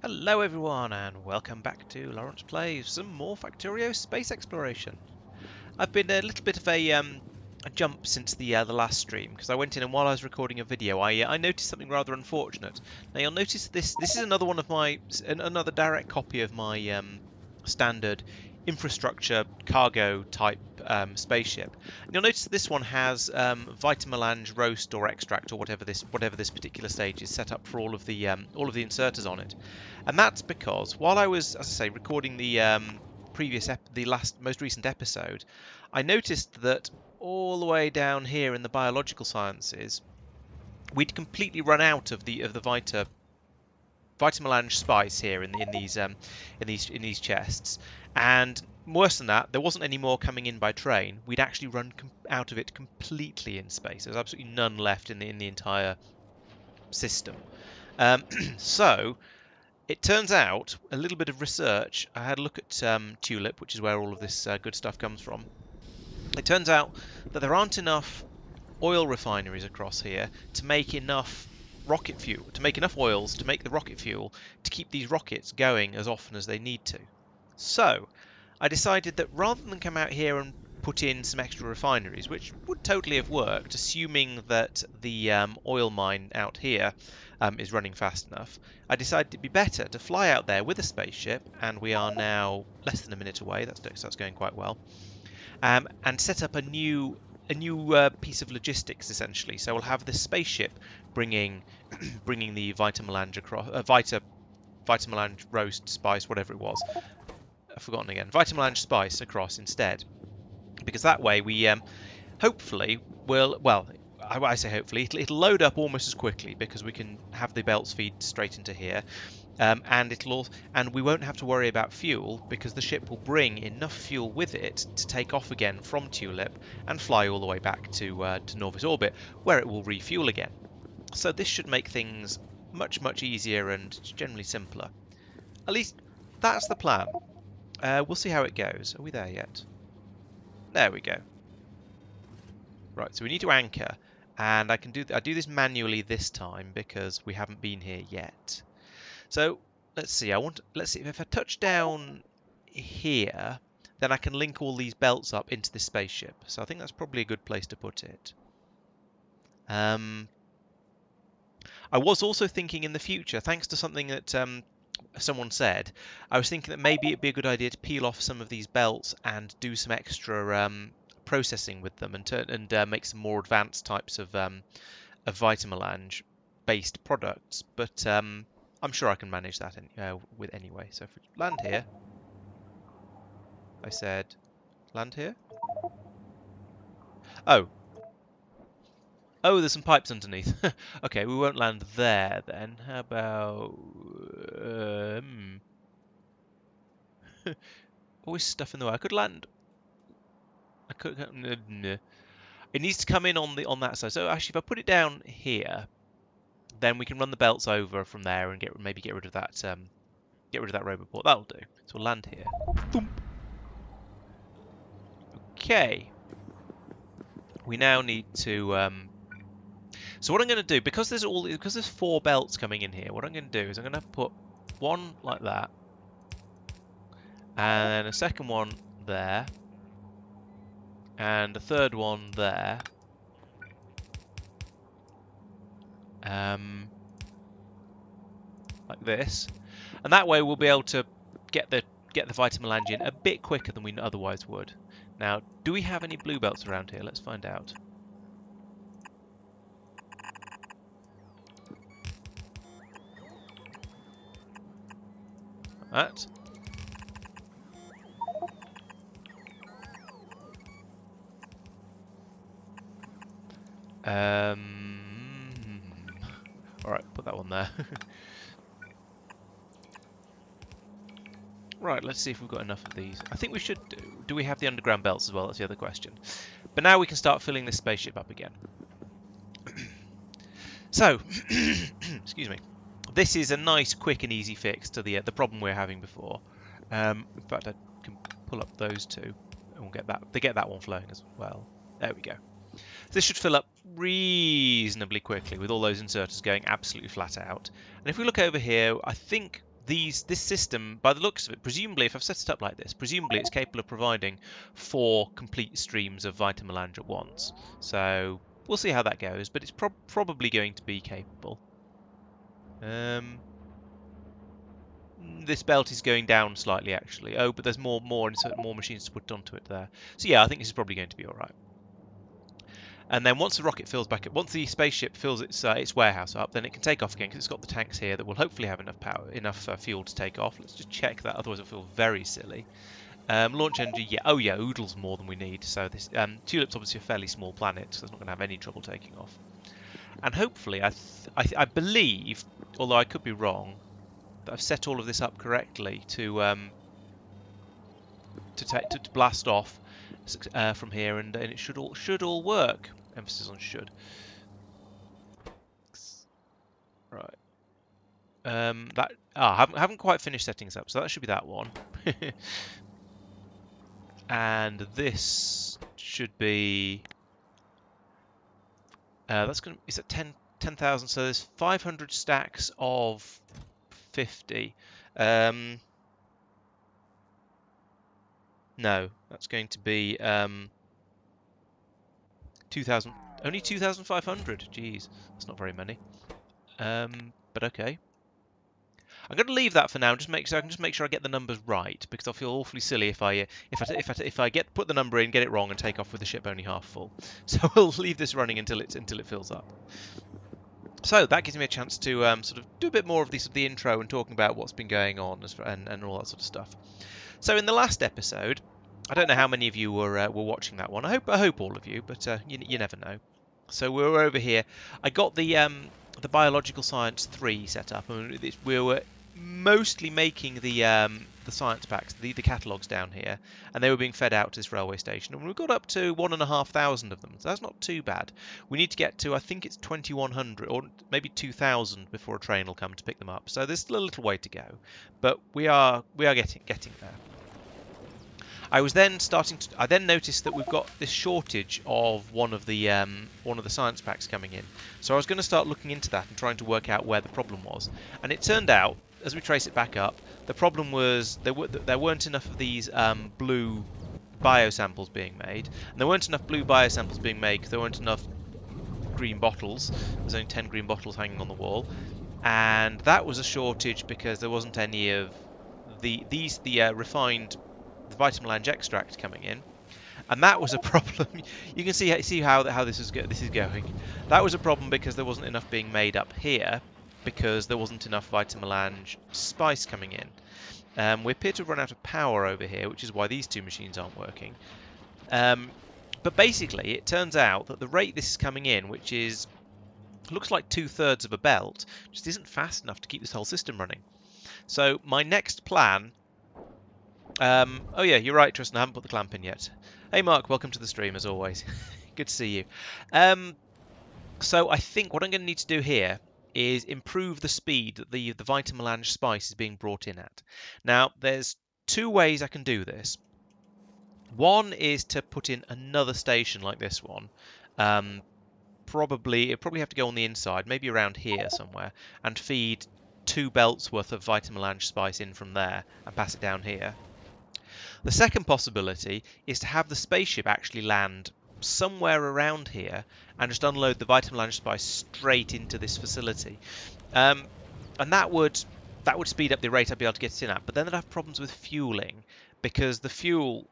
Hello everyone and welcome back to Laurence Plays some more Factorio space exploration. I've been a little bit of a jump since the last stream because I went in and while I was recording a video I noticed something rather unfortunate. Now you'll notice this is another one of my another direct copy of my standard infrastructure cargo type spaceship. And you'll notice that this one has vitamelange roast or extract or whatever this particular stage is set up for all of the inserters on it. And that's because while I was, as I say, recording the most recent episode, I noticed that all the way down here in the biological sciences, we'd completely run out of the vitamelange spice here in these chests, and worse than that, there wasn't any more coming in by train. We'd actually run out of it completely in space. There's absolutely none left in the entire system. So it turns out, a little bit of research, I had a look at Tulip, which is where all of this good stuff comes from. It turns out that there aren't enough oil refineries across here to make enough rocket fuel, to make enough oils to make the rocket fuel to keep these rockets going as often as they need to. So I decided that rather than come out here and put in some extra refineries, which would totally have worked, assuming that the oil mine out here is running fast enough, I decided it'd be better to fly out there with a spaceship, and we are now less than a minute away. That's going quite well, and set up a new piece of logistics essentially. So we'll have this spaceship bringing the vitamelange across, vitamelange roast spice, whatever it was. I've forgotten again. Vitamelange spice across instead, because that way we hopefully will. Well, I say hopefully it'll load up almost as quickly because we can have the belts feed straight into here. And we won't have to worry about fuel because the ship will bring enough fuel with it to take off again from Tulip and fly all the way back to Norvis orbit, where it will refuel again. So this should make things much easier and generally simpler. At least that's the plan. We'll see how it goes. Are we there yet? There we go. Right, so we need to anchor, and I do this manually this time because we haven't been here yet. So let's see. Let's see if I touch down here, then I can link all these belts up into this spaceship. So I think that's probably a good place to put it. I was also thinking in the future, thanks to something that someone said, I was thinking that maybe it'd be a good idea to peel off some of these belts and do some extra processing with them and make some more advanced types of vitamelange based products. But I'm sure I can manage that with anyway. So if we land here, I said land here. Oh, there's some pipes underneath. Okay, we won't land there then. How about always stuff in the way. I could land. I could. No. It needs to come in on that side. So actually, if I put it down here, then we can run the belts over from there and maybe get rid of that robot port. That'll do. So we'll land here. Boom. Okay. We now need to. So what I'm going to do, because there's 4 belts coming in here, what I'm going to do is I'm going to put one like that, and a second one there, and a third one there. Like this, and that way we'll be able to get the Vitamelange in a bit quicker than we otherwise would. Now, do we have any blue belts around here? Let's find out. That. All right, put that one there. Right, let's see if we've got enough of these. I think we should do. Do we have the underground belts as well? That's the other question. But now we can start filling this spaceship up again. So, excuse me. This is a nice, quick and easy fix to the problem we were having before. In fact, I can pull up those two, and we'll get that one flowing as well. There we go. This should fill up reasonably quickly with all those inserters going absolutely flat out. And if we look over here, I think this system, by the looks of it, presumably, if I've set it up like this, presumably it's capable of providing 4 complete streams of Vitamelange at once. So we'll see how that goes, but it's probably going to be capable. This belt is going down slightly, actually. Oh, but there's more machines to put onto it there. So yeah, I think this is probably going to be all right. And then once the rocket fills back up, once the spaceship fills its warehouse up, then it can take off again because it's got the tanks here that will hopefully have enough fuel to take off. Let's just check that, otherwise it'll feel very silly. Launch energy, yeah, oh yeah, Oodle's more than we need. So this Tulip's obviously a fairly small planet, so it's not going to have any trouble taking off. And hopefully, I believe, although I could be wrong, that I've set all of this up correctly to blast off from here, and it should all work. Emphasis on should. Right. I haven't quite finished setting this up, so that should be that one. And this should be. Is it 10,000? So there's 500 stacks of 50. No, that's going to be 2,000. Only 2,500. Jeez, that's not very many. But okay. I'm going to leave that for now. I can just make sure I get the numbers right, because I'll feel awfully silly if I put the number in, get it wrong, and take off with the ship only half full. So we'll leave this running until it fills up. So that gives me a chance to sort of do a bit more of the intro and talking about what's been going on and all that sort of stuff. So in the last episode, I don't know how many of you were watching that one. I hope all of you, but you never know. So we were over here. I got the Biological Science 3 set up, and we were mostly making the science packs, the catalogues down here, and they were being fed out to this railway station. And we got up to 1,500 of them, so that's not too bad. We need to get to, I think it's 2,100 or maybe 2,000 before a train will come to pick them up. So there's still a little way to go, but we are getting there. I then noticed that we've got this shortage of one of the science packs coming in. So I was going to start looking into that and trying to work out where the problem was. And it turned out, as we trace it back up, the problem was there weren't enough of these blue biosamples being made. And there weren't enough blue biosamples being made because there weren't enough green bottles. There's only 10 green bottles hanging on the wall. And that was a shortage because there wasn't any of the refined Vitamelange extract coming in, and that was a problem. You can see how this is going. That was a problem because there wasn't enough being made up here, because there wasn't enough Vitamelange spice coming in. We appear to have run out of power over here, which is why these two machines aren't working. But basically, it turns out that the rate this is coming in, which is looks like 2/3 of a belt, just isn't fast enough to keep this whole system running. So my next plan... oh yeah, you're right, Tristan, I haven't put the clamp in yet. Hey Mark, welcome to the stream as always. Good to see you. So I think what I'm going to need to do here is improve the speed that the Vitamelange spice is being brought in at. Now, there's two ways I can do this. One is to put in another station like this one. It'll probably have to go on the inside, maybe around here somewhere, and feed 2 belts worth of Vitamelange spice in from there and pass it down here. The second possibility is to have the spaceship actually land somewhere around here and just unload the Vitamelange spice straight into this facility. And that would speed up the rate I'd be able to get it in at, but then I'd have problems with fueling, because the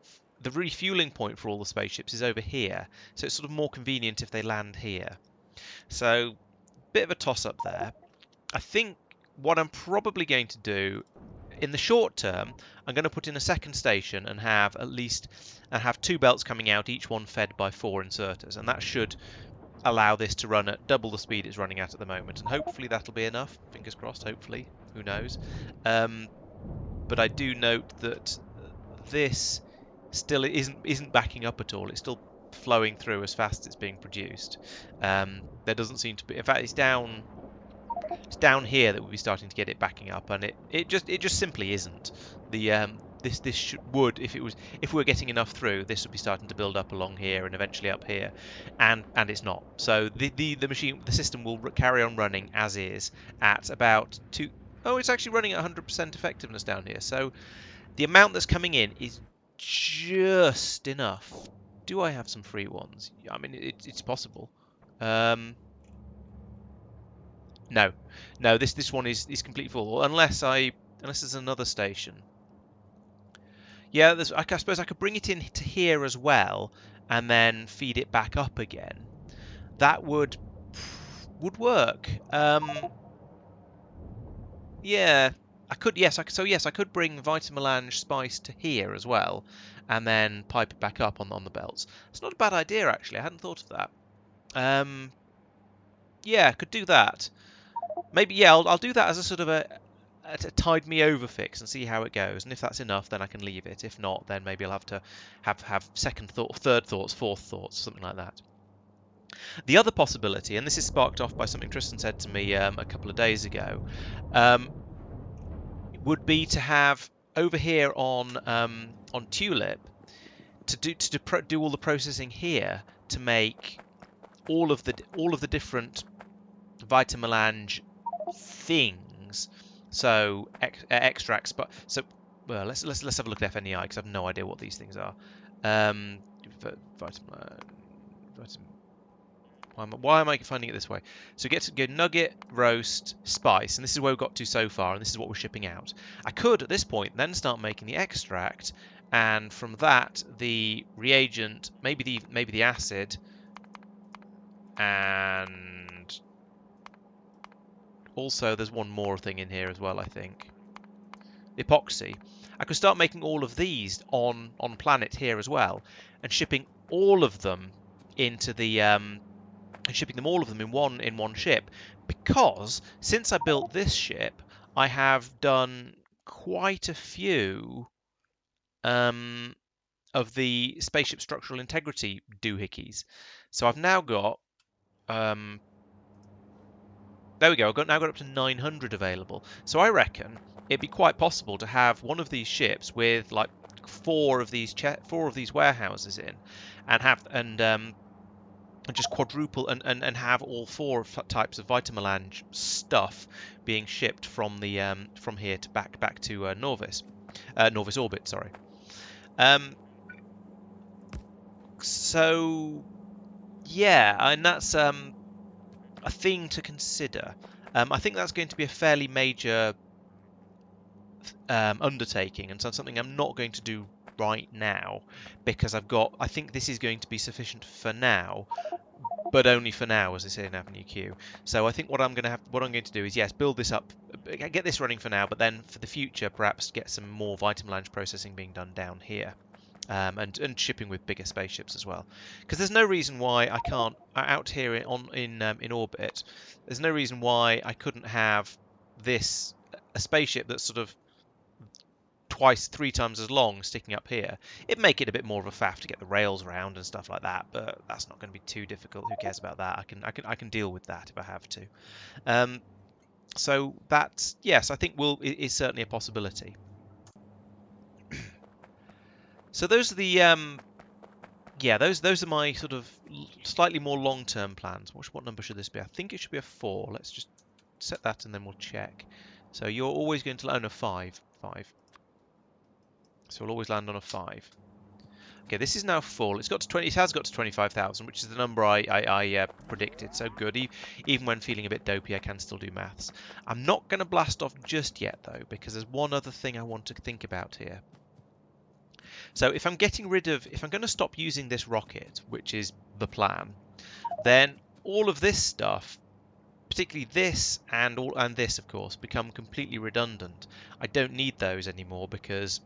refueling point for all the spaceships is over here, so it's sort of more convenient if they land here. So, bit of a toss-up there. I think what I'm probably going to do in the short term, I'm going to put in a second station and have 2 belts coming out, each one fed by 4 inserters, and that should allow this to run at double the speed it's running at the moment, and hopefully that'll be enough. Fingers crossed, hopefully. Who knows? But I do note that this still isn't backing up at all. It's still flowing through as fast as it's being produced. There doesn't seem to be... In fact, it's down here that we'll be starting to get it backing up, and it just simply isn't. This would, if we were getting enough through, this would be starting to build up along here and eventually up here, and it's not. So the system will carry on running as is at about 2. Oh, it's actually running at 100% effectiveness down here. So the amount that's coming in is just enough. Do I have some free ones? I mean, it's possible. No, this one is completely full, unless there's another station. Yeah, I suppose I could bring it in to here as well, and then feed it back up again. That would work. Yeah, I could. Yes, I could bring Vitamelange spice to here as well, and then pipe it back up on the belts. It's not a bad idea actually. I hadn't thought of that. Yeah, I could do that. Maybe, yeah, I'll do that as a sort of a tide me over fix and see how it goes. And if that's enough, then I can leave it. If not, then maybe I'll have to have second thought, third thoughts, fourth thoughts, something like that. The other possibility, and this is sparked off by something Tristan said to me a couple of days ago, would be to have over here on Tulip to do all the processing here to make all of the different Vitamelange things, so extracts. But so well, let's have a look at FNEI, because I have no idea what these things are. Why am I finding it this way? So get to go nugget, roast, spice, and this is where we've got to so far, and this is what we're shipping out. I could at this point then start making the extract, and from that the reagent, maybe the acid, and also there's one more thing in here as well, I think. Epoxy. I could start making all of these on planet here as well, and shipping all of them into the and shipping them all of them in one ship, because since I built this ship, I have done quite a few of the spaceship structural integrity doohickeys. So I've now got there we go. I've now got up to 900 available. So I reckon it'd be quite possible to have one of these ships with like four of these warehouses in, and just quadruple and have all 4 types of Vitamelange stuff being shipped from the from here to back to Norvis orbit. Sorry. So yeah, and that's a thing to consider. I think that's going to be a fairly major undertaking, and something I'm not going to do right now, because I think this is going to be sufficient for now. but only for now, as I say in Avenue Q. So I think what I'm going to do is, yes, build this up, get this running for now, but then for the future, perhaps get some more Vitamelange processing being done down here. And shipping with bigger spaceships as well, because there's no reason why I can't out here in orbit. There's no reason why I couldn't have this a spaceship that's sort of twice, 3 times as long sticking up here. It'd make it a bit more of a faff to get the rails around and stuff like that, but that's not going to be too difficult. Who cares about that? I can deal with that if I have to. So that's, yes, I think is certainly a possibility. So those are the yeah, those are my sort of slightly more long-term plans. What number should this be? I think it should be a 4. Let's just set that and then we'll check. So you're always going to land on a 5. So we'll always land on a 5. Okay, this is now full. It's got to 20. It has got to 25,000, which is the number I predicted. So good. Even when feeling a bit dopey, I can still do maths. I'm not going to blast off just yet though, because there's one other thing I want to think about here. So if I'm going to stop using this rocket, which is the plan, then all of this stuff, particularly this and this, of course, become completely redundant. I don't need those anymore because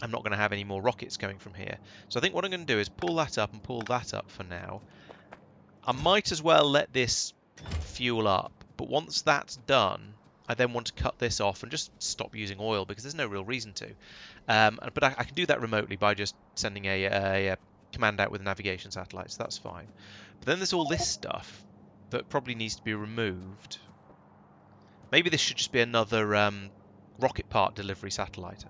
I'm not going to have any more rockets going from here. So I think what I'm going to do is pull that up and pull that up for now. I might as well let this fuel up, but once that's done, I then want to cut this off and just stop using oil because there's no real reason to. But I can do that remotely by just sending a command out with a navigation satellite, so that's fine. But then there's all this stuff that probably needs to be removed. Maybe this should just be another rocket part delivery satellite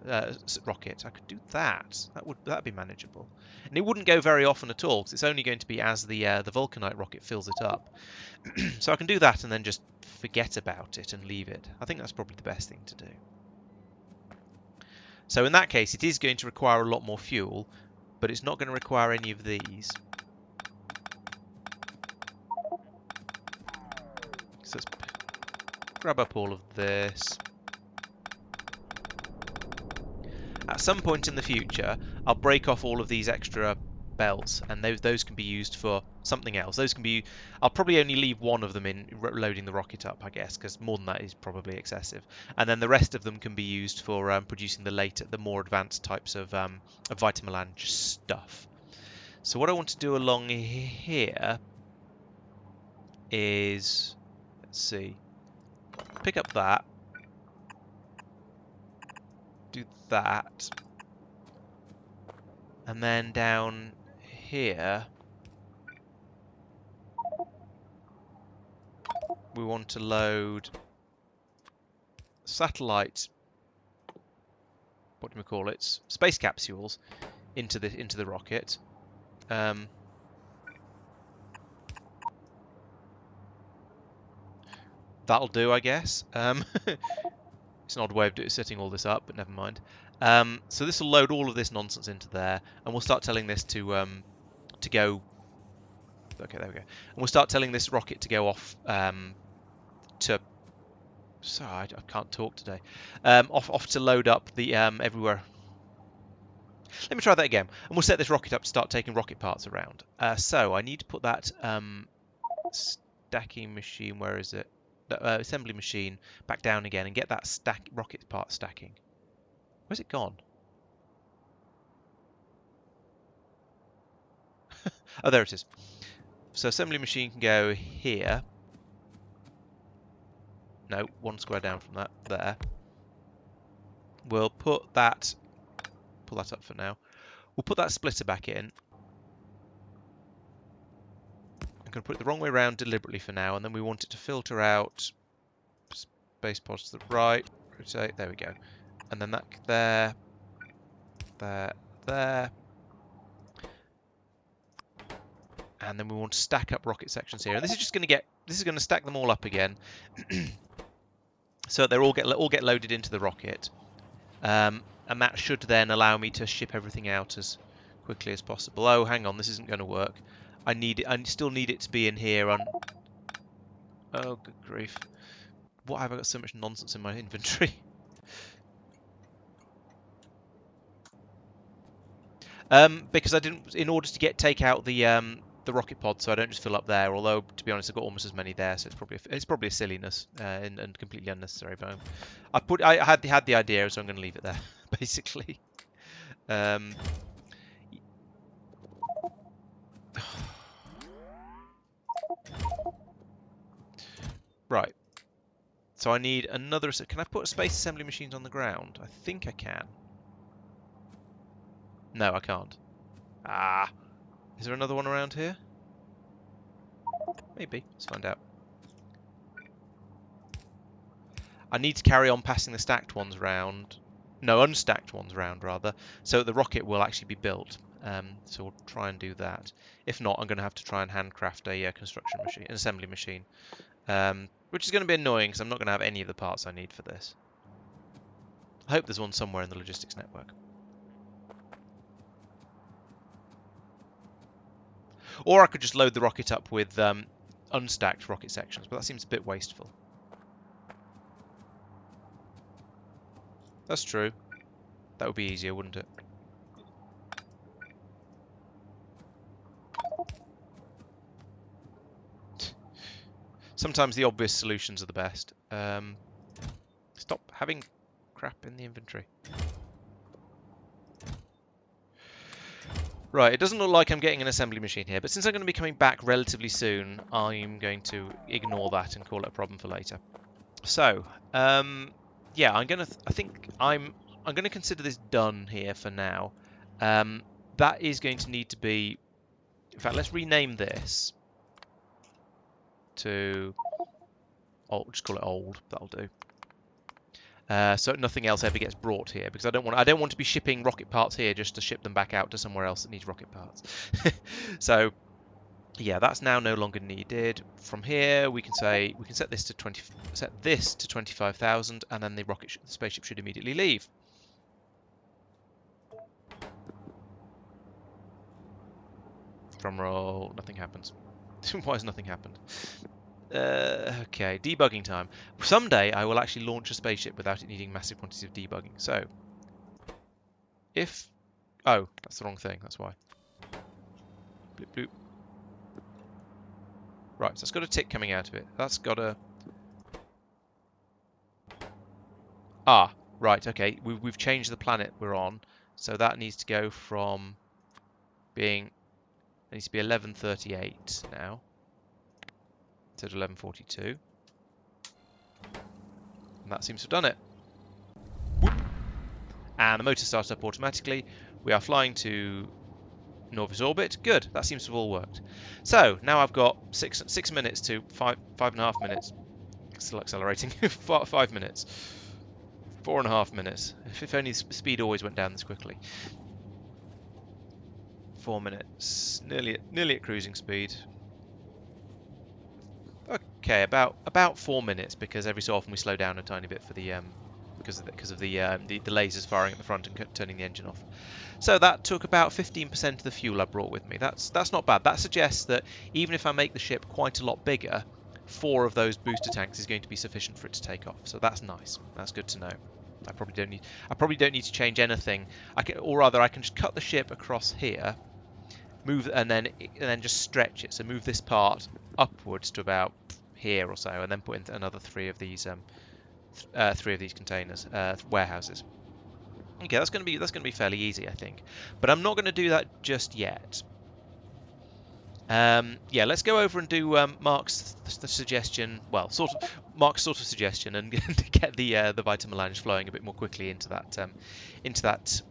rocket. I could do that. That'd be manageable, and it wouldn't go very often at all because it's only going to be as the Vulcanite rocket fills it up. So I can do that and then just forget about it and leave it. I think that's probably the best thing to do. So in that case, it is going to require a lot more fuel, but it's not going to require any of these. So let's grab up all of this. At some point in the future, I'll break off all of these extra belts, and those can be used for something else. I'll probably only leave one of them in loading the rocket up, I guess, because more than that is probably excessive. And then the rest of them can be used for producing the more advanced types of Vitamelange stuff. So what I want to do along here is, let's see, pick up that, do that, and then down here we want to load satellite, what do we call it, space capsules into the rocket. That'll do, I guess. It's an odd way of setting all this up, but never mind. So this will load all of this nonsense into there, and we'll start telling this to go. Okay, there we go. And we'll start telling this rocket to go off to. Sorry, I can't talk today. Off to load up the everywhere. Let me try that again, and we'll set this rocket up to start taking rocket parts around. So I need to put that stacking machine. Where is it? Assembly machine back down again and get that rocket part stacking. Where's it gone? Oh, there it is. So assembly machine can go here. No, one square down from that there. We'll pull that up for now. We'll put that splitter back in. I'm going to put it the wrong way around deliberately for now, and then we want it to filter out space pods to the right, rotate, there we go. And then that there. And then we want to stack up rocket sections here. And this is just going to stack them all up again. So they're all get loaded into the rocket. And that should then allow me to ship everything out as quickly as possible. Oh, hang on, this isn't going to work. I still need it to be in here on. Oh, good grief! Why have I got so much nonsense in my inventory? Because I didn't. In order to take out the the rocket pod so I don't just fill up there. Although to be honest, I've got almost as many there, so it's probably a silliness and completely unnecessary. But I had the idea, so I'm going to leave it there basically. Um, right. So I need another. Can I put space assembly machines on the ground? I think I can. No, I can't. Ah. Is there another one around here? Maybe. Let's find out. I need to carry on passing the stacked ones round. No, unstacked ones round, rather. So the rocket will actually be built. So we'll try and do that. If not, I'm going to have to try and handcraft a construction machine, an assembly machine. Which is going to be annoying because I'm not going to have any of the parts I need for this. I hope there's one somewhere in the logistics network. Or I could just load the rocket up with unstacked rocket sections, but that seems a bit wasteful. That's true. That would be easier, wouldn't it? Sometimes the obvious solutions are the best. Stop having crap in the inventory. Right, it doesn't look like I'm getting an assembly machine here, but since I'm going to be coming back relatively soon, I'm going to ignore that and call it a problem for later. So, yeah, I think I'm going to consider this done here for now. That is going to need to be. In fact, let's rename this to. Oh, just call it old. That'll do. So nothing else ever gets brought here because I don't want to be shipping rocket parts here just to ship them back out to somewhere else that needs rocket parts. So yeah, that's now no longer needed. From here we can set this to 25,000 and then the spaceship should immediately leave. Drum roll, nothing happens. Why has nothing happened? Okay, debugging time. Someday I will actually launch a spaceship without it needing massive quantities of debugging. So, if... Oh, that's the wrong thing, that's why. Bloop, bloop. Right, so it's got a tick coming out of it. That's got a... Ah, right, okay. We've changed the planet we're on. So that needs to go from being... It needs to be 1138 now. Instead of 1142. And that seems to have done it. Whoop. And the motor starts up automatically. We are flying to Norvis orbit. Good, that seems to have all worked. So now I've got 6 minutes to 5.5 minutes. Still accelerating. 5 minutes. 4.5 minutes. If only speed always went down this quickly. 4 minutes. Nearly at cruising speed. Okay, about 4 minutes because every so often we slow down a tiny bit for the because of the lasers firing at the front and turning the engine off. So that took about 15% of the fuel I brought with me. That's not bad. That suggests that even if I make the ship quite a lot bigger, 4 of those booster tanks is going to be sufficient for it to take off. So that's nice. That's good to know. I probably don't need to change anything. I can just cut the ship across here, move and then just stretch it. So move this part upwards to about here or so, and then put in another 3 of these containers, warehouses. Okay, that's going to be fairly easy, I think. But I'm not going to do that just yet. Yeah, let's go over and do Mark's suggestion. Well, Mark's sort of suggestion, and get the Vitamelange flowing a bit more quickly into that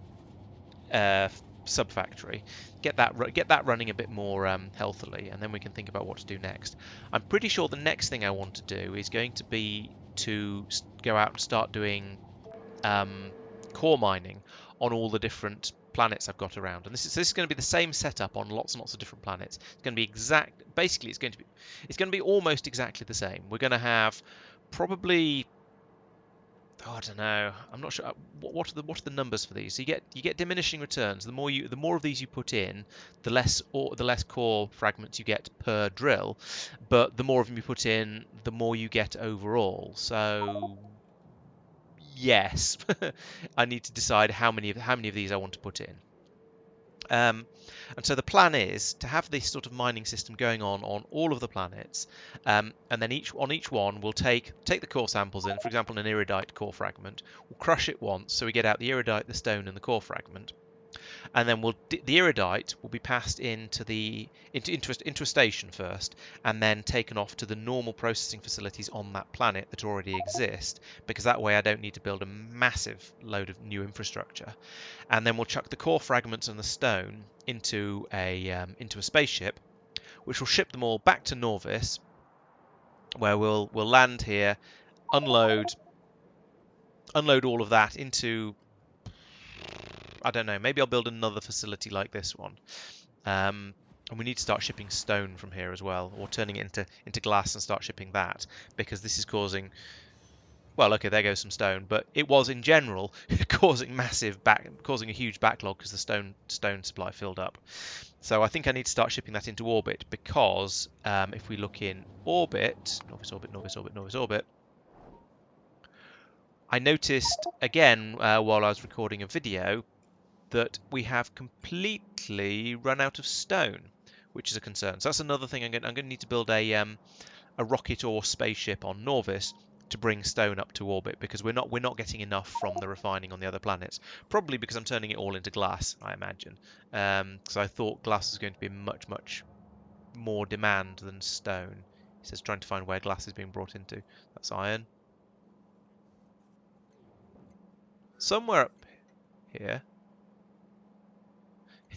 sub factory. Get that running a bit more healthily, and then we can think about what to do next. I'm pretty sure the next thing I want to do is going to be to go out and start doing core mining on all the different planets I've got around, and this is going to be the same setup on lots and lots of different planets. It's going to be basically it's going to be almost exactly the same. We're going to have probably, oh, I don't know, I'm not sure what are the numbers for these. So you get diminishing returns. The more of these you put in, the less core fragments you get per drill, but the more of them you put in, the more you get overall. So yes, I need to decide how many of these I want to put in. And so the plan is to have this sort of mining system going on all of the planets, and then on each one we'll take the core samples in. For example, an iridite core fragment. We'll crush it once, so we get out the iridite, the stone, and the core fragment. And then the iridite will be passed into a station first, and then taken off to the normal processing facilities on that planet that already exist, because that way I don't need to build a massive load of new infrastructure. And then we'll chuck the core fragments and the stone into a spaceship, which will ship them all back to Norvis, where we'll land here, unload all of that into, I don't know, maybe I'll build another facility like this one. And we need to start shipping stone from here as well, or turning it into glass and start shipping that, because this is causing, well, okay, there goes some stone, but it was in general causing a huge backlog because the stone supply filled up. So I think I need to start shipping that into orbit, because if we look in orbit, Norvis orbit, I noticed again while I was recording a video that we have completely run out of stone, which is a concern. So that's another thing. I'm going to need to build a rocket or spaceship on Norvis to bring stone up to orbit, because we're not getting enough from the refining on the other planets. Probably because I'm turning it all into glass, I imagine. So I thought glass is going to be much more demand than stone. He says trying to find where glass is being brought into. That's iron. Somewhere up here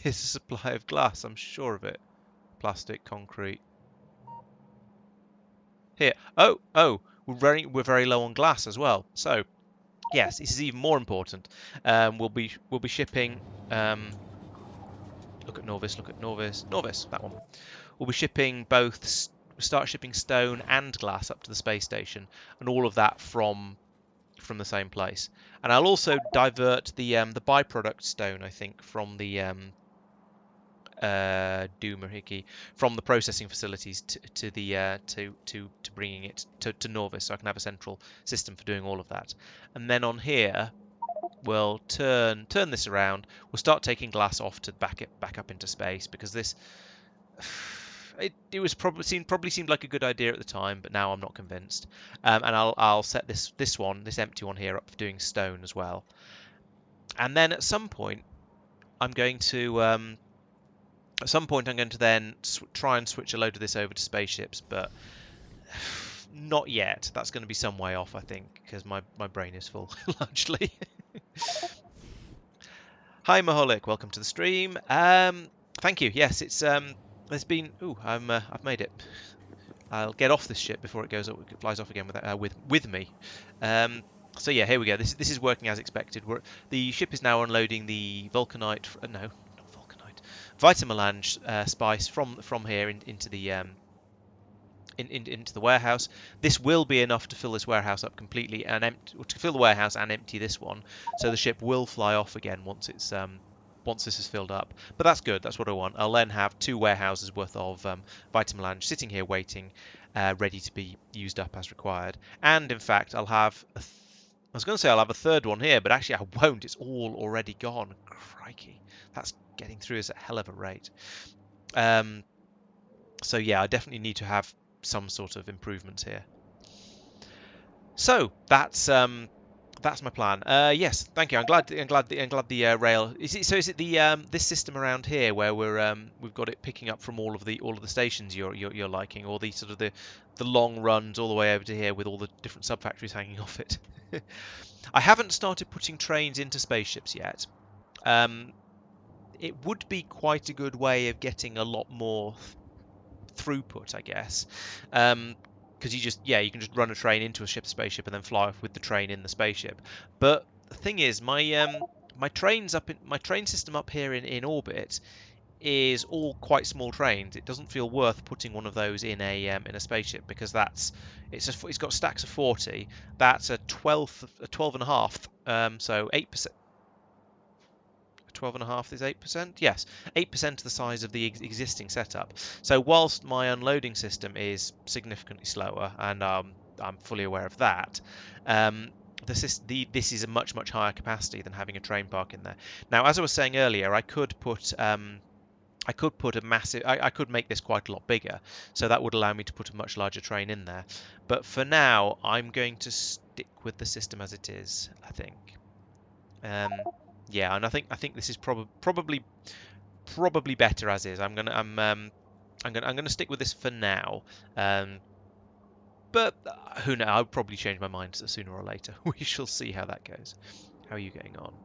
is a supply of glass, I'm sure of it. Plastic, concrete. Here. Oh, we're very low on glass as well. So, yes, this is even more important. We'll be shipping. Look at Norvis, that one. We'll be shipping both. Start shipping stone and glass up to the space station, and all of that from the same place. And I'll also divert the byproduct stone, I think, from the Doomerhickey, from the processing facilities to bringing it to Norvis, so I can have a central system for doing all of that. And then on here, we'll turn this around. We'll start taking glass off to back it back up into space, because this it was probably seemed like a good idea at the time, but now I'm not convinced. And I'll set this empty one here up for doing stone as well. And then at some point I'm going to then try and switch a load of this over to spaceships, but not yet. That's going to be some way off, I think, because my brain is full, largely. Hi, Maholic. Welcome to the stream. Thank you. Yes, it's there's been. Ooh, I've made it. I'll get off this ship before it flies off again with me. So yeah, here we go. This is working as expected. The ship is now unloading the vulcanite. No, not vulcanite. Vitamelange spice from here into the into the warehouse. This will be enough to fill this warehouse up completely and to fill the warehouse and empty this one. So the ship will fly off again once this is filled up. But that's good. That's what I want. I'll then have 2 warehouses worth of Vitamelange sitting here waiting, ready to be used up as required. And in fact, I'll have I was going to say I'll have a third one here, but actually I won't. It's all already gone. Crikey, that's getting through us at a hell of a rate. So yeah, I definitely need to have some sort of improvements here. So that's my plan. Yes, thank you. I'm glad the rail. Is it the this system around here where we've got it picking up from all of the stations you're liking, or the sort of the long runs all the way over to here with all the different sub factories hanging off it? I haven't started putting trains into spaceships yet. It would be quite a good way of getting a lot more throughput, I guess. Because you can just run a train into a spaceship and then fly off with the train in the spaceship. But the thing is, my train system up here in orbit is all quite small trains. It doesn't feel worth putting one of those in a spaceship, because it's got stacks of 40. That's a 12 and a half. So 8%. 12.5 is 8%? Yes, 8% the size of the existing setup. So whilst my unloading system is significantly slower, and I'm fully aware of that, this is a much higher capacity than having a train park in there. Now, as I was saying earlier, I could put a massive. I could make this quite a lot bigger, so that would allow me to put a much larger train in there. But for now, I'm going to stick with the system as it is, I think. Yeah, and I think this is probably better as is. I'm gonna stick with this for now. But who knows? I'll probably change my mind sooner or later. We shall see how that goes. How are you getting on?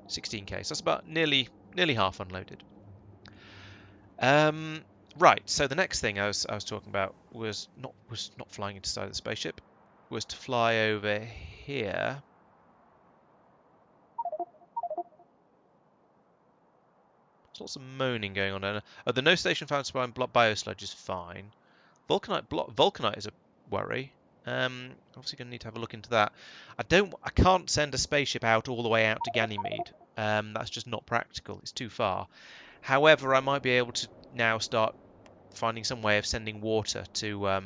16k. So that's about nearly half unloaded. Right. So the next thing I was talking about was not flying into the side of the spaceship. Was to fly over here. There's lots of moaning going on. And the no station found supply and biosludge is fine. Vulcanite is a worry. Obviously going to need to have a look into that. I can't send a spaceship out all the way out to Ganymede. That's just not practical. It's too far. However, I might be able to now start finding some way of sending water to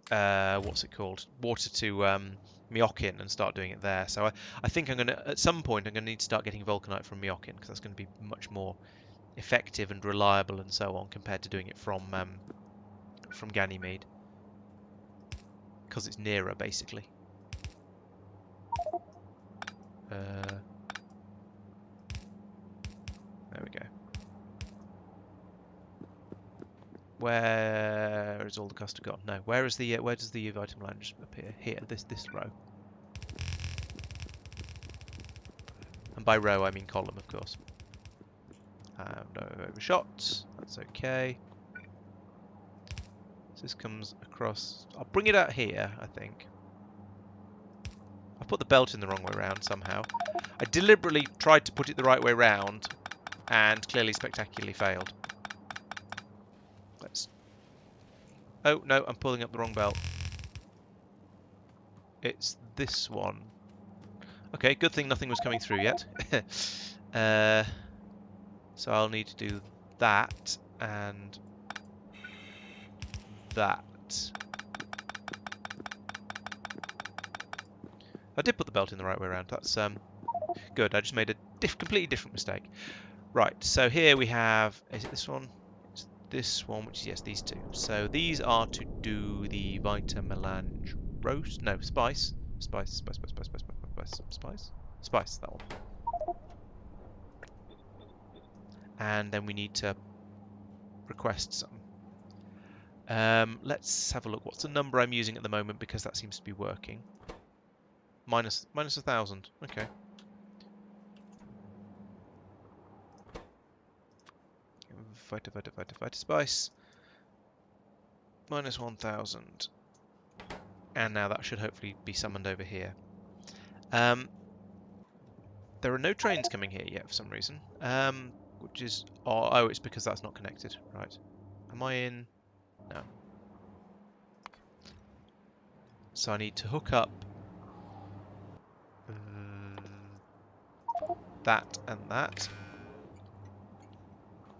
what's it called? Water to Myokin and start doing it there. So I think at some point I'm gonna need to start getting vulcanite from Myokin because that's going to be much more effective and reliable and so on compared to doing it from Ganymede because it's nearer basically. There we go. Where is all the custard gone? No. Where does the item lounge appear? Here, this row. And by row I mean column, of course. No overshots. That's okay. So this comes across. I'll bring it out here, I think. I've put the belt in the wrong way around somehow. I deliberately tried to put it the right way round, and clearly spectacularly failed. Let's. Oh no, I'm pulling up the wrong belt. It's this one. Okay, good thing nothing was coming through yet. So I'll need to do that and that. I did put the belt in the right way around. That's good. I just made a completely different mistake. Right, so here we have... Is it this one? It's this one, which is, yes, these two. So these are to do the Vita Melange roast. No, spice. Spice, that one. And then we need to request some. Let's have a look. What's the number I'm using at the moment? Because that seems to be working. Minus 1,000. Okay. Vita spice. Minus 1,000. And now that should hopefully be summoned over here. There are no trains coming here yet for some reason. Which is... Oh, it's because that's not connected. Right. Am I in... No. So I need to hook up that and that.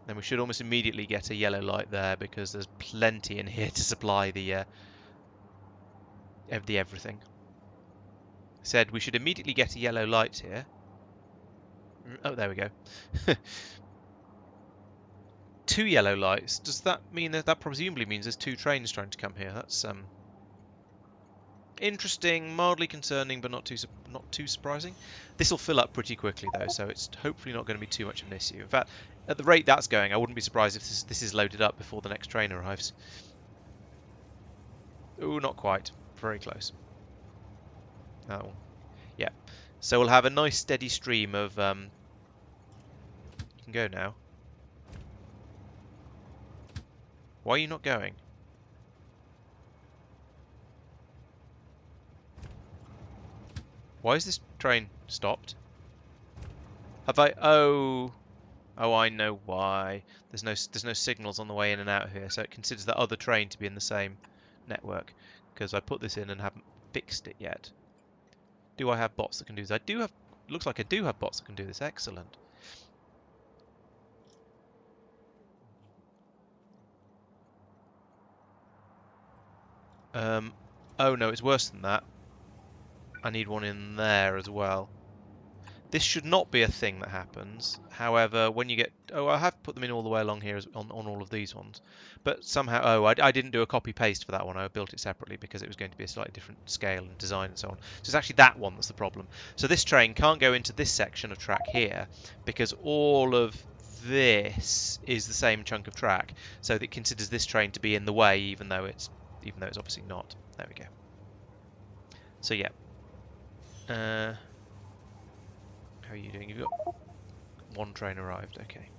Then we should almost immediately get a yellow light there because there's plenty in here to supply the everything. Said we should immediately get a yellow light here. Oh, there we go. 2 yellow lights. Does that mean that presumably means there's 2 trains trying to come here? That's interesting, mildly concerning, but not too surprising. This will fill up pretty quickly though, so it's hopefully not going to be too much of an issue. In fact, at the rate that's going, I wouldn't be surprised if this is loaded up before the next train arrives. Oh, not quite. Very close. That one. Yeah. So we'll have a nice steady stream of... You can go now. Why are you not going? Why is this train stopped? Have I... Oh, I know why. There's no signals on the way in and out here, so it considers that other train to be in the same network. Because I put this in and haven't fixed it yet. Do I have bots that can do this? I do have... Looks like I do have bots that can do this. Excellent. Oh no, it's worse than that. I need one in there as well. This should not be a thing that happens. However, when you get... Oh, I have put them in all the way along here on all of these ones. But somehow... Oh, I didn't do a copy-paste for that one. I built it separately because it was going to be a slightly different scale and design and so on. So it's actually that one that's the problem. So this train can't go into this section of track here because all of this is the same chunk of track. So it considers this train to be in the way even though it's obviously not. There we go. So yeah. How are you doing? You've got one train arrived, okay.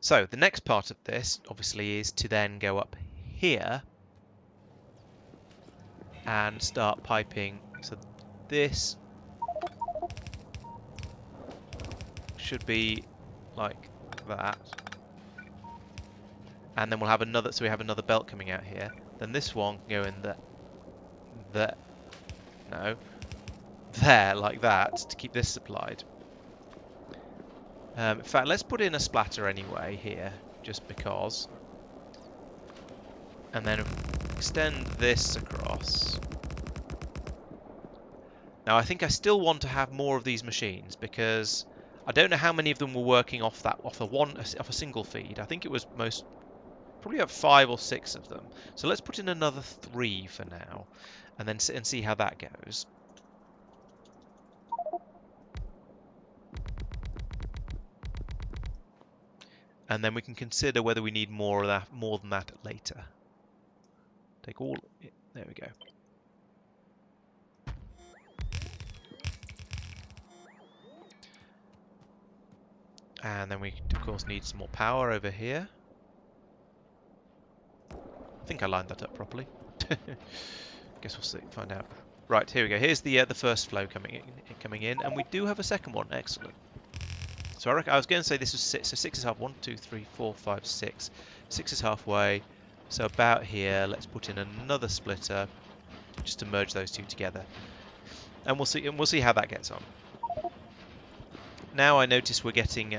So the next part of this, obviously, is to then go up here and start piping. So this should be like that. And then we'll have another, so we have another belt coming out here. Then this one can go in there, like that, to keep this supplied. In fact, let's put in a splatter anyway here, just because. And then extend this across. Now I think I still want to have more of these machines because I don't know how many of them were working off a single feed. I think it was probably have 5 or 6 of them. So let's put in another 3 for now, and then see how that goes. And then we can consider whether we need more than that later. Take all. There we go. And then we, of course, need some more power over here. I think I lined that up properly. Guess we'll see. Find out. Right, here we go. Here's the first flow coming in, and we do have a second one. Excellent. So I was going to say this was 6. So 6 is half. 1, 2, 3, 4, 5, 6. 6 is halfway. So about here, let's put in another splitter just to merge those two together, and we'll see how that gets on. Now I notice we're getting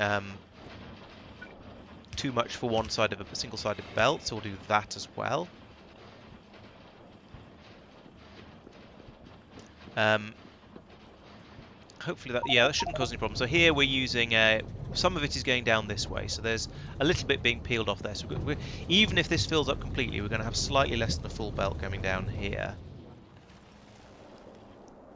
too much for one side of a single-sided belt, so we'll do that as well. Hopefully that shouldn't cause any problems. So here we're using some of it is going down this way, so there's a little bit being peeled off there. So even if this fills up completely, we're going to have slightly less than a full belt coming down here.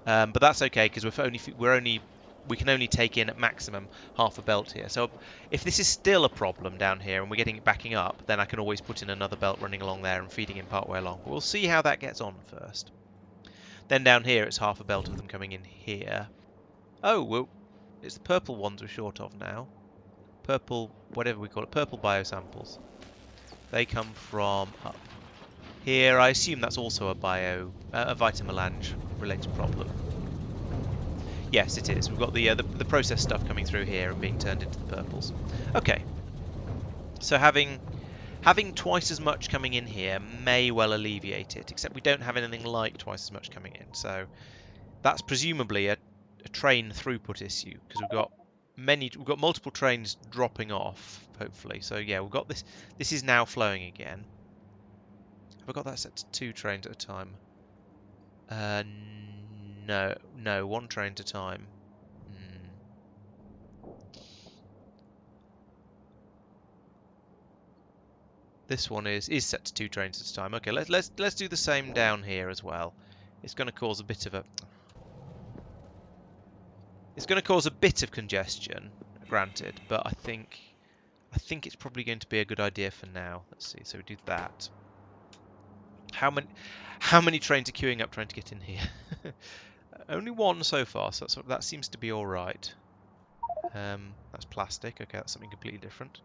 But that's okay because we can only take in at maximum half a belt here. So if this is still a problem down here and we're getting it backing up, then I can always put in another belt running along there and feeding in part way along. But we'll see how that gets on first. Then down here it's half a belt of them coming in here. Oh, well, it's the purple ones we're short of now. Purple, whatever we call it, purple biosamples. They come from up here. I assume that's also a vitamelange related problem. Yes, it is. We've got the process stuff coming through here and being turned into the purples. Okay. So having twice as much coming in here may well alleviate it, except we don't have anything like twice as much coming in. So that's presumably a train throughput issue because we've got multiple trains dropping off, hopefully. So yeah, we've got this. This is now flowing again. Have I got that set to 2 trains at a time? No, 1 train at a time. This one is set to 2 trains at a time. Okay, let's do the same down here as well. It's going to cause a bit of congestion, granted, but I think it's probably going to be a good idea for now. Let's see. So we do that. How many trains are queuing up trying to get in here? Only 1 so far, so that seems to be all right. That's plastic. Okay, that's something completely different.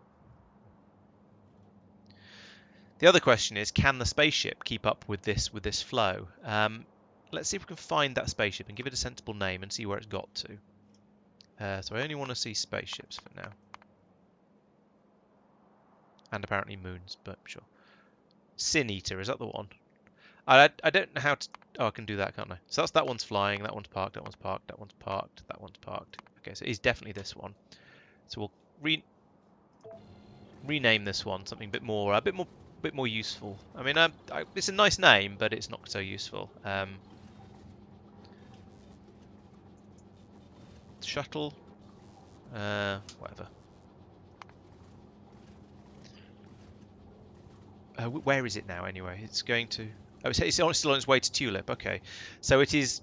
The other question is, can the spaceship keep up with this flow? Let's see if we can find that spaceship and give it a sensible name and see where it's got to. So I only want to see spaceships for now. And apparently moons, but sure. Sin Eater, is that the one? I don't know how to... Oh, I can do that, can't I? So that one's flying, that one's parked, that one's parked, that one's parked, that one's parked. Okay, so it's definitely this one. So we'll rename this one something a bit more bit more useful. I mean, it's a nice name, but it's not so useful. Shuttle, whatever. Where is it now anyway? It's going to. Oh, it's still on its way to Tulip. Okay, so it is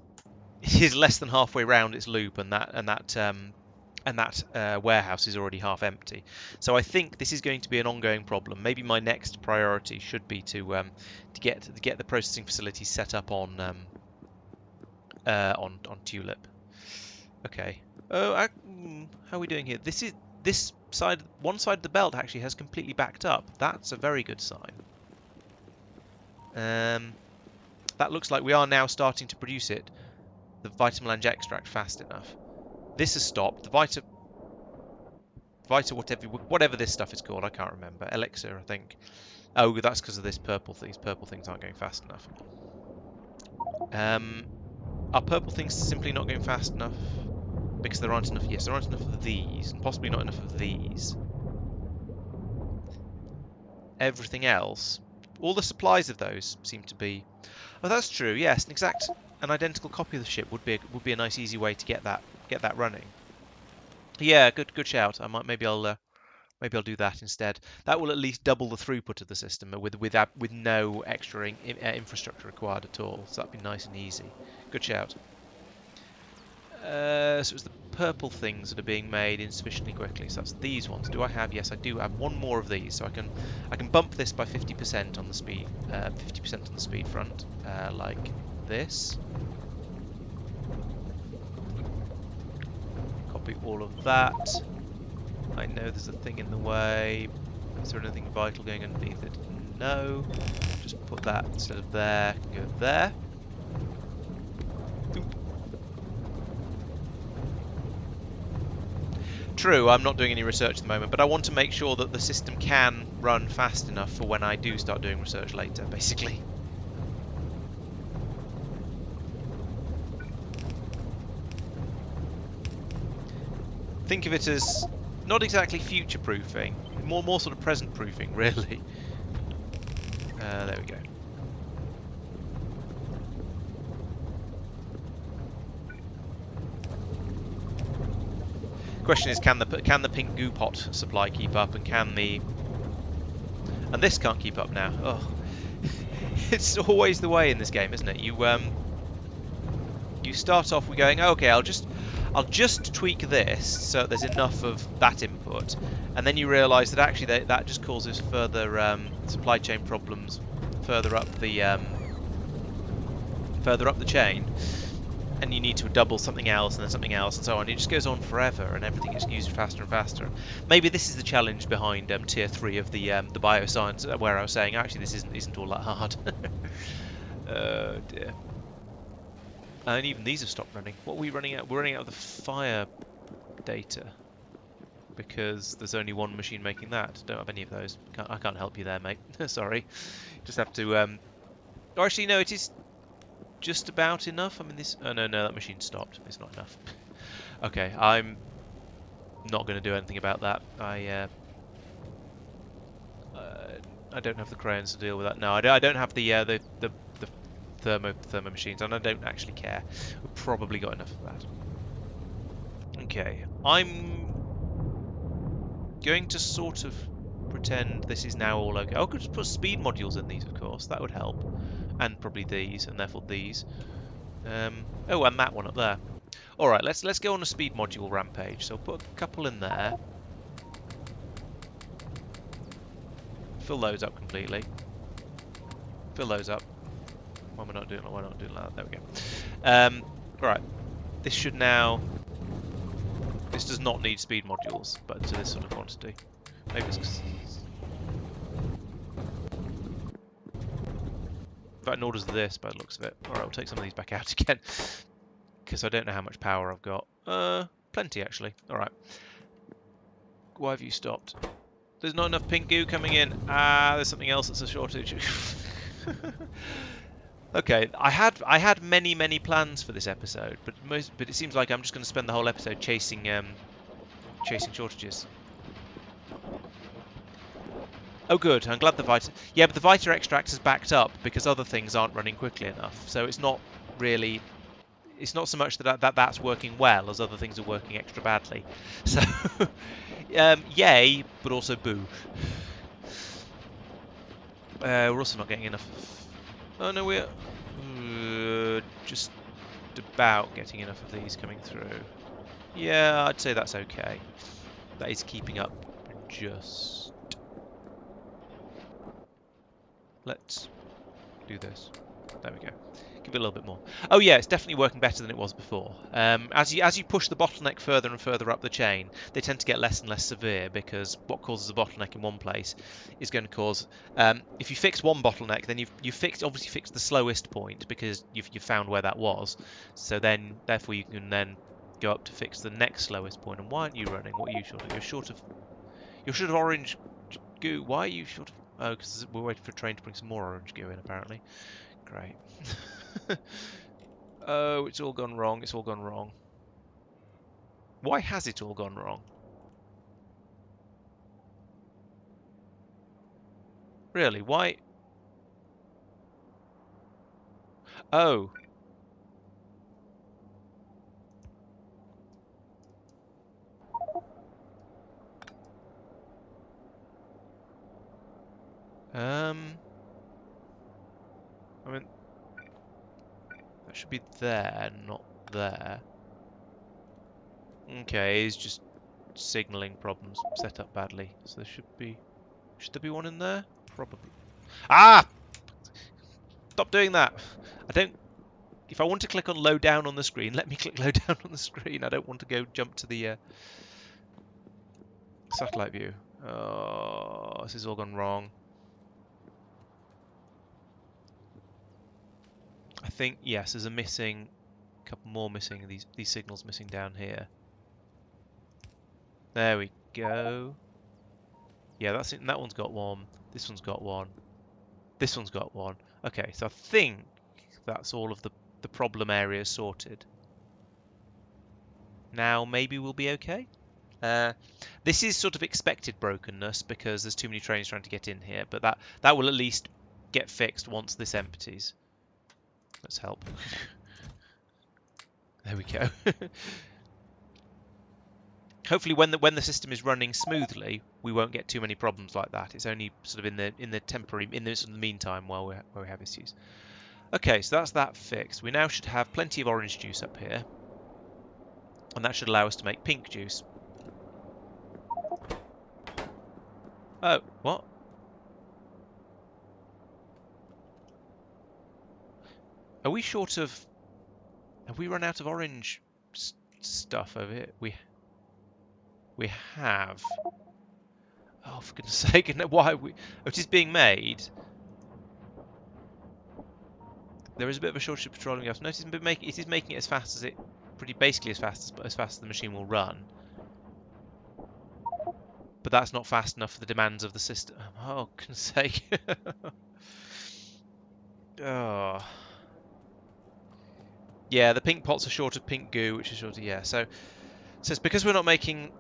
less than halfway round its loop, and that warehouse is already half empty. So I think this is going to be an ongoing problem. Maybe my next priority should be to get the processing facility set up on Tulip. Okay. Oh, how are we doing here? One side of the belt actually has completely backed up. That's a very good sign. That looks like we are now starting to produce it, the vitamelange extract, fast enough. This has stopped. The Vita whatever this stuff is called, I can't remember. Elixir, I think. Oh, that's because of this purple. These purple things aren't going fast enough. Are purple things simply not going fast enough? Because there aren't enough. Yes, there aren't enough of these, and possibly not enough of these. Everything else, all the supplies of those seem to be. Oh, that's true. Yes, an identical copy of the ship would be a nice, easy way to get that running. Yeah, good shout. Maybe I'll do that instead. That will at least double the throughput of the system with no extra infrastructure required at all. So that'd be nice and easy. Good shout. So it's the purple things that are being made insufficiently quickly. So that's these ones. Do I have? Yes, I do have one more of these. So I can bump this by 50% on the speed, 50% on the speed front, like this. Copy all of that. I know there's a thing in the way. Is there anything vital going underneath it? No. Just put that instead of there. Go there. Boop. True, I'm not doing any research at the moment, but I want to make sure that the system can run fast enough for when I do start doing research later, basically. Think of it as not exactly future-proofing, more sort of present-proofing, really. There we go. Question is, can the pink goo pot supply keep up, and this can't keep up now. Oh, it's always the way in this game, isn't it? You start off with going, oh, okay, I'll just tweak this so there's enough of that input, and then you realise that actually that just causes further supply chain problems further up the chain. And you need to double something else and then something else and so on. It just goes on forever, and everything is used faster and faster. Maybe this is the challenge behind tier 3 of the bioscience, where I was saying actually this isn't all that hard. Oh dear. And even these have stopped running. What are we running out? We're running out of the fire data because there's only one machine making that. Don't have any of those. I can't help you there, mate. Sorry. Just have to. Or actually, no, it is just about enough. I mean, this. Oh no, that machine stopped. It's not enough. Okay, I'm not going to do anything about that. I don't have the crayons to deal with that. No, I don't have the thermo machines, and I don't actually care. We've probably got enough of that. Okay, I'm going to sort of pretend this is now all okay. I could just put speed modules in these, of course. That would help. And probably these, and therefore these. Oh, and that one up there. All right, let's go on a speed module rampage. So put a couple in there. Fill those up completely. Fill those up. Why am I not doing that? There we go. Right. This should now. This does not need speed modules, but to this sort of quantity. Maybe it's. In fact, nor does this, by the looks of it. Alright, we'll take some of these back out again. Because I don't know how much power I've got. Plenty, actually. Alright. Why have you stopped? There's not enough pink goo coming in. There's something else that's a shortage. Okay, I had many plans for this episode, but it seems like I'm just going to spend the whole episode chasing shortages. Oh, good. I'm glad the Vita... Yeah, but the Vita extract has backed up because other things aren't running quickly enough. So it's not really... It's not so much that's working well as other things are working extra badly. So, yay, but also boo. We're also not getting enough... Oh, no, we're... just about getting enough of these coming through. Yeah, I'd say that's okay. That is keeping up just... Let's do this. There we go. Give it a little bit more. Oh yeah, it's definitely working better than it was before. As you push the bottleneck further and further up the chain, they tend to get less and less severe because what causes a bottleneck in one place is going to cause. If you fix one bottleneck, then you've obviously fixed the slowest point because you've found where that was. So then, therefore, you can then go up to fix the next slowest point. And why aren't you running? What are you short of? You're short of orange goo. Why are you short of? Oh, because we're waiting for a train to bring some more orange goo in, apparently. Great. Oh, it's all gone wrong. It's all gone wrong. Why has it all gone wrong? Really? Why? Oh. I mean, that should be there, not there. Okay, it's just signaling problems set up badly. So there should there be one in there? Probably. Ah! Stop doing that. If I want to click on low down on the screen, let me click low down on the screen. I don't want to go jump to the satellite view. Oh, this has all gone wrong. I think, yes, there's a couple more missing, these signals missing down here. There we go. Yeah, that's it. That one's got one. This one's got one. This one's got one. Okay, so I think that's all of the problem areas sorted. Now maybe we'll be okay. This is sort of expected brokenness because there's too many trains trying to get in here, but that will at least get fixed once this empties. Let's help. There we go. Hopefully, when the system is running smoothly, we won't get too many problems like that. It's only sort of in the temporary, in the meantime while we have issues. Okay, so that's that fixed. We now should have plenty of orange juice up here, and that should allow us to make pink juice. Oh, what? Are we short of... Have we run out of orange stuff over here? We have. Oh, for goodness sake, why it is being made. There is a bit of a shortage of petroleum gas. Notice it is making it as fast as basically as fast as the machine will run. But that's not fast enough for the demands of the system. Oh, for goodness sake. Oh. Yeah, the pink pots are short of pink goo, which is short of, yeah. So it's because we're not making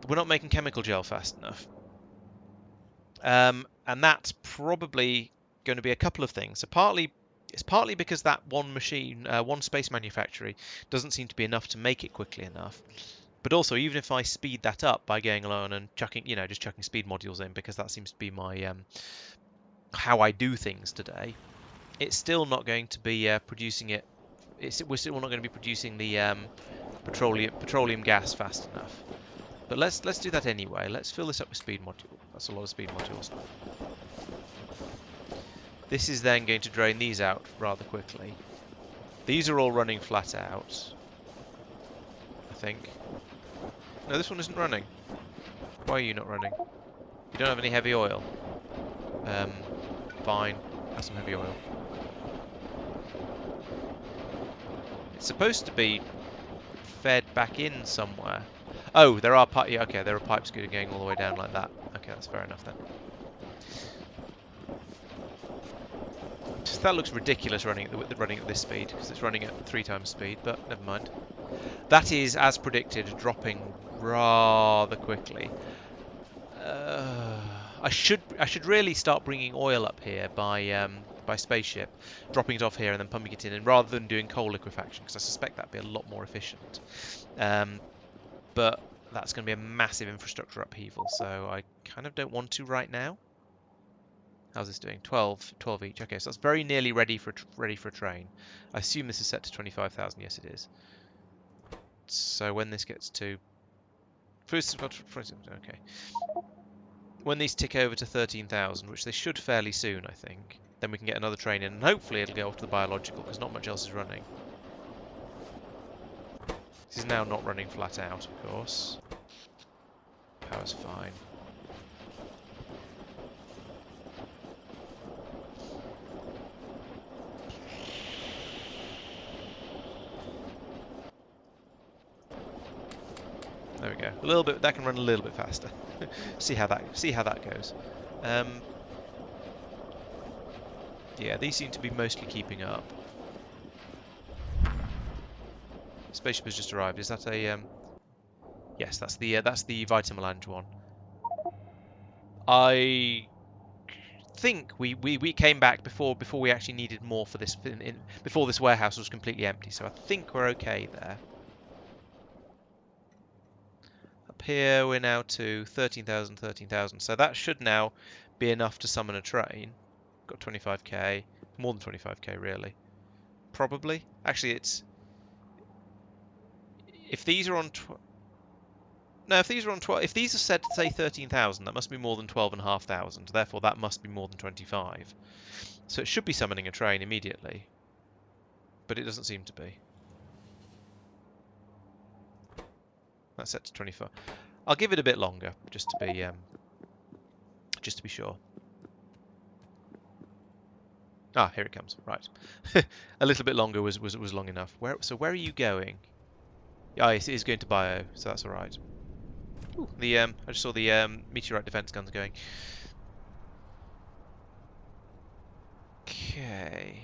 chemical gel fast enough. And that's probably going to be a couple of things. So it's partly because that one machine, one space manufactory, doesn't seem to be enough to make it quickly enough. But also, even if I speed that up by going along and just chucking speed modules in, because that seems to be my how I do things today, it's still not going to be producing it. We're still not going to be producing the petroleum gas fast enough. But let's do that anyway. Let's fill this up with speed module. That's a lot of speed modules. This is then going to drain these out rather quickly. These are all running flat out, I think. No, this one isn't running. Why are you not running? You don't have any heavy oil. Fine. Have some heavy oil. It's supposed to be fed back in somewhere. Oh, there are pipes. Yeah, okay, there are pipes going all the way down like that. Okay, that's fair enough then. That looks ridiculous running at this speed because it's running at 3 times speed. But never mind. That is, as predicted, dropping rather quickly. I should really start bringing oil up here by spaceship, dropping it off here and then pumping it in, and rather than doing coal liquefaction, because I suspect that'd be a lot more efficient. But that's going to be a massive infrastructure upheaval, so I kind of don't want to right now. How's this doing? 12 each. Okay, so that's very nearly ready for a train. I assume this is set to 25,000. Yes, it is. So when this gets to okay. When these tick over to 13,000, which they should fairly soon, I think, then we can get another train in, and hopefully it'll go off to the biological, because not much else is running. This is now not running flat out, of course. Power's fine. There we go. A little bit. That can run a little bit faster. see how that goes. Yeah, these seem to be mostly keeping up. Spaceship has just arrived. Is that a? Yes, that's the Vitamelange one. I think we came back before we actually needed more for this. Before this warehouse was completely empty, so I think we're okay there. Here we're now to 13,000, 13,000. So that should now be enough to summon a train. Got 25k, more than 25k really. Probably. Actually, it's if these are on if these are on 12, if these are set to say 13,000, that must be more than 12,500. Therefore, that must be more than 25. So it should be summoning a train immediately, but it doesn't seem to be. That's set to 24. I'll give it a bit longer, just to be sure. Ah, here it comes. Right, a little bit longer was long enough. Where are you going? Ah, yes, it is going to bio, so that's all right. Ooh, I just saw the meteorite defense guns going. Okay,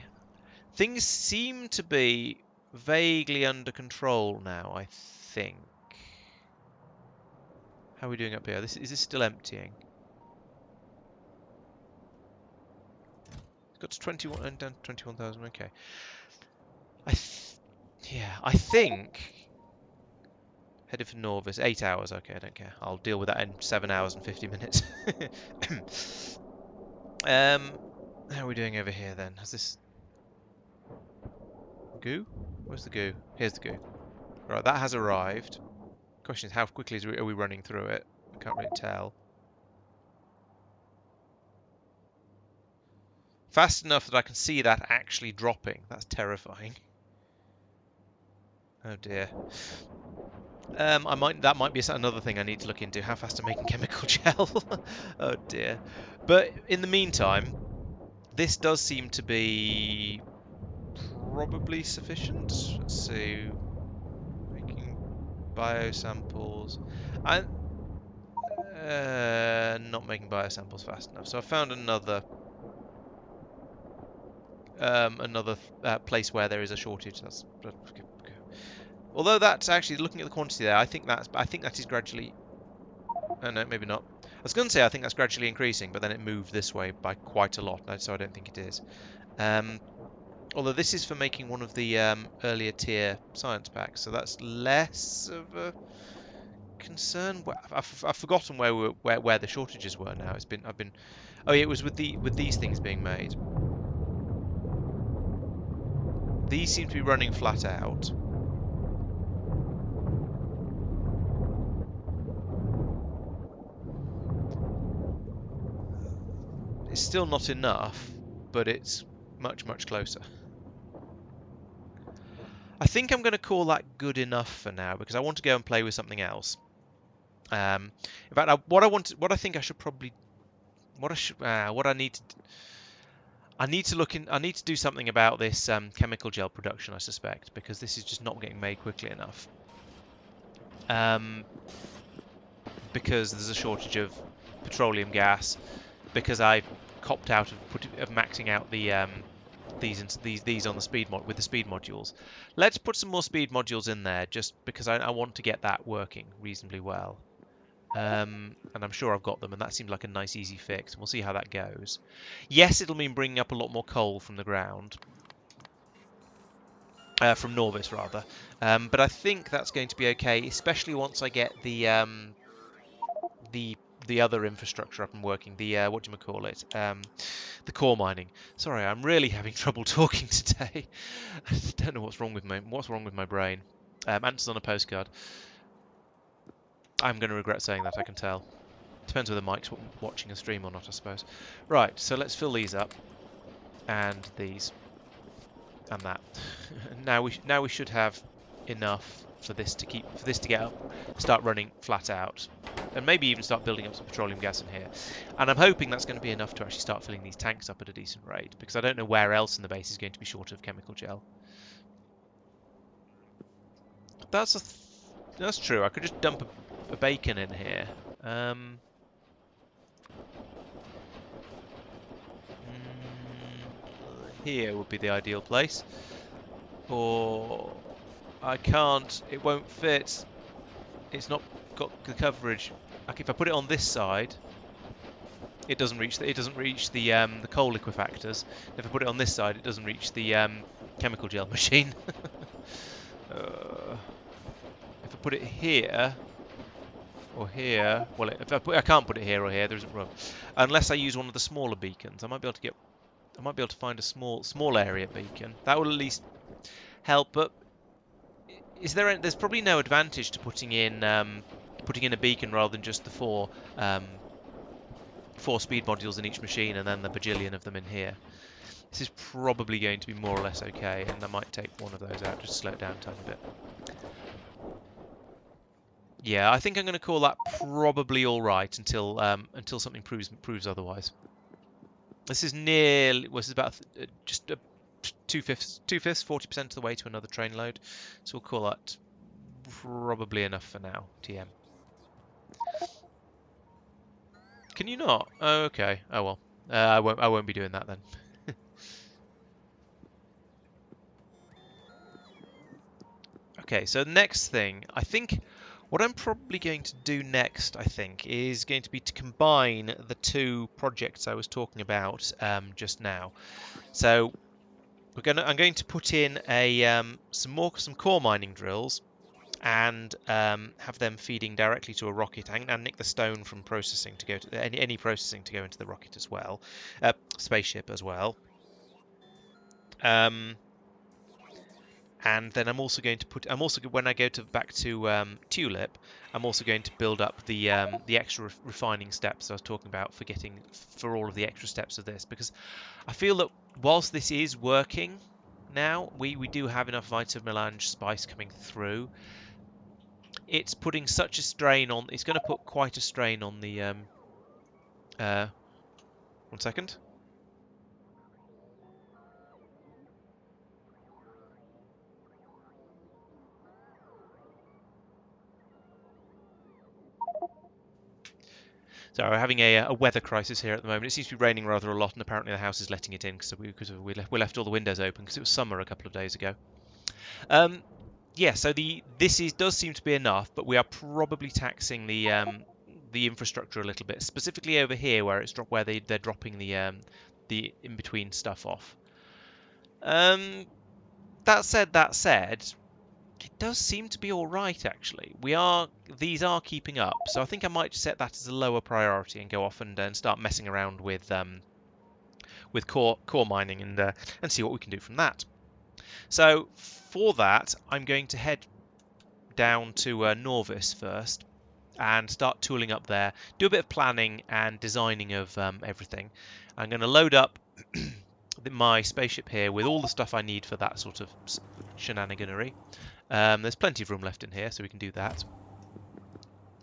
things seem to be vaguely under control now, I think. How are we doing up here? Is this still emptying? It's got to 21 and down to 21,000. Okay. I think headed for Norvis. 8 hours. Okay, I don't care. I'll deal with that in 7 hours and 50 minutes. How are we doing over here then? Has this goo? Where's the goo? Here's the goo. Right, that has arrived. Question is, how quickly are we running through it? I can't really tell. Fast enough that I can see that actually dropping. That's terrifying. Oh dear. That might be another thing I need to look into. How fast I'm making chemical gel. Oh dear. But in the meantime, this does seem to be probably sufficient. Let's see. Making biosamples. Not making biosamples fast enough. So I found another place where there is a shortage. That's although that's actually looking at the quantity there. I think that is gradually. Oh, no, maybe not. I was going to say I think that's gradually increasing, but then it moved this way by quite a lot, so I don't think it is. Although this is for making one of the earlier tier science packs, so that's less of a concern. I've forgotten where the shortages were now. Oh yeah, it was with these things being made. These seem to be running flat out. It's still not enough, but it's much, much closer. I think I'm going to call that good enough for now, because I want to go and play with something else. In fact, what I think I should probably, I need to do something about this chemical gel production, I suspect, because this is just not getting made quickly enough. Because there's a shortage of petroleum gas, because I copped out of maxing out the these on the speed mod with the speed modules. Let's put some more speed modules in there, just because I want to get that working reasonably well. And I'm sure I've got them, and that seemed like a nice easy fix. We'll see how that goes. Yes, it'll mean bringing up a lot more coal from the ground. From Norvis, rather. But I think that's going to be okay, especially once I get the the other infrastructure up and working. The what do you call it? The core mining. Sorry, I'm really having trouble talking today. I don't know what's wrong with my brain. Answers on a postcard. I'm going to regret saying that, I can tell. Depends whether Mike's watching a stream or not, I suppose. Right, so let's fill these up, and these, and that. now we should have enough for this to get up, start running flat out, and maybe even start building up some petroleum gas in here. And I'm hoping that's going to be enough to actually start filling these tanks up at a decent rate, because I don't know where else in the base is going to be short of chemical gel. That's true. I could just dump a bacon in here. Here would be the ideal place. Or I can't. It won't fit. It's not got the coverage. Like if I put it on this side, it doesn't reach the coal liquefactors. If I put it on this side, it doesn't reach the chemical gel machine. If I put it here or here, well, I can't put it here or here. There isn't room unless I use one of the smaller beacons. I might be able to find a small area beacon. That will at least help. But there's probably no advantage to putting in a beacon rather than just the four speed modules in each machine and then the bajillion of them in here. This is probably going to be more or less okay, and I might take one of those out just to slow it down a tiny bit. Yeah, I think I'm going to call that probably all right until something proves otherwise. This is about just 2/5, 40% of the way to another train load, so we'll call that probably enough for now. TM. Can you not? Oh, okay. Oh well. I won't be doing that then. Okay, so next thing, I think what I'm probably going to do next, I think, is going to be to combine the two projects I was talking about just now. So I'm going to put in some core mining drills and have them feeding directly to a rocket, and nick the stone from processing to go to any processing to go into the rocket as well, spaceship as well. And then I'm also going to when I go back to Tulip, I'm also going to build up the extra refining steps I was talking about for all of the extra steps of this, because I feel that whilst this is working now, we do have enough vitamelange spice coming through. It's putting such a strain on. It's going to put quite a strain on the. 1 second. So we're having a weather crisis here at the moment. It seems to be raining rather a lot, and apparently the house is letting it in because we left all the windows open because it was summer a couple of days ago. Yeah, so does seem to be enough, but we are probably taxing the infrastructure a little bit, specifically over here where they're dropping the in between stuff off. That said, it does seem to be all right actually. These are keeping up, so I think I might set that as a lower priority and go off and start messing around with core mining and see what we can do from that. So for that, I'm going to head down to Norvis first and start tooling up there, do a bit of planning and designing of everything. I'm going to load up my spaceship here with all the stuff I need for that sort of shenaniganery. There's plenty of room left in here, so we can do that.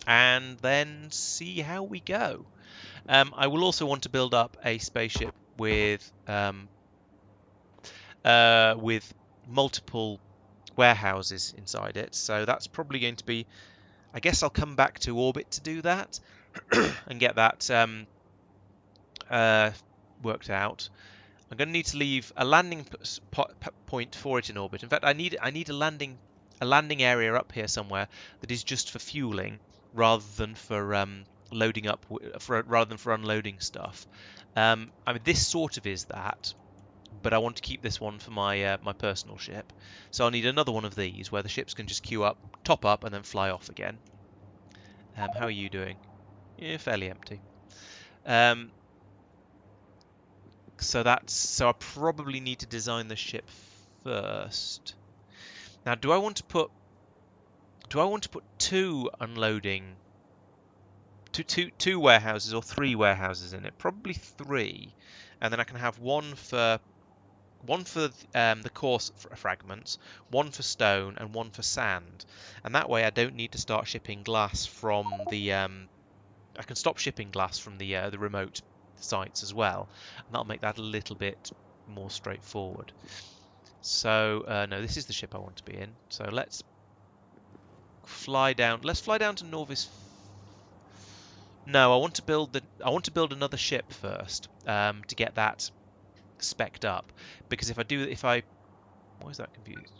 And then see how we go. I will also want to build up a spaceship with multiple warehouses inside it. So that's probably going to be... I guess I'll come back to orbit to do that and get that worked out. I'm going to need to leave a landing point for it in orbit. In fact, I need a landing area up here somewhere that is just for fueling, rather than for loading up, rather than for unloading stuff. I mean, this sort of is that, but I want to keep this one for my my personal ship. So I'll need another one of these where the ships can just queue up, top up, and then fly off again. How are you doing? Yeah, fairly empty. So I probably need to design the ship first. Now, do I want to put two unloading, two warehouses or three warehouses in it? Probably three, and then I can have one for the coarse fragments, one for stone, and one for sand. And that way, I don't need to start shipping glass from the. I can stop shipping glass from the remote sites as well, and that'll make that a little bit more straightforward. So no, this is the ship I want to be in. So let's fly down. Let's fly down to Norvis. No, I want to build another ship first to get that spec'd up. Because why is that confused?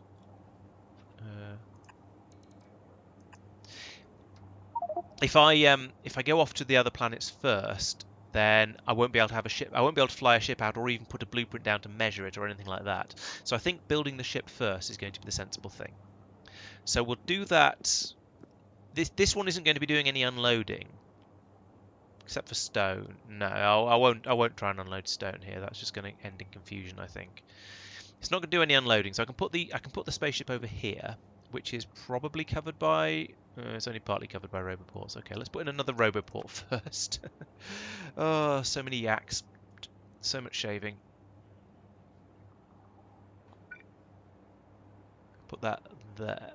If I go off to the other planets first, then I won't be able to have a ship. I won't be able to fly a ship out or even put a blueprint down to measure it or anything like that. So I think building the ship first is going to be the sensible thing. So we'll do that. This one isn't going to be doing any unloading, except for stone. No, I won't try and unload stone here. That's just going to end in confusion, I think. It's not going to do any unloading, so I can put the spaceship over here, which is probably covered by. It's only partly covered by roboports. Okay, let's put in another roboport first. Oh, so many yaks, so much shaving. Put that there.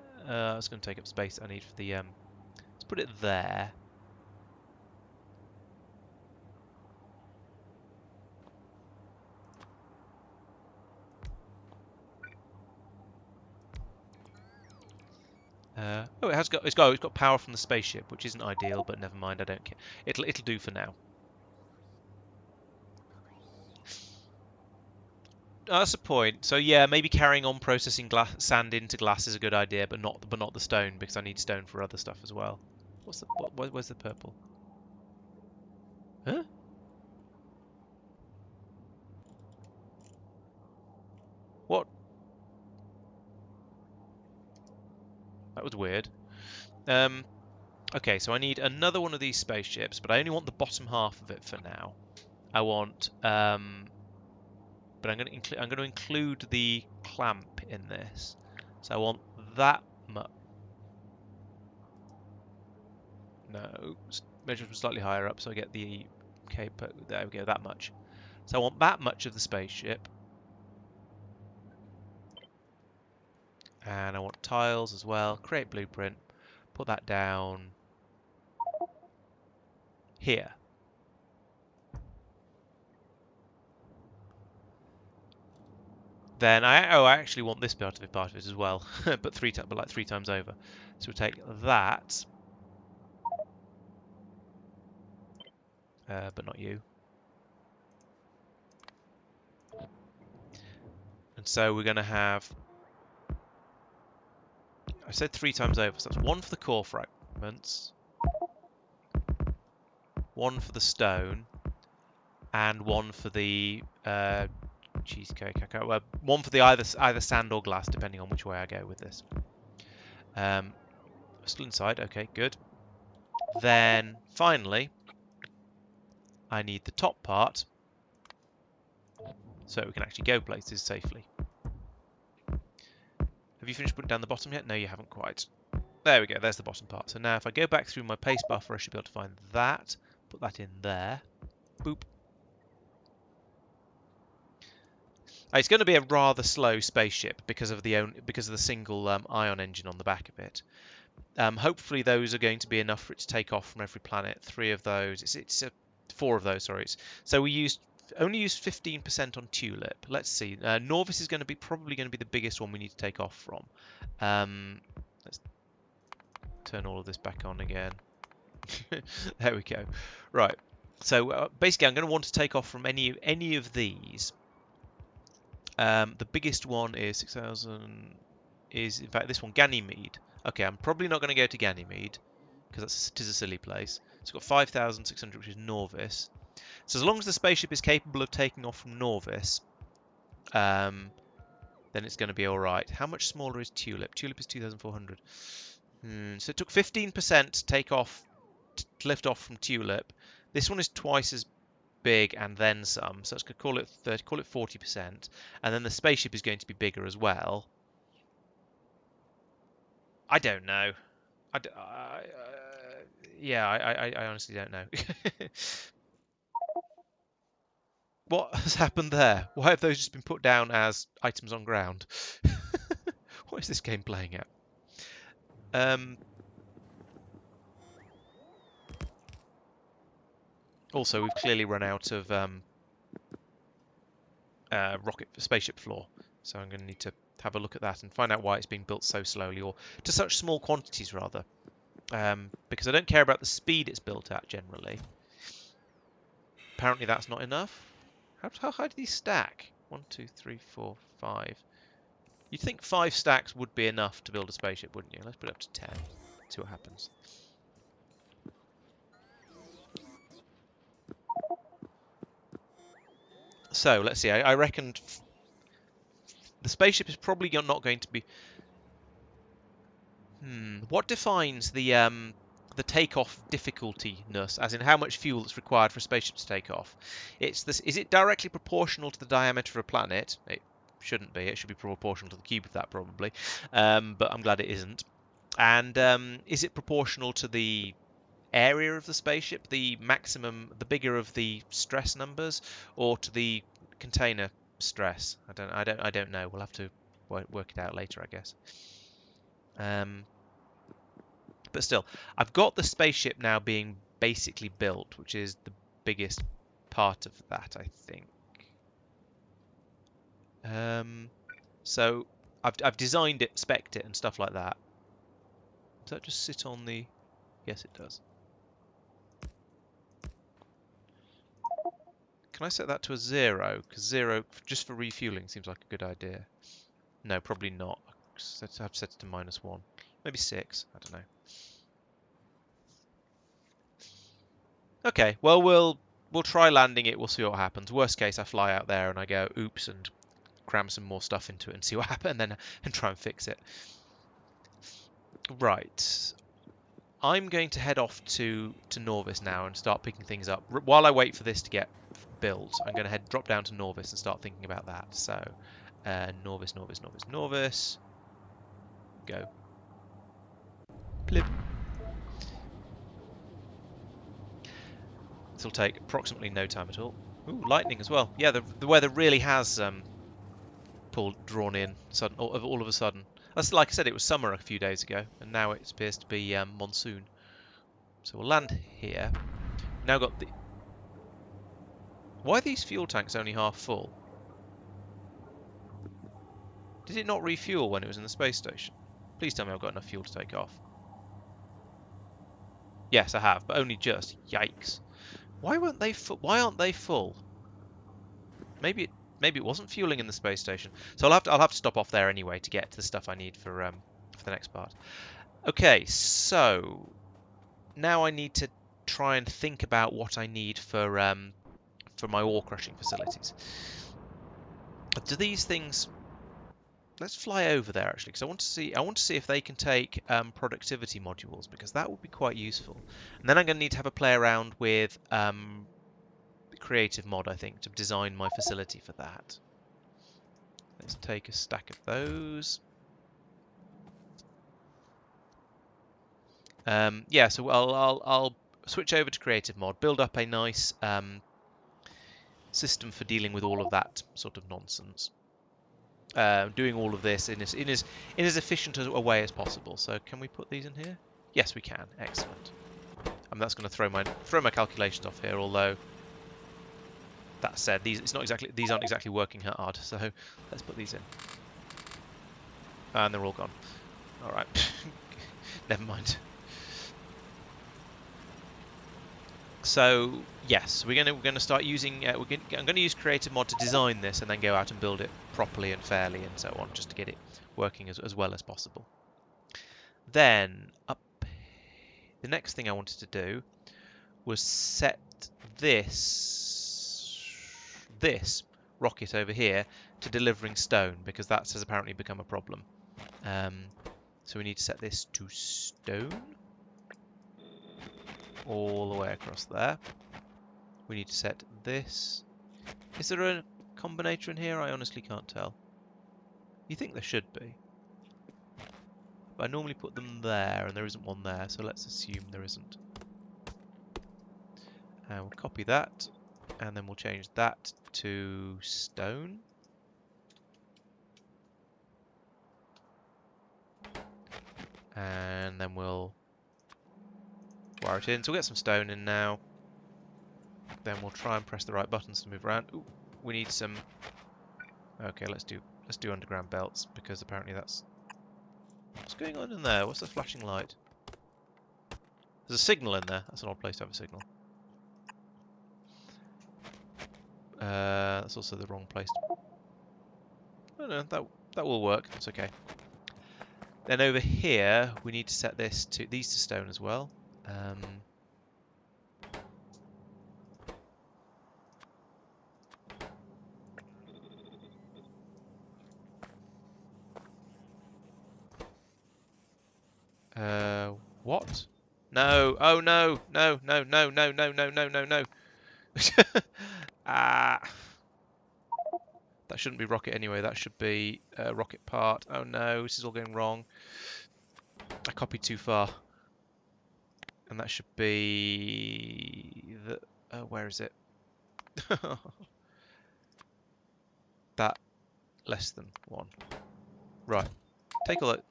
It's going to take up space I need for the. Let's put it there. Oh, it's got power from the spaceship, which isn't ideal, but never mind. I don't care. It'll do for now. Oh, that's a point. So yeah, maybe carrying on processing sand into glass is a good idea, but not the stone, because I need stone for other stuff as well. Where's the purple? Huh? What? That was weird. Okay, so I need another one of these spaceships, but I only want the bottom half of it for now. I want, but I'm going to include the clamp in this. So I want that much. No, measure from slightly higher up, so I get the. Okay, there we go, that much. So I want that much of the spaceship. And I want tiles as well. Create blueprint. Put that down here. Then I actually want this part of it as well, but like three times over. So we'll take that, but not you. And so we're going to have. I said three times over, so that's one for the core fragments, one for the stone, and one for the cheesecake. One for the either sand or glass, depending on which way I go with this. Still inside. Okay, good. Then finally, I need the top part, so we can actually go places safely. Have you finished putting down the bottom yet? No, you haven't quite. There we go. There's the bottom part. So now, if I go back through my paste buffer, I should be able to find that. Put that in there. Boop. It's going to be a rather slow spaceship because of the single ion engine on the back of it. Hopefully those are going to be enough for it to take off from every planet. 3 of those. Four of those. Sorry. So we only used 15% on Tulip. Let's see. Norvis is probably going to be the biggest one we need to take off from. Let's turn all of this back on again. There we go. Right. So basically, I'm going to want to take off from any of these. The biggest one is 6,000. Is in fact this one, Ganymede. Okay, I'm probably not going to go to Ganymede. because it is a silly place. It's got 5,600, which is Norvis. So as long as the spaceship is capable of taking off from Norvis, then it's going to be all right. How much smaller is Tulip? Tulip is 2,400. So it took 15% to take off, to lift off from Tulip. This one is twice as big and then some, so let's call it 30, call it 40%, and then the spaceship is going to be bigger as well. I don't know. I honestly don't know. What has happened there? Why have those just been put down as items on ground? What is this game playing at? Also, we've clearly run out of rocket spaceship floor, so I'm going to need to have a look at that and find out why it's being built so slowly, or to such small quantities rather. Because I don't care about the speed it's built at generally. Apparently that's not enough. How high do these stack? 1, 2, 3, 4, 5. You'd think 5 stacks would be enough to build a spaceship, wouldn't you? Let's put it up to 10. See what happens. So let's see. I reckon the spaceship is probably not going to be. What defines the takeoff difficulty-ness, as in how much fuel is required for a spaceship to take off? It's this. Is it directly proportional to the diameter of a planet? It shouldn't be. It should be proportional to the cube of that, probably. But I'm glad it isn't. And is it proportional to the area of the spaceship, the maximum, the bigger of the stress numbers, or to the container stress? I don't know. We'll have to work it out later, I guess. But still, I've got the spaceship now being basically built, which is the biggest part of that, I think. So I've designed it, spec'd it, and stuff like that. Does that just sit on the? Yes, it does. Can I set that to a 0? Because 0, just for refueling, seems like a good idea. No, probably not. I've set it to -1. Maybe 6. I don't know. Okay, well, we'll try landing it. We'll see what happens. Worst case, I fly out there and I go, oops, and cram some more stuff into it and see what happens, and try and fix it. Right. I'm going to head off to Norvis now and start picking things up. While I wait for this to get built, I'm going to drop down to Norvis and start thinking about that. So, Norvis. Go. Plib. This will take approximately no time at all. Ooh, lightning as well. Yeah, the weather really has drawn in all of a sudden. That's like I said, it was summer a few days ago, and now it appears to be monsoon. So we'll land here. Now got the. Why are these fuel tanks only half full? Did it not refuel when it was in the space station? Please tell me I've got enough fuel to take off. Yes, I have, but only just. Yikes! Why weren't they? Why aren't they full? Maybe it wasn't fueling in the space station. So I'll have to stop off there anyway to get to the stuff I need for the next part. Okay, so now I need to try and think about what I need for my ore crushing facilities. Do these things? Let's fly over there actually, because I want to see if they can take productivity modules, because that would be quite useful. And then I'm going to need to have a play around with creative mod, I think, to design my facility for that. Let's take a stack of those. Yeah, so I'll switch over to creative mod, build up a nice system for dealing with all of that sort of nonsense. Doing all of this in as efficient a way as possible. So can we put these in here? Yes, we can. Excellent. That's going to throw my calculations off here. Although that said, these aren't exactly working hard. So let's put these in, and they're all gone. All right, never mind. So yes, we're going to start using. I'm going to use creative mod to design this, and then go out and build it properly and fairly, and so on, just to get it working as well as possible. Then up the next thing I wanted to do was set this rocket over here to delivering stone, because that has apparently become a problem. So we need to set this to stone all the way across there. We need to set this. Is there a combinator in here? I honestly can't tell. You think there should be. But I normally put them there, and there isn't one there, so let's assume there isn't. And we'll copy that, and then we'll change that to stone. And then we'll wire it in. So we'll get some stone in now. Then we'll try and press the right buttons to move around. Ooh, we need some. Okay, let's do underground belts, because apparently that's. What's going on in there? What's the flashing light? There's a signal in there. That's an odd place to have a signal. That's also the wrong place. Oh no, that will work. That's okay. Then over here, we need to set these to stone as well. What? No! Oh no! No! No! No! No! No! No! No! No! No! Ah! That shouldn't be rocket anyway. That should be rocket part. Oh no! This is all going wrong. I copied too far. And that should be the. Where is it? That less than 1. Right. Take a look.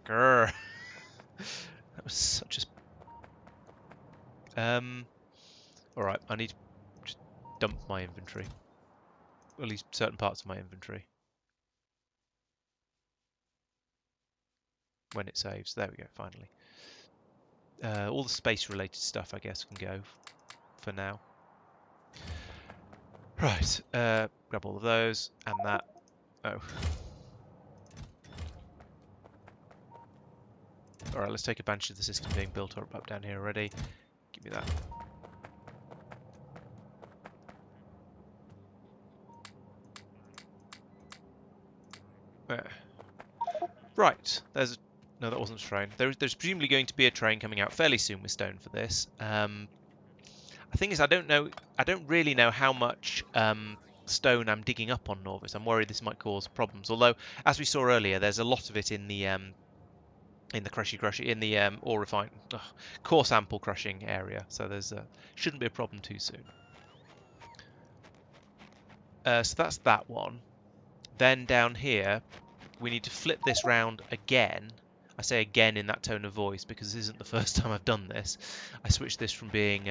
Grrr. That was such a. Alright, I need to just dump my inventory. At least certain parts of my inventory. When it saves. There we go, finally. All the space-related stuff, I guess, can go for now. Right, grab all of those, and that. Oh. Alright, let's take advantage of the system being built up down here already. Give me that. Right, there's... No, that wasn't a train. There's presumably going to be a train coming out fairly soon with stone for this. The thing is, I don't really know how much stone I'm digging up on Norvis. I'm worried this might cause problems. Although, as we saw earlier, there's a lot of it in the ore refine core sample crushing area. So there's shouldn't be a problem too soon. So that's that one. Then down here, we need to flip this round again. I say again in that tone of voice because this isn't the first time I've done this. I switched this from being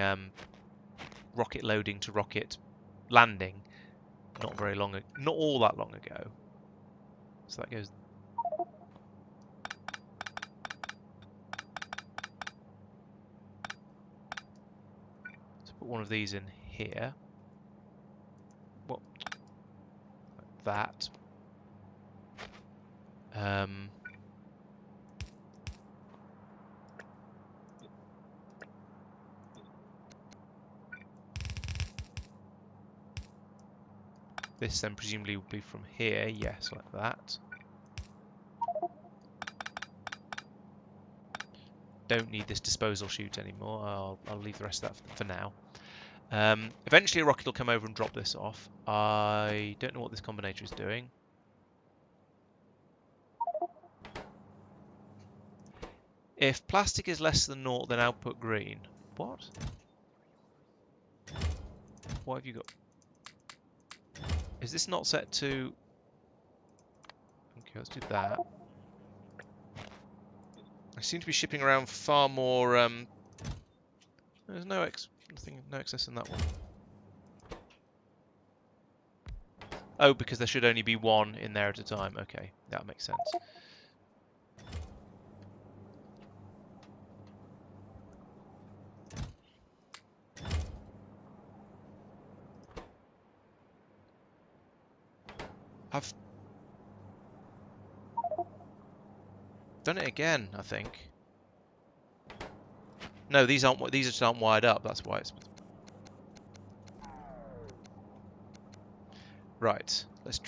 rocket loading to rocket landing not all that long ago. So that goes. So put one of these in here. What? Like that. This then presumably will be from here, yes, like that. Don't need this disposal chute anymore. I'll leave the rest of that for now. Eventually a rocket will come over and drop this off. I don't know what this combinator is doing. If plastic is less than 0, then output green. What? What have you got? Is this not set to... Okay, let's do that. I seem to be shipping around far more... There's no excess in that one. Oh, because there should only be one in there at a time. Okay, that makes sense. Done it again, I think. No, these just aren't wired up. That's why it's right. Let's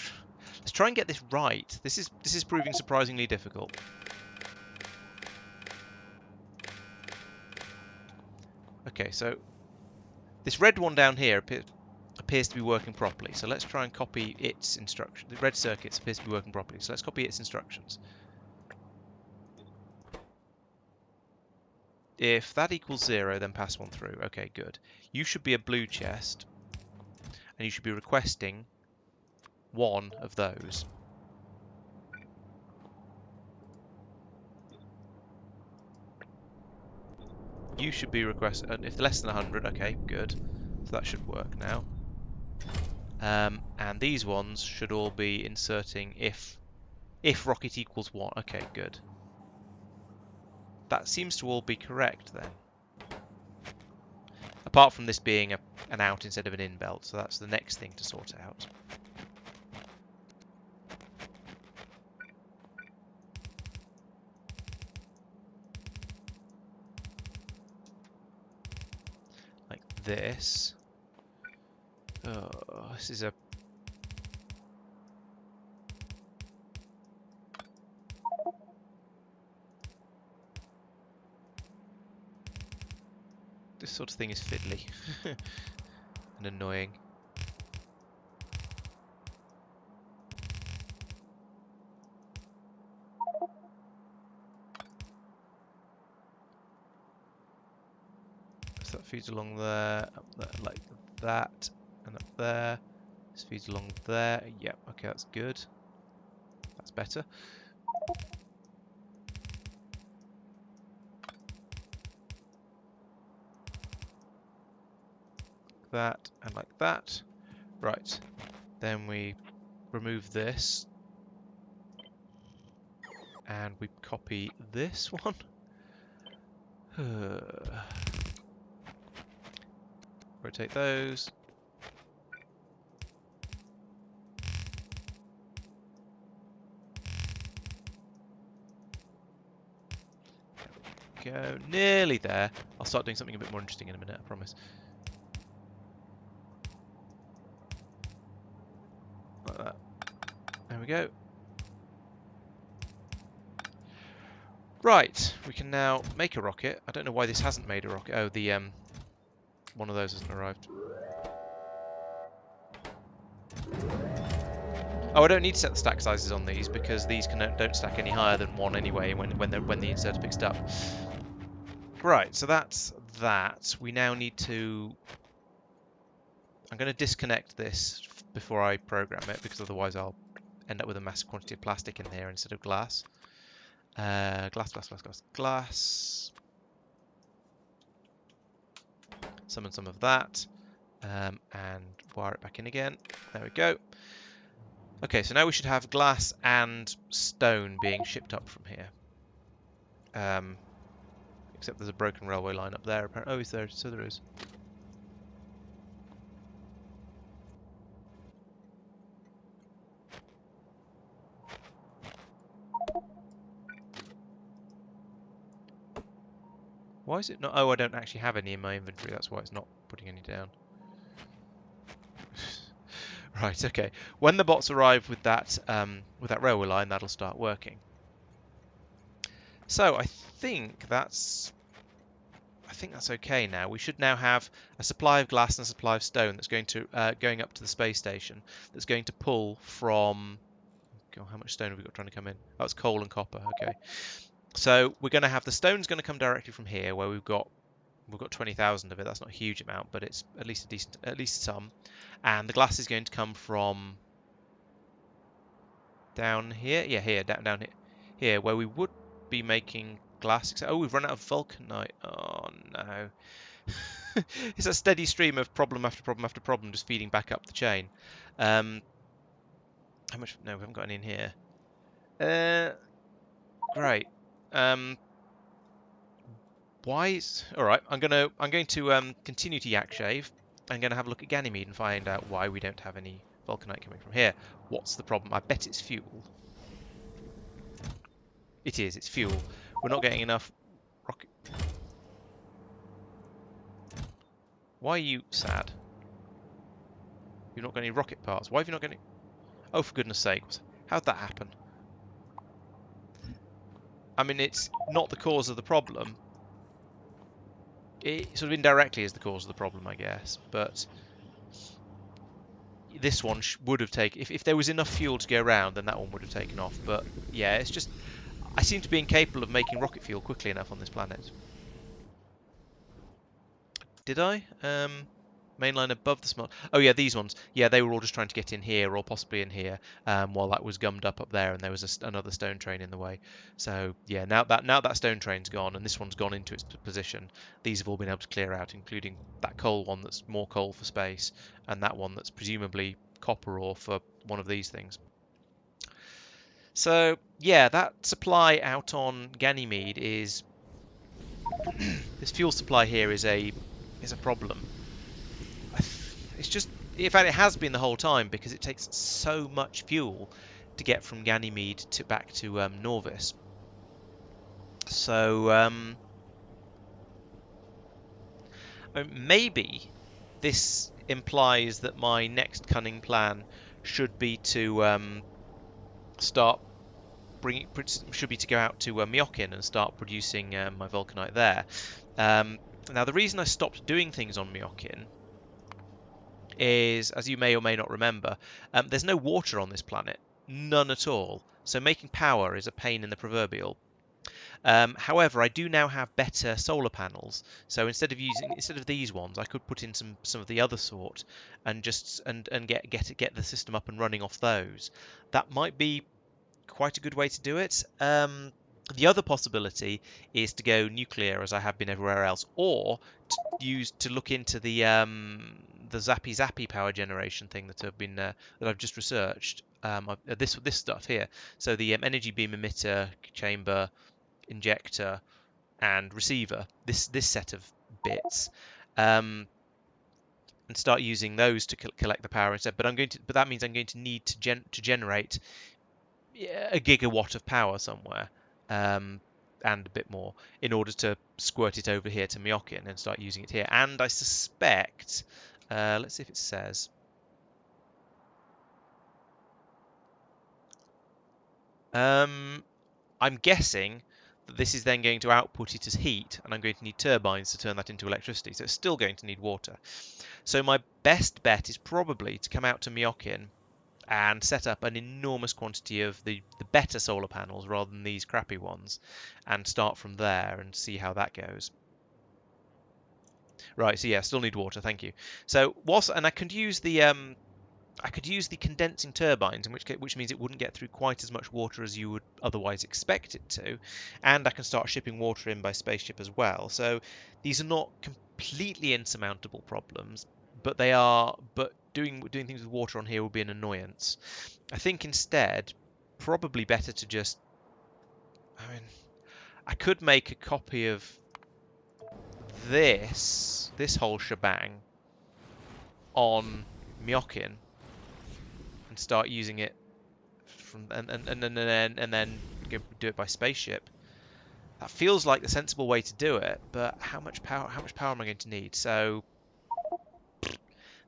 try and get this right. This is proving surprisingly difficult. Okay, so this red one down here appears to be working properly. So let's try and copy its instruction. The red circuit appears to be working properly. So let's copy its instructions. If that equals 0, then pass one through. Okay, good. You should be a blue chest, and you should be requesting one of those. You should be requesting, if less than 100, okay, good. So that should work now. And these ones should all be inserting if rocket equals 1. Okay, good. That seems to all be correct then. Apart from this being an out instead of an in belt, so that's the next thing to sort out. Like this. Oh, this is a... This sort of thing is fiddly and annoying. So that feeds along there, up there, like that, and up there. This feeds along there. Yep, okay, that's good. That's better. That and like that. Right. Then we remove this. And we copy this one. Rotate those. There we go. Nearly there. I'll start doing something a bit more interesting in a minute, I promise. Like that. There we go. Right, we can now make a rocket. I don't know why this hasn't made a rocket. Oh, the one of those hasn't arrived. Oh, I don't need to set the stack sizes on these because these don't stack any higher than 1 anyway when the inserter picks it up. Right, so that's that. We now need to... I'm going to disconnect this before I program it because otherwise I'll end up with a massive quantity of plastic in here instead of glass. Glass. Summon some of that. And wire it back in again. There we go. Okay, so now we should have glass and stone being shipped up from here. Except there's a broken railway line up there. Oh, is there? So there is. Why is it not? Oh, I don't actually have any in my inventory. That's why it's not putting any down. Right, okay. When the bots arrive with that railway line, that'll start working. So I think that's okay now. We should now have a supply of glass and a supply of stone that's going up to the space station. That's going to pull from. God, how much stone have we got trying to come in? Oh, it's coal and copper. Okay. So we're going to have the stone's going to come directly from here, where we've got 20,000 of it. That's not a huge amount, but it's at least some. And the glass is going to come from down here. Yeah, here, down here, where we would be making glass. Oh, we've run out of vulcanite. Oh no! It's a steady stream of problem after problem after problem, just feeding back up the chain. How much? No, we haven't got any in here. Great. Why? All right. I'm going to continue to yak shave. I'm going to have a look at Ganymede and find out why we don't have any vulcanite coming from here. What's the problem? I bet it's fuel. It is. It's fuel. We're not getting enough rocket. Why are you sad? You've not got any rocket parts. Why have you not got any? Oh, for goodness sake! How'd that happen? I mean, it's not the cause of the problem. It sort of indirectly is the cause of the problem, I guess. But this one would have taken... If there was enough fuel to go around, then that one would have taken off. But yeah, it's just... I seem to be incapable of making rocket fuel quickly enough on this planet. Did I? Mainline above the small... Oh yeah, these ones. Yeah, they were all just trying to get in here, or possibly in here, while that was gummed up there, and there was another stone train in the way. So yeah, now that stone train's gone, and this one's gone into its position, these have all been able to clear out, including that coal one that's more coal for space, and that one that's presumably copper ore for one of these things. So yeah, that supply out on Ganymede is... this fuel supply here is a problem. It's just, in fact, it has been the whole time, because it takes so much fuel to get from Ganymede to back to Norvis. So maybe this implies that my next cunning plan should be to should be to go out to Myokin and start producing my vulcanite there. Now, the reason I stopped doing things on Myokin is, as you may or may not remember, there's no water on this planet. None at all. So making power is a pain in the proverbial. However, I do now have better solar panels. So instead of these ones, I could put in some of the other sort and just get the system up and running off those. That might be quite a good way to do it. The other possibility is to go nuclear, as I have been everywhere else, or to look into the zappy power generation thing that I've just researched. This stuff here. So the energy beam emitter, chamber, injector, and receiver. This set of bits. And start using those to collect the power instead. But that means I'm going to need to generate a gigawatt of power somewhere, and a bit more, in order to squirt it over here to Myokin and start using it here. And I suspect, let's see if it says. I'm guessing that this is then going to output it as heat, and I'm going to need turbines to turn that into electricity. So it's still going to need water. So my best bet is probably to come out to Myokin and set up an enormous quantity of the better solar panels rather than these crappy ones, and start from there and see how that goes. Right, so yeah, still need water, thank you. So I could use the condensing turbines, which means it wouldn't get through quite as much water as you would otherwise expect it to, and I can start shipping water in by spaceship as well. So these are not completely insurmountable problems, but they are. But doing things with water on here will be an annoyance. I think instead, probably better to just... I mean, I could make a copy of this whole shebang on Myokin and start using it from and then go do it by spaceship. That feels like the sensible way to do it, but how much power am I going to need? So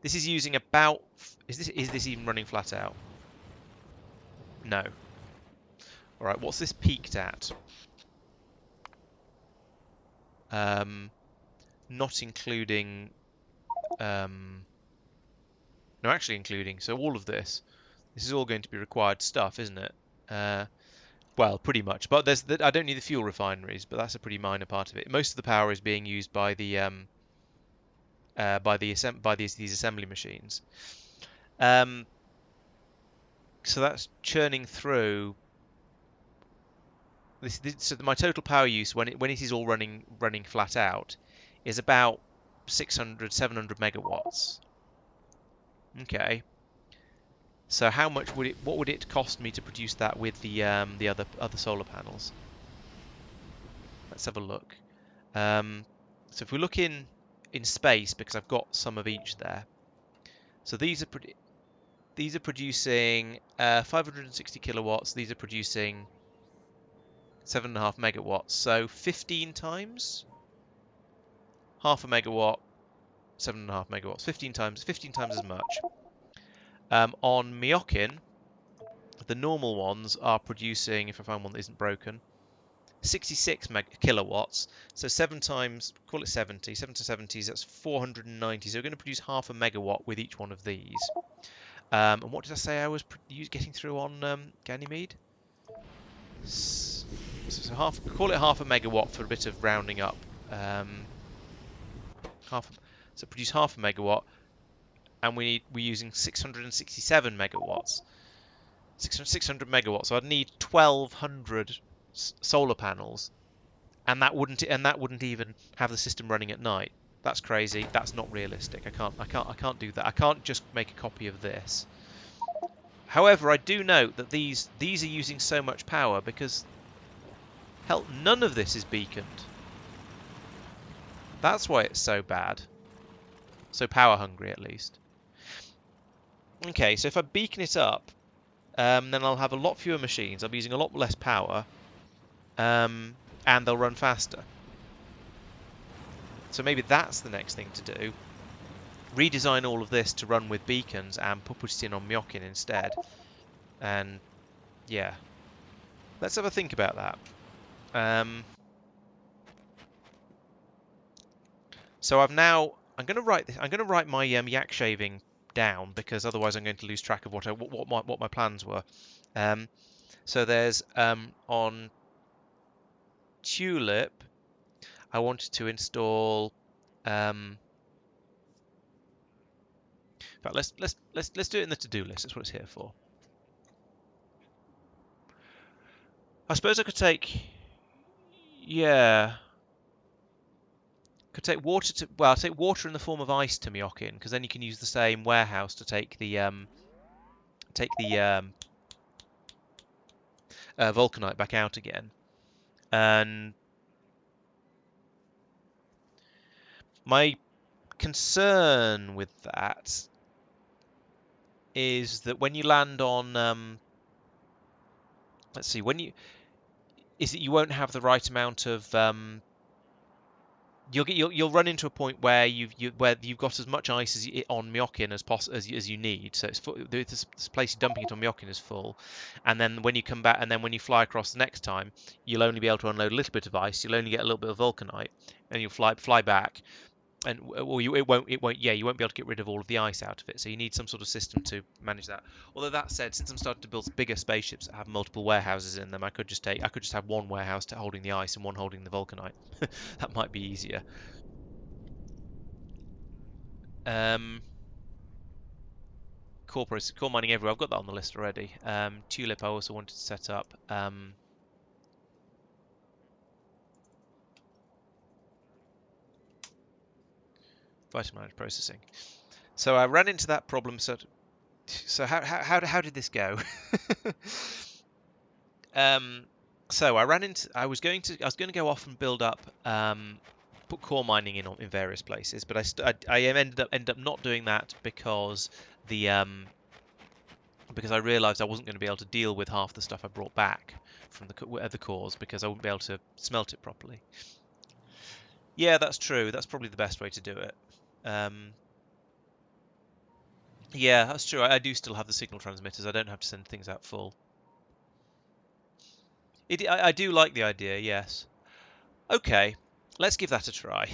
this is using about... Is this even running flat out? No. All right, what's this peaked at? Not including... no, actually including. So all of this. This is all going to be required stuff, isn't it? Well, pretty much. But I don't need the fuel refineries, but that's a pretty minor part of it. Most of the power is being used by these assembly machines. So that's churning through. So my total power use when it is all running flat out is about 600, 700 megawatts. Okay. So how much what would it cost me to produce that with the other solar panels? Let's have a look. So if we look in space, because I've got some of each there. So these are producing 560 kilowatts. These are producing 7.5 megawatts. So 15 times, half a megawatt, 7.5 megawatts. 15 times as much. On Myokin, the normal ones are producing, if I find one that isn't broken, 66 kilowatts. So 7 times, call it 70. 7 to 70s, that's 490. So we're going to produce half a megawatt with each one of these. And what did I say I was getting through on Ganymede? So call it half a megawatt for a bit of rounding up. So produce half a megawatt, and we're using 667 megawatts. 600 megawatts. So I'd need 1,200 solar panels, and that wouldn't even have the system running at night. That's crazy. That's not realistic. I can't do that. I can't just make a copy of this. However, I do note that these are using so much power because, hell, none of this is beaconed. That's why it's so bad. So power hungry, at least. Okay, so if I beacon it up, then I'll have a lot fewer machines. I'll be using a lot less power, and they'll run faster. So maybe that's the next thing to do. Redesign all of this to run with beacons and put it in on Myokin instead. And yeah, let's have a think about that. So I'm going to write this. I'm going to write my yak shaving down because otherwise I'm going to lose track of what my plans were. So there's on Tulip, I wanted to install. In fact, let's do it in the to-do list. That's what it's here for. I suppose I could take, yeah, could take water to. Well, I'll take water in the form of ice to Myokin because then you can use the same warehouse to take the vulcanite back out again. And my concern with that is that when you land on, let's see, is that you won't have the right amount of, you'll run into a point where you've got as much ice on Myokin as you need. So it's full, this place you're dumping it on Myokin is full, and then when you come back, and then when you fly across the next time, you'll only be able to unload a little bit of ice. You'll only get a little bit of vulcanite, and you'll fly back. And you won't be able to get rid of all of the ice out of it. So you need some sort of system to manage that. Although that said, since I'm starting to build bigger spaceships that have multiple warehouses in them, I could just have one warehouse holding the ice and one holding the vulcanite. That might be easier. Core mining everywhere. I've got that on the list already. Tulip, I also wanted to set up. Vitamin processing. So I ran into that problem. So how did this go? So I was going to go off and build up, put core mining in various places, but I ended up not doing that because because I realised I wasn't going to be able to deal with half the stuff I brought back from the cores because I wouldn't be able to smelt it properly. Yeah, that's true. That's probably the best way to do it. Yeah, that's true. I do still have the signal transmitters. I don't have to send things out full. I do like the idea, yes. Okay, let's give that a try.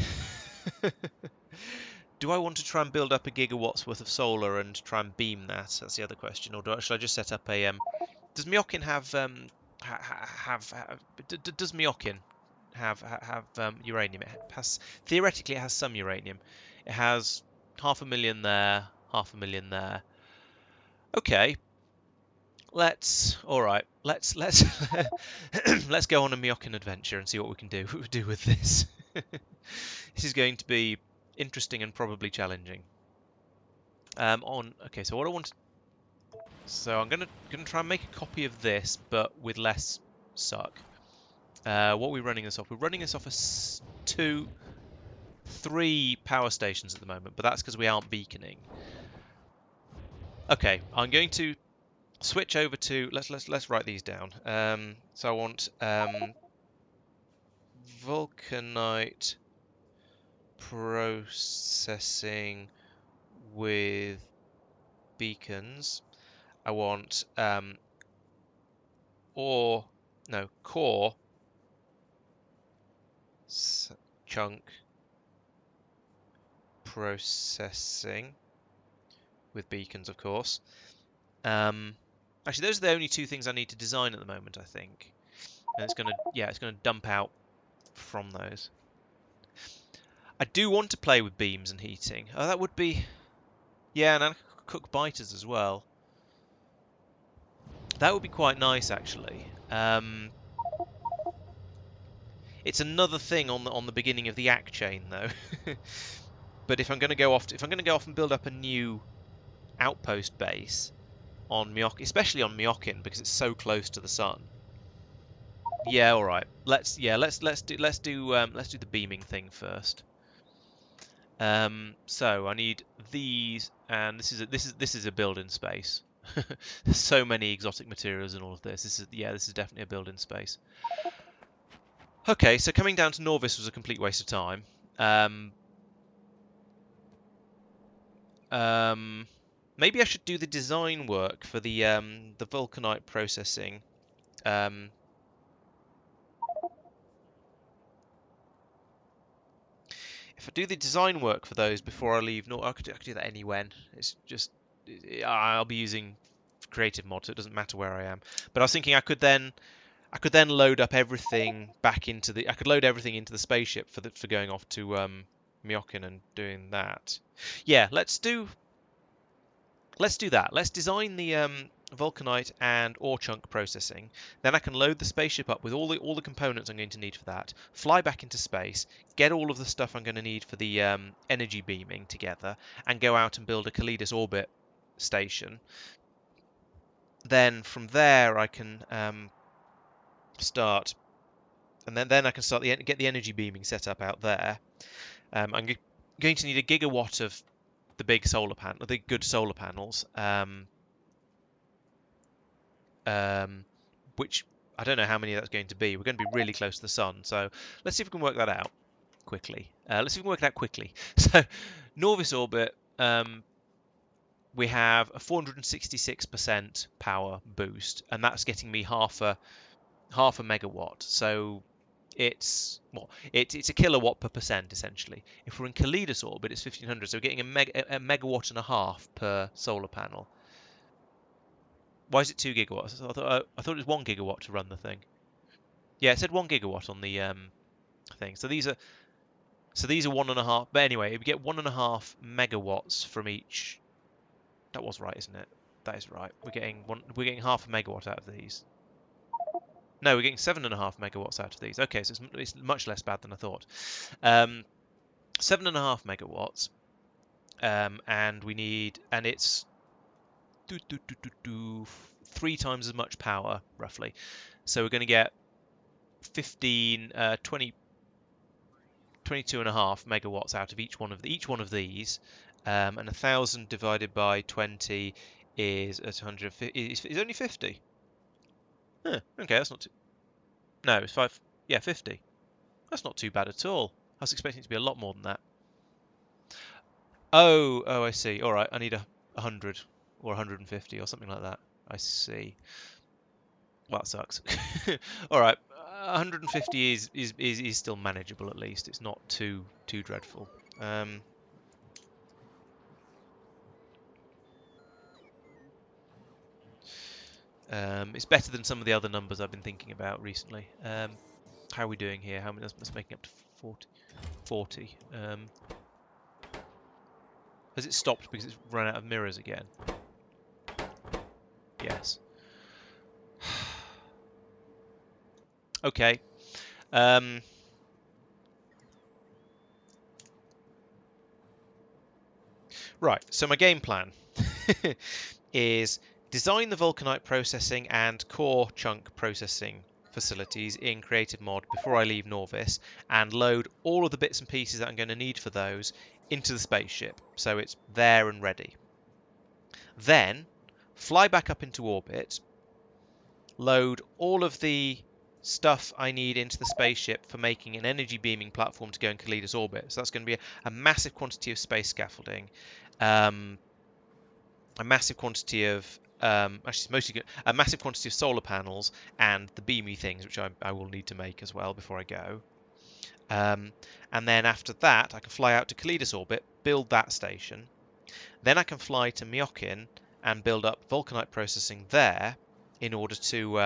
Do I want to try and build up a gigawatt's worth of solar and try and beam that? That's the other question. Or should I just set up a... does Myokin have... does Myokin have uranium? Theoretically, it has some uranium. It has 500,000 there, 500,000 there. Okay. Let's go on a Myokin adventure and see what we can do with this. This is going to be interesting and probably challenging. Okay, so what I want. So I'm gonna try and make a copy of this, but with less suck. What are we running this off? We're running this off as 3 power stations at the moment, but that's because we aren't beaconing. Okay, I'm going to switch over to let's write these down. So I want vulcanite processing with beacons. I want core chunk processing with beacons, of course. Actually, those are the only two things I need to design at the moment, I think. And it's gonna dump out from those. I do want to play with beams and heating. Oh, that would be, yeah, and I could cook biters as well. That would be quite nice, actually. It's another thing on the beginning of the act chain, though. But if I'm going to go off, and build up a new outpost base on Myokin, especially on Myokin, because it's so close to the sun. Yeah, all right. Let's do the beaming thing first. So I need these, and this is a building space. There's so many exotic materials in all of this. This is definitely a building space. Okay, so coming down to Norvis was a complete waste of time. Maybe I should do the design work for the vulcanite processing. If I do the design work for those before I leave, no, I could do that anywhen. It's just I'll be using creative mod, so it doesn't matter where I am. But I was thinking I could then load up everything back into the. I could load everything into the spaceship for going off to Myokin and doing that. Yeah, let's do that. Let's design the vulcanite and ore chunk processing. Then I can load the spaceship up with all the components I'm going to need for that. Fly back into space, get all of the stuff I'm going to need for the energy beaming together, and go out and build a Kaleidos orbit station. Then from there I can start, and then I can start get the energy beaming set up out there. I'm going to need a gigawatt of the big solar panel, the good solar panels. Which I don't know how many that's going to be. We're going to be really close to the sun, so let's see if we can work that out quickly. So, Norvis orbit, we have a 466% power boost, and that's getting me half a megawatt. So it's a kilowatt per percent essentially. If we're in Kaleidos orbit, it's 1500, so we're getting a megawatt and a half per solar panel. Why is it 2 gigawatts? I thought it was 1 gigawatt to run the thing. Yeah, it said 1 gigawatt on the thing. So these are 1.5. But anyway, we get 1.5 megawatts from each. That was right, isn't it? That is right. We're getting half a megawatt out of these. No, we're getting 7.5 megawatts out of these. Okay, so it's much less bad than I thought. 7.5 megawatts, and we need, and it's 3 times as much power roughly. So we're going to get 22.5 megawatts out of each one of these, and 1,000 divided by 20 is at 150. Is only 50. Huh, okay, that's not too. No, it's 5. Yeah, 50. That's not too bad at all. I was expecting it to be a lot more than that. Oh, I see. All right, I need 100 or 150 or something like that. I see. Well, that sucks. All right, 150 is still manageable at least. It's not too dreadful. It's better than some of the other numbers I've been thinking about recently. How are we doing here? How many? That's making up to 40. Has it stopped because it's run out of mirrors again? Yes. Okay. Right. So my game plan is design the vulcanite processing and core chunk processing facilities in creative mod before I leave Norvis, and load all of the bits and pieces that I'm going to need for those into the spaceship so it's there and ready. Then fly back up into orbit, load all of the stuff I need into the spaceship for making an energy beaming platform to go in Kalidas orbit. So that's going to be a massive quantity of space scaffolding, a massive quantity of actually it's mostly good, a massive quantity of solar panels and the beamy things, which I will need to make as well before I go. And then after that, I can fly out to Kalidas orbit, build that station. Then I can fly to Myokin and build up vulcanite processing there in order to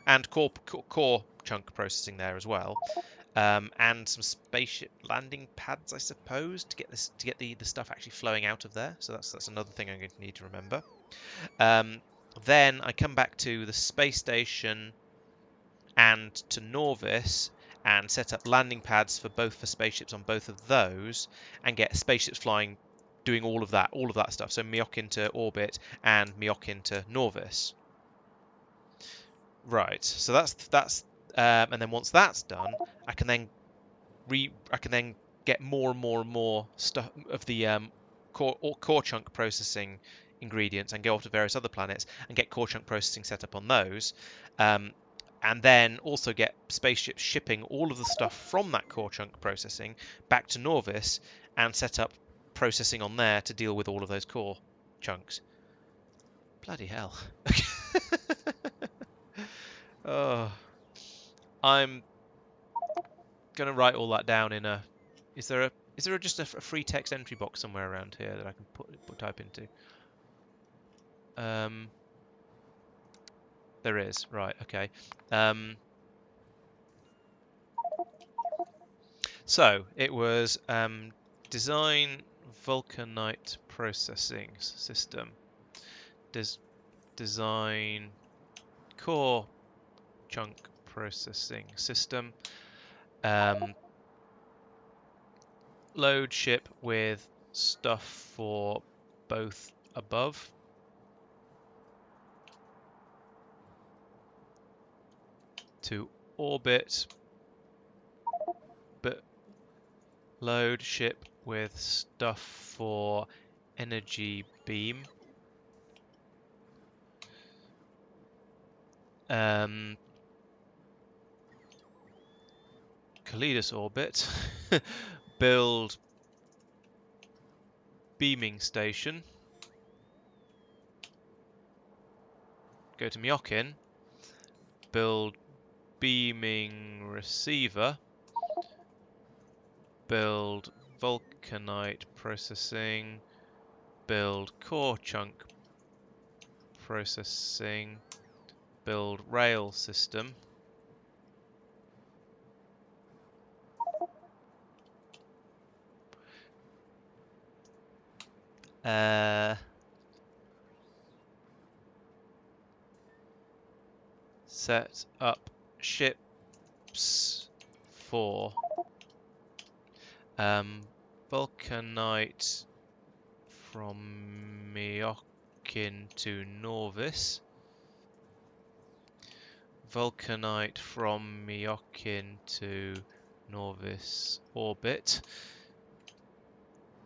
and core chunk processing there as well, and some spaceship landing pads, I suppose, to get the stuff actually flowing out of there. So that's another thing I'm going to need to remember. Then I come back to the space station and to Norvis and set up landing pads for spaceships on both of those, and get spaceships flying, doing all of that stuff. So Myokin to orbit and Myokin to Norvis. Right. So that's and then once that's done, I can then get more and more stuff of the core chunk processing ingredients and go off to various other planets and get core chunk processing set up on those. And then also get spaceships shipping all of the stuff from that core chunk processing back to Norvis and set up processing on there to deal with all of those core chunks. Bloody hell. Oh, I'm gonna write all that down in a. Is there just a free text entry box somewhere around here that I can type into? There is. Right. Okay. So it was design vulcanite processing system. Design core chunk processing system. Load ship with stuff for both above. To orbit, but load ship with stuff for energy beam. Kalidas orbit. Build beaming station. Go to Myokin. Build beaming receiver. Build vulcanite processing. Build core chunk processing. Build rail system. Set up ships for vulcanite from Myokin to Norvis. Vulcanite from Myokin to Norvis orbit.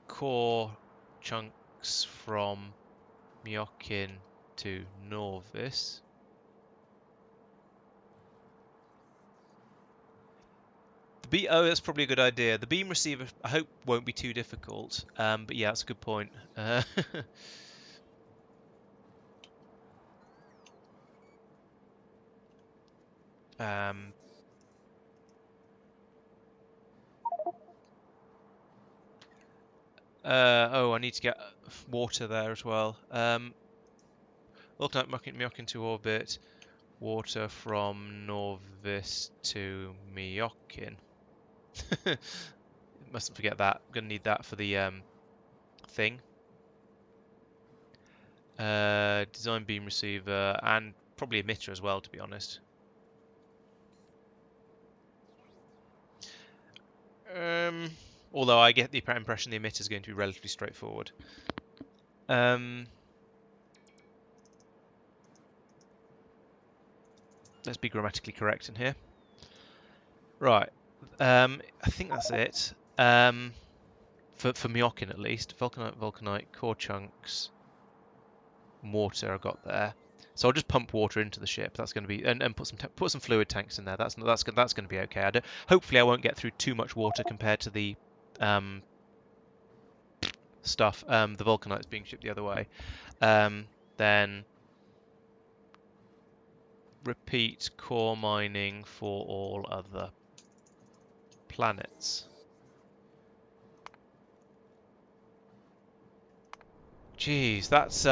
Core chunks from Myokin to Norvis. Oh, that's probably a good idea. The beam receiver, I hope, won't be too difficult. But yeah, that's a good point. Oh, I need to get water there as well. Vulcanite Myokin to orbit. Water from Norvis to Myokin. Mustn't forget that. I'm going to need that for the thing. Design beam receiver and probably emitter as well, to be honest. Although I get the impression the emitter is going to be relatively straightforward. Let's be grammatically correct in here. Right. I think that's it. For Myokin at least. Vulcanite, core chunks, mortar I got there. So I'll just pump water into the ship. That's going to be and put some fluid tanks in there. That's going to be okay. Hopefully I won't get through too much water compared to the um, stuff. The vulcanite's being shipped the other way. Then repeat core mining for all other planets. Jeez, that's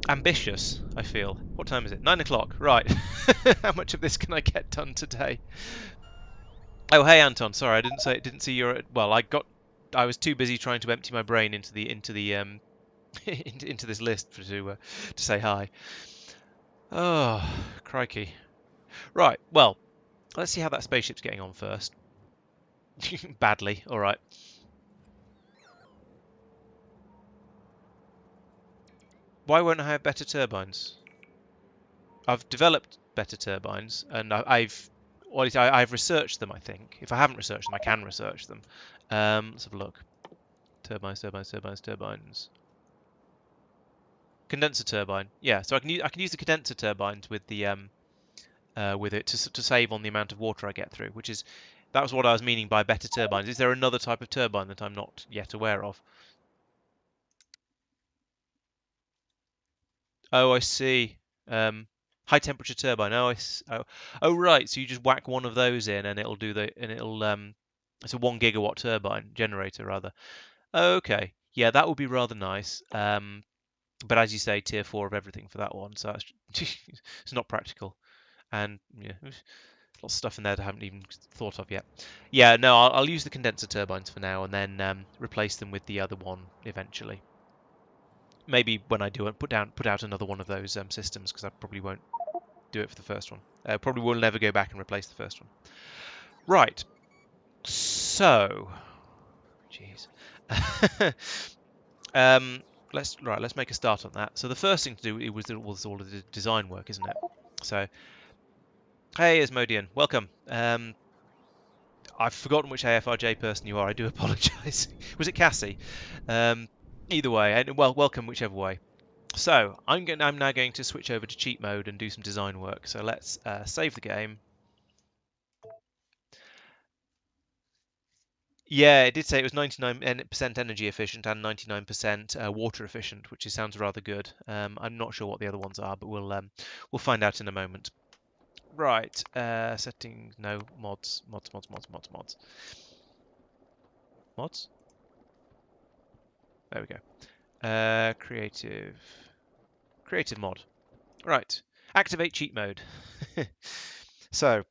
ambitious, I feel. What time is it? 9 o'clock. Right. How much of this can I get done today? Oh, hey Anton. Sorry, I didn't see your. Well, I was too busy trying to empty my brain into the into this list to say hi. Oh, crikey. Right. Well, let's see how that spaceship's getting on first. Badly. All right. Why won't I have better turbines? I've developed better turbines, and I've researched them. I think if I haven't researched them, I can research them. Let's have a look. Turbines. Condenser turbine. Yeah, so I can use the condenser turbines with the with it to save on the amount of water I get through, that was what I was meaning by better turbines. Is there another type of turbine that I'm not yet aware of? Oh, I see. High temperature turbine. Oh, right. So you just whack one of those in, and it's a 1 gigawatt turbine generator rather. Okay, yeah, that would be rather nice. But as you say, tier 4 of everything for that one, so it's not practical. And yeah, there's lots of stuff in there that I haven't even thought of yet. Yeah, no, I'll use the condenser turbines for now, and then replace them with the other one eventually. Maybe when I do it, put out another one of those systems, because I probably won't do it for the first one. Probably will never go back and replace the first one. Right. So, jeez. Let's make a start on that. So the first thing to do was all of the design work, isn't it? So, hey, Asmodian, welcome. I've forgotten which AFRJ person you are. I do apologise. Was it Cassie? Either way, and well, welcome whichever way. So I'm now going to switch over to cheat mode and do some design work. So let's save the game. Yeah, it did say it was 99% energy efficient and 99% water efficient, which sounds rather good. I'm not sure what the other ones are, but we'll find out in a moment. Right, settings, no, mods. Mods? There we go. Creative mod. Right, activate cheat mode. So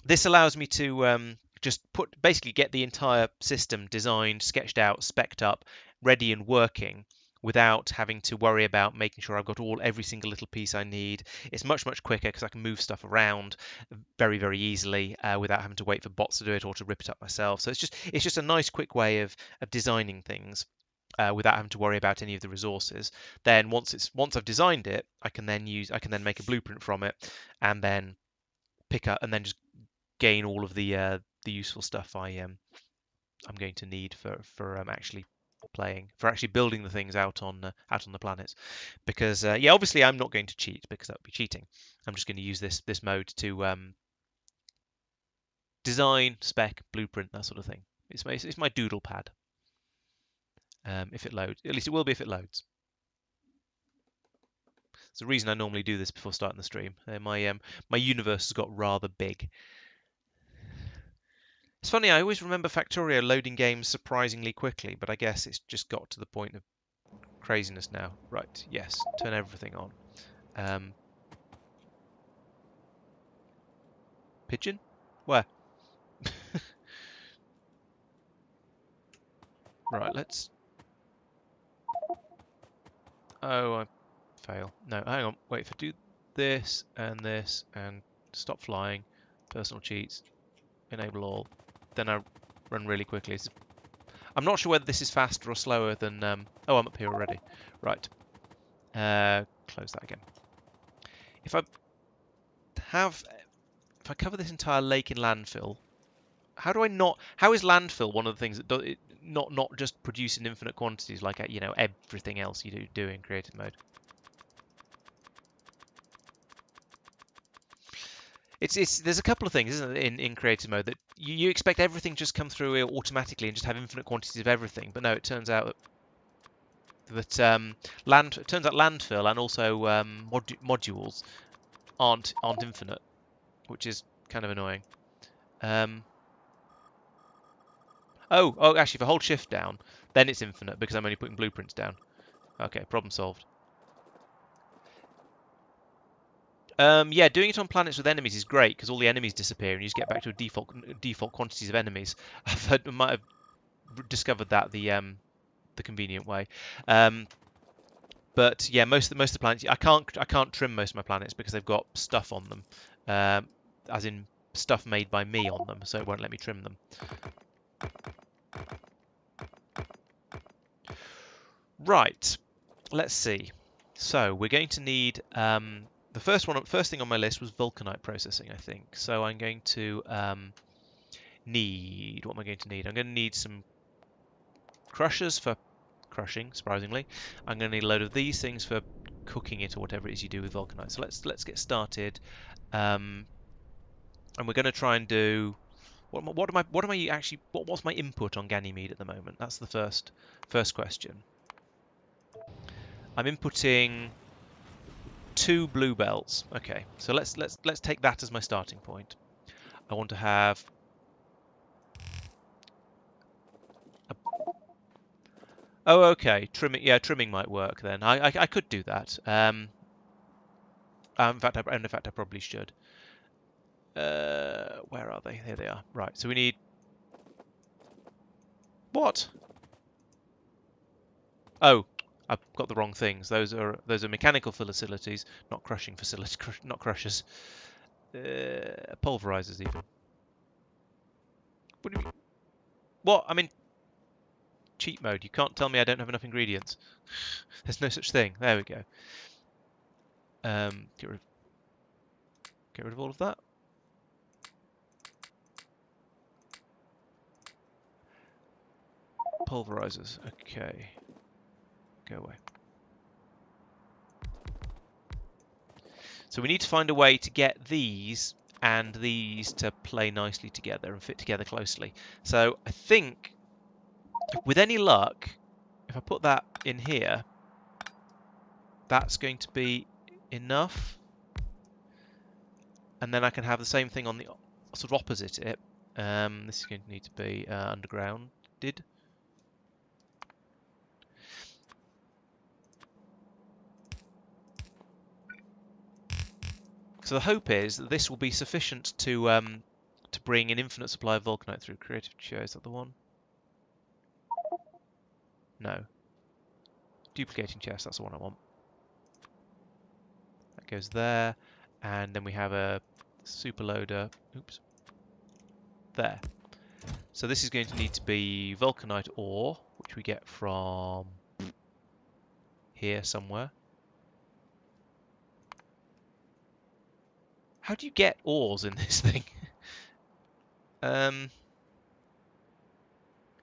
this allows me to just basically get the entire system designed, sketched out, spec'd up, ready and working without having to worry about making sure I've got every single little piece I need. It's much quicker because I can move stuff around very easily without having to wait for bots to do it or to rip it up myself. So it's just a nice quick way of designing things without having to worry about any of the resources. Then once I've designed it, I can then make a blueprint from it and then pick up and then just gain all of the useful stuff I'm going to need for actually building the things out on the planets. Because yeah, obviously I'm not going to cheat because that would be cheating. I'm just going to use this mode to design, spec, blueprint, that sort of thing. It's my doodle pad. If it loads, at least it will be if it loads. It's the reason I normally do this before starting the stream. My universe has got rather big. It's funny, I always remember Factorio loading games surprisingly quickly, but I guess it's just got to the point of craziness now. Right, yes, turn everything on. Pigeon? Where? Right, let's... Oh, I fail. No, hang on. Wait, if I do this and stop flying, personal cheats, enable all, then I run really quickly. I'm not sure whether this is faster or slower than... Oh, I'm up here already. Right. Close that again. If I cover this entire lake in landfill, how is landfill one of the things that not just produce in infinite quantities like everything else you do in creative mode? It's there's a couple of things, isn't it, in creative mode that you expect everything to just come through automatically and just have infinite quantities of everything, but no, it turns out that it turns out landfill and also modules aren't infinite, which is kind of annoying. Actually, if I hold shift down, then it's infinite because I'm only putting blueprints down. Okay, problem solved. Yeah, doing it on planets with enemies is great because all the enemies disappear and you just get back to a default quantities of enemies. I might have discovered that the convenient way. But yeah, most of the planets I can't trim most of my planets because they've got stuff on them, as in stuff made by me on them, so it won't let me trim them. Right, let's see. So we're going to need the first thing on my list was vulcanite processing, I think. So I'm going to need, what am I going to need? I'm going to need some crushers for crushing, surprisingly. I'm going to need a load of these things for cooking it or whatever it is you do with vulcanite. So let's get started. And we're going to try and do what am I actually what's my input on Ganymede at the moment? That's the first question. I'm inputting 2 blue belts. Okay, so let's take that as my starting point. I want to have a, oh, okay, trimming. Yeah, trimming might work then. I could do that. In fact, I probably should. Where are they? Here they are. Right. So we need what? Oh, I've got the wrong things. Those are mechanical facilities, not crushing facilities, not crushers. Pulverizers even. What do you mean? What? I'm in cheat mode. You can't tell me I don't have enough ingredients. There's no such thing. There we go. Get rid of all of that. Pulverizers. Okay. Go away. So we need to find a way to get these and these to play nicely together and fit together closely. So I think, with any luck, if I put that in here, that's going to be enough. And then I can have the same thing on the sort of opposite it. This is going to need to be undergrounded. So the hope is that this will be sufficient to bring an infinite supply of vulcanite through. Creative chair, is that the one? No. Duplicating chest, that's the one I want. That goes there, and then we have a super loader. Oops. There. So this is going to need to be vulcanite ore, which we get from here somewhere. How do you get ores in this thing? Because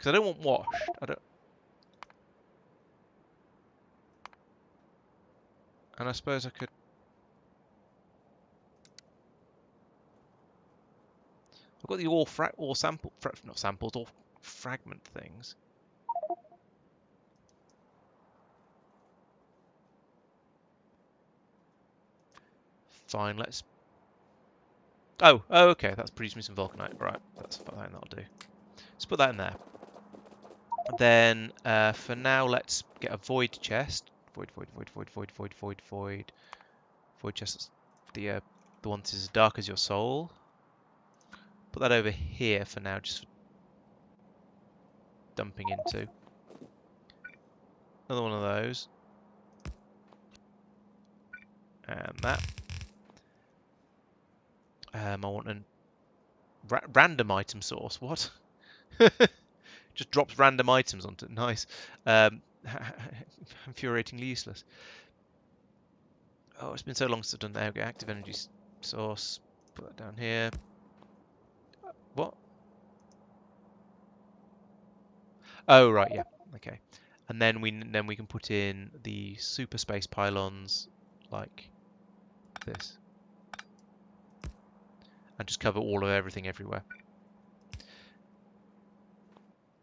I don't want washed. I don't. And I suppose I could. I've got the ore sample, not samples, ore fragment things. Fine, let's. Oh, okay, that's producing me some vulcanite. Right, that's fine, that'll do. Let's put that in there. Then, for now, let's get a void chest. Void chest. The one that's as dark as your soul. Put that over here for now, just for dumping into. Another one of those. And that. I want a random item source. What? Just drops random items onto it. Nice. Infuriatingly useless. Oh, it's been so long since I've done that. Okay, active energy source. Put that down here. What? Oh, right, yeah. Okay. And then we can put in the super space pylons like this. and just cover all of everything everywhere.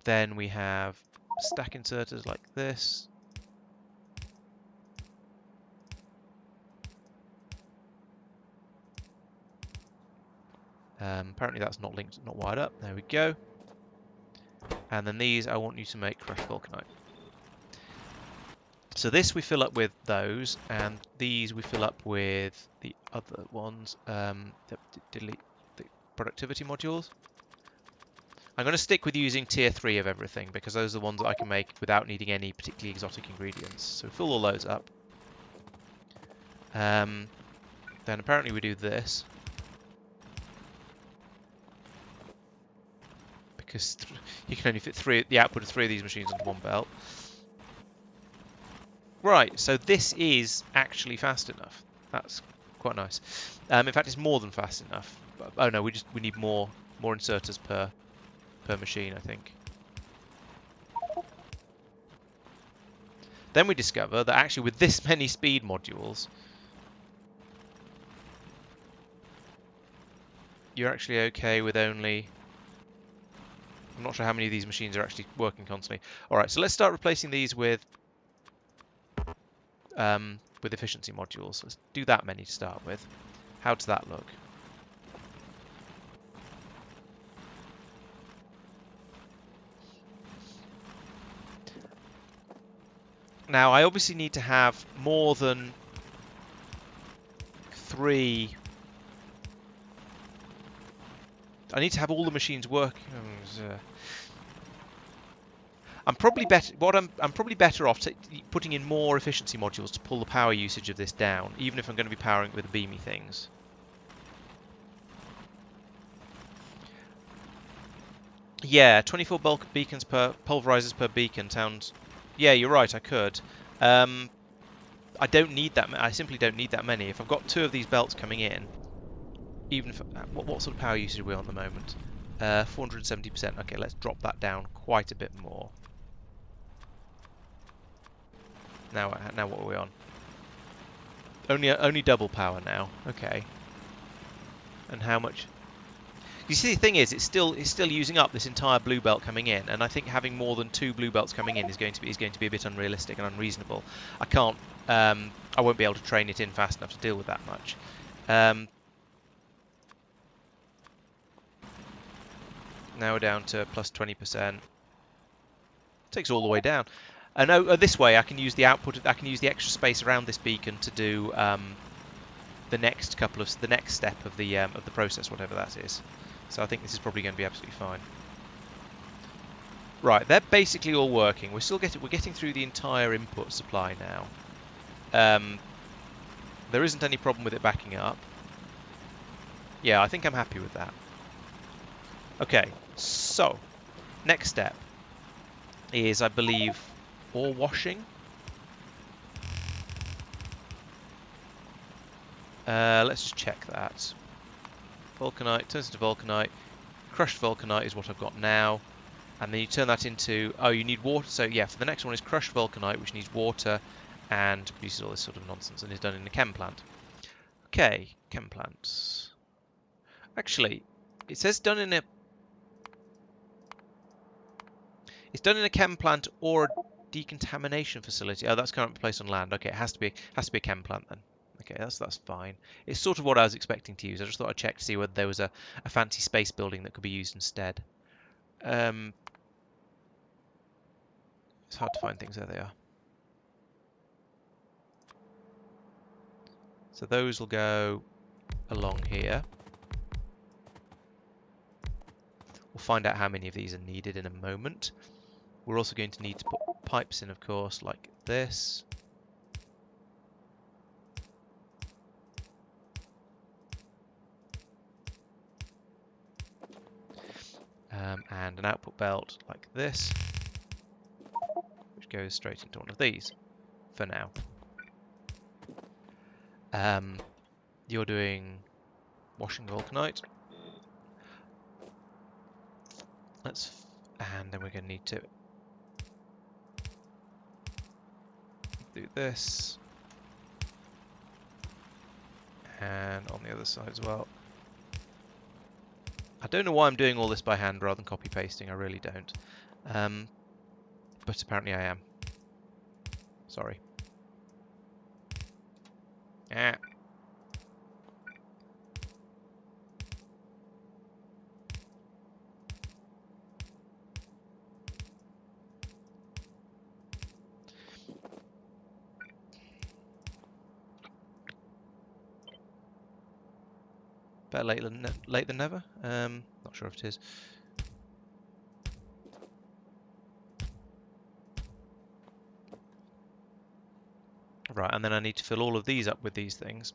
Then we have stack inserters like this. Apparently that's not linked, not wired up. There we go. And then these I want you to make crushed vulcanite. So this we fill up with those, and these we fill up with the other ones. Delete the productivity modules. I'm going to stick with using tier 3 of everything because those are the ones that I can make without needing any particularly exotic ingredients. So fill all those up. Then apparently we do this. Because you can only fit the output of 3 of these machines onto one belt. Right, so this is actually fast enough. That's quite nice. In fact, it's more than fast enough. Oh no, we need more inserters per machine, I think. Then we discover that actually with this many speed modules, you're actually okay with only... I'm not sure how many of these machines are actually working constantly. Alright, so let's start replacing these with efficiency modules. Let's do that many to start with. How does that look? Now, I obviously need to have more than 3. I need to have all the machines working. I'm probably better. I'm probably better off putting in more efficiency modules to pull the power usage of this down, even if I'm going to be powering it with the beamy things. Yeah, 24 bulk beacons per pulverizers per beacon sounds. Yeah, you're right. I could. I don't need that. I simply don't need that many. If I've got 2 of these belts coming in, even if what sort of power usage are we on at the moment? 470%. Okay, let's drop that down quite a bit more. Now what are we on? Only double power now. Okay. And how much? You see, the thing is, it's still using up this entire blue belt coming in, and I think having more than 2 blue belts coming in is going to be a bit unrealistic and unreasonable. I can't. I won't be able to train it in fast enough to deal with that much. Now we're down to plus 20%. Takes all the way down. And this way I can use the output. I can use the extra space around this beacon to do the next step of the process, whatever that is. So I think this is probably going to be absolutely fine. Right, they're basically all working. We're getting through the entire input supply now. There isn't any problem with it backing up. Yeah, I think I'm happy with that. Okay, so next step is, I believe, ore washing. Let's just check that. Vulcanite turns into vulcanite. Crushed vulcanite is what I've got now. And then you turn that into... Oh, you need water. So yeah, for the next one is crushed vulcanite, which needs water and produces all this sort of nonsense and is done in a chem plant. Okay, chem plants. Actually, it says done in a... It's done in a chem plant or a decontamination facility. Oh, that's currently placed on land. Okay, it has to be a chem plant then. Okay, that's fine. It's sort of what I was expecting to use. I just thought I'd check to see whether there was a fancy space building that could be used instead. It's hard to find things. There they are. So those will go along here. We'll find out how many of these are needed in a moment. We're also going to need to put pipes in, of course, like this. And an output belt like this, which goes straight into one of these for now. You're doing washing vulcanite. And then we're going to need to do this, and on the other side as well. I don't know why I'm doing all this by hand rather than copy pasting. I really don't. But apparently I am. Sorry. Ah. Better late than never. Not sure if it is. Right, and then I need to fill all of these up with these things.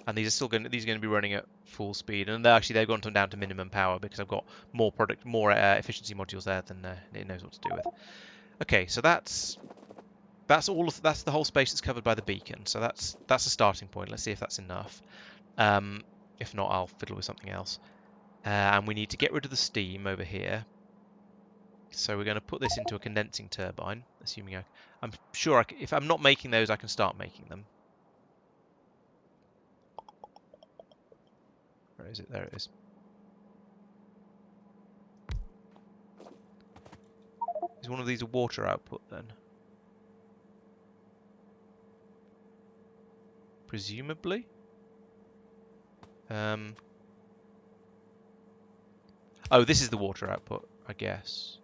And these are going to be running at full speed, and they've gone down to minimum power because I've got more efficiency modules there than it knows what to do with. Okay, so that's the whole space that's covered by the beacon. So that's a starting point. Let's see if that's enough. If not, I'll fiddle with something else. And we need to get rid of the steam over here. So we're going to put this into a condensing turbine, assuming I'm sure if I'm not making those, I can start making them. Where is it? There it is. Is one of these a water output then? Presumably. Oh, this is the water output, I guess.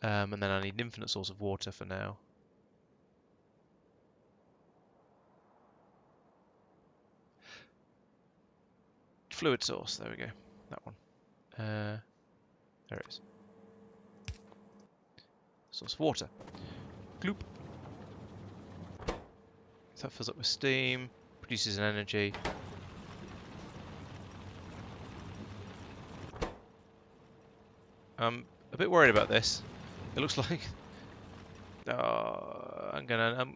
And then I need an infinite source of water for now. Fluid source, there we go. That one. There it is. Source of water. Gloop. So that fills up with steam, produces an energy. I'm a bit worried about this. It looks like I'm gonna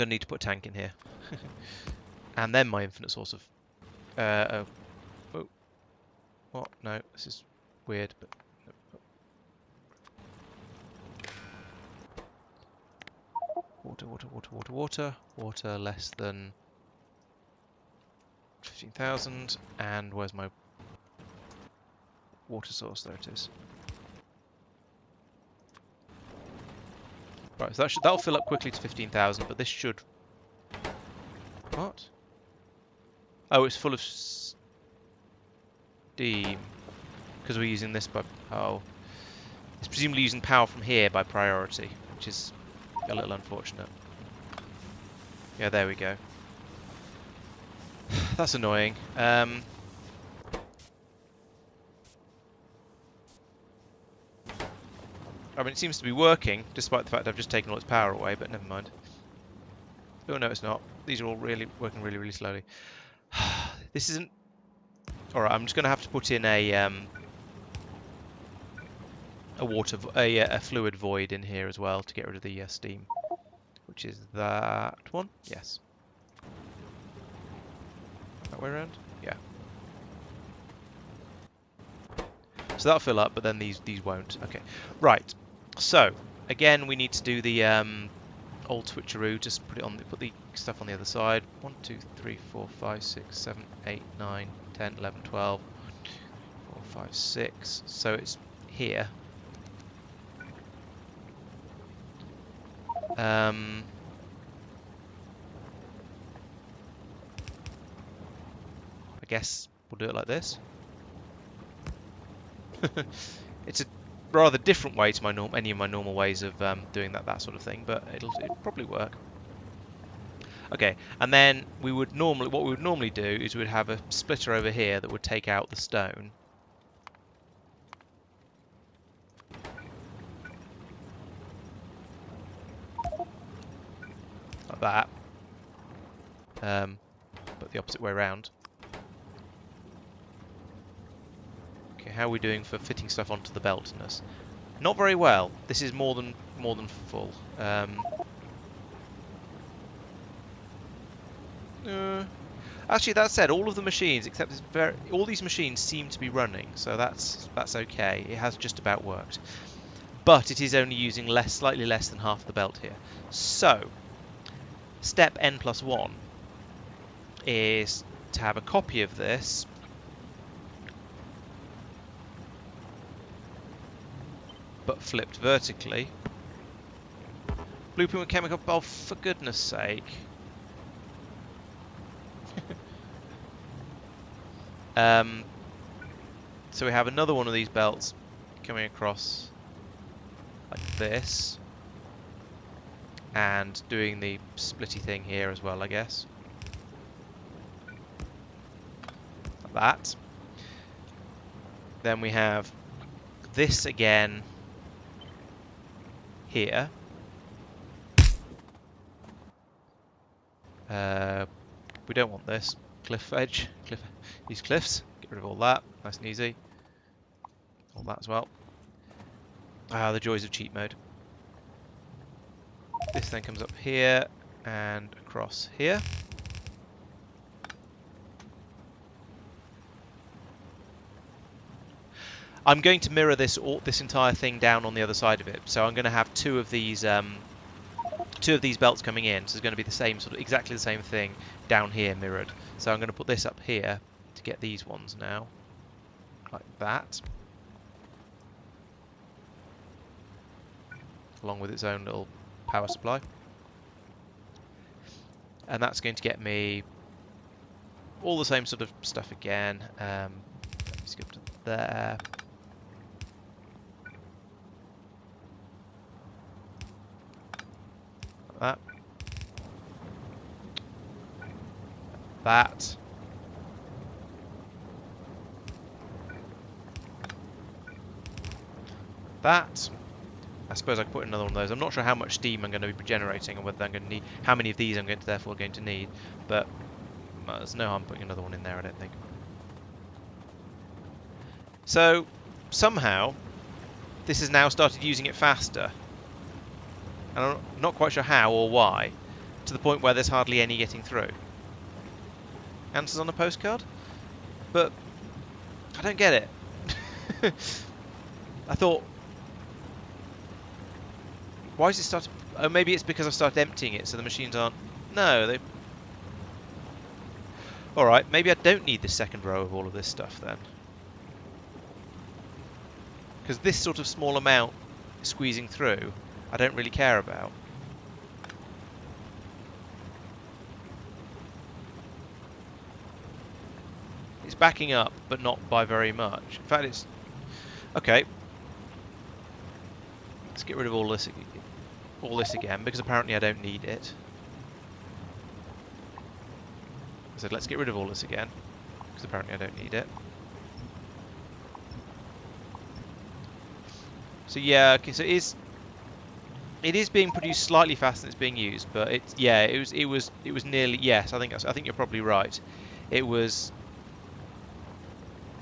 need to put a tank in here, and then my infinite source of oh, what? No, this is weird. But water less than 15,000, and where's my water source? There it is. Right, so that'll fill up quickly to 15,000, but this should... What? Oh, it's full of steam. Because we're using this by... Oh. It's presumably using power from here by priority, which is a little unfortunate. Yeah, there we go. That's annoying. I mean, it seems to be working, despite the fact I've just taken all its power away, but never mind. Oh, no, it's not. These are all working really slowly. This isn't... Alright, I'm just going to have to put in a fluid void in here as well to get rid of the steam. Which is that one? Yes. That way around? Yeah. So that'll fill up, but then these won't. Okay. Right. So, again, we need to do the old switcheroo. Just put the stuff on the other side. 1, 2, 3, 4, 5, 6, 7, 8, 9, 10, 11, 12, 4, 5, 6. So it's here. I guess we'll do it like this. It's a rather different way to any of my normal ways of doing that sort of thing, but it'll probably work. Okay, and then what we would normally do is we'd have a splitter over here that would take out the stone. Like that. But the opposite way around. Okay, how are we doing for fitting stuff onto the belt in this? Not very well. This is more than full. Actually, that said, all of the machines, except all these machines seem to be running, so that's okay. It has just about worked. But it is only using slightly less than half the belt here. So, step n+1 is to have a copy of this, but flipped vertically. Blueprint with chemical bulb, for goodness sake. So we have another one of these belts coming across like this, and doing the splitty thing here as well, I guess. Like that. Then we have this again here. We don't want this cliff edge, these cliffs. Get rid of all that, nice and easy. All that as well. Ah, the joys of cheat mode. This then comes up here and across here. I'm going to mirror this entire thing down on the other side of it. So I'm going to have two of these belts coming in. So it's going to be the same exactly the same thing down here mirrored. So I'm going to put this up here to get these ones now, like that, along with its own little power supply. And that's going to get me all the same sort of stuff again. Let's go to there. Like that. That. I suppose I could put another one of those. I'm not sure how much steam I'm going to be generating, and whether I'm going to need how many of these I'm therefore going to need. But there's no harm putting another one in there, I don't think. So somehow this has now started using it faster. And I'm not quite sure how or why, to the point where there's hardly any getting through. Answers on a postcard? But I don't get it. I thought, why is it started? Oh, maybe it's because I've started emptying it, so the machines aren't. No, they. All right, maybe I don't need the second row of all of this stuff then, because this sort of small amount squeezing through, I don't really care about. It's backing up, but not by very much. In fact, it's okay. Let's get rid of all this again, because apparently I don't need it. I said let's get rid of all this again, because apparently I don't need it. So yeah, okay, so it is being produced slightly faster than it's being used, but it was nearly, yes, I think you're probably right. It was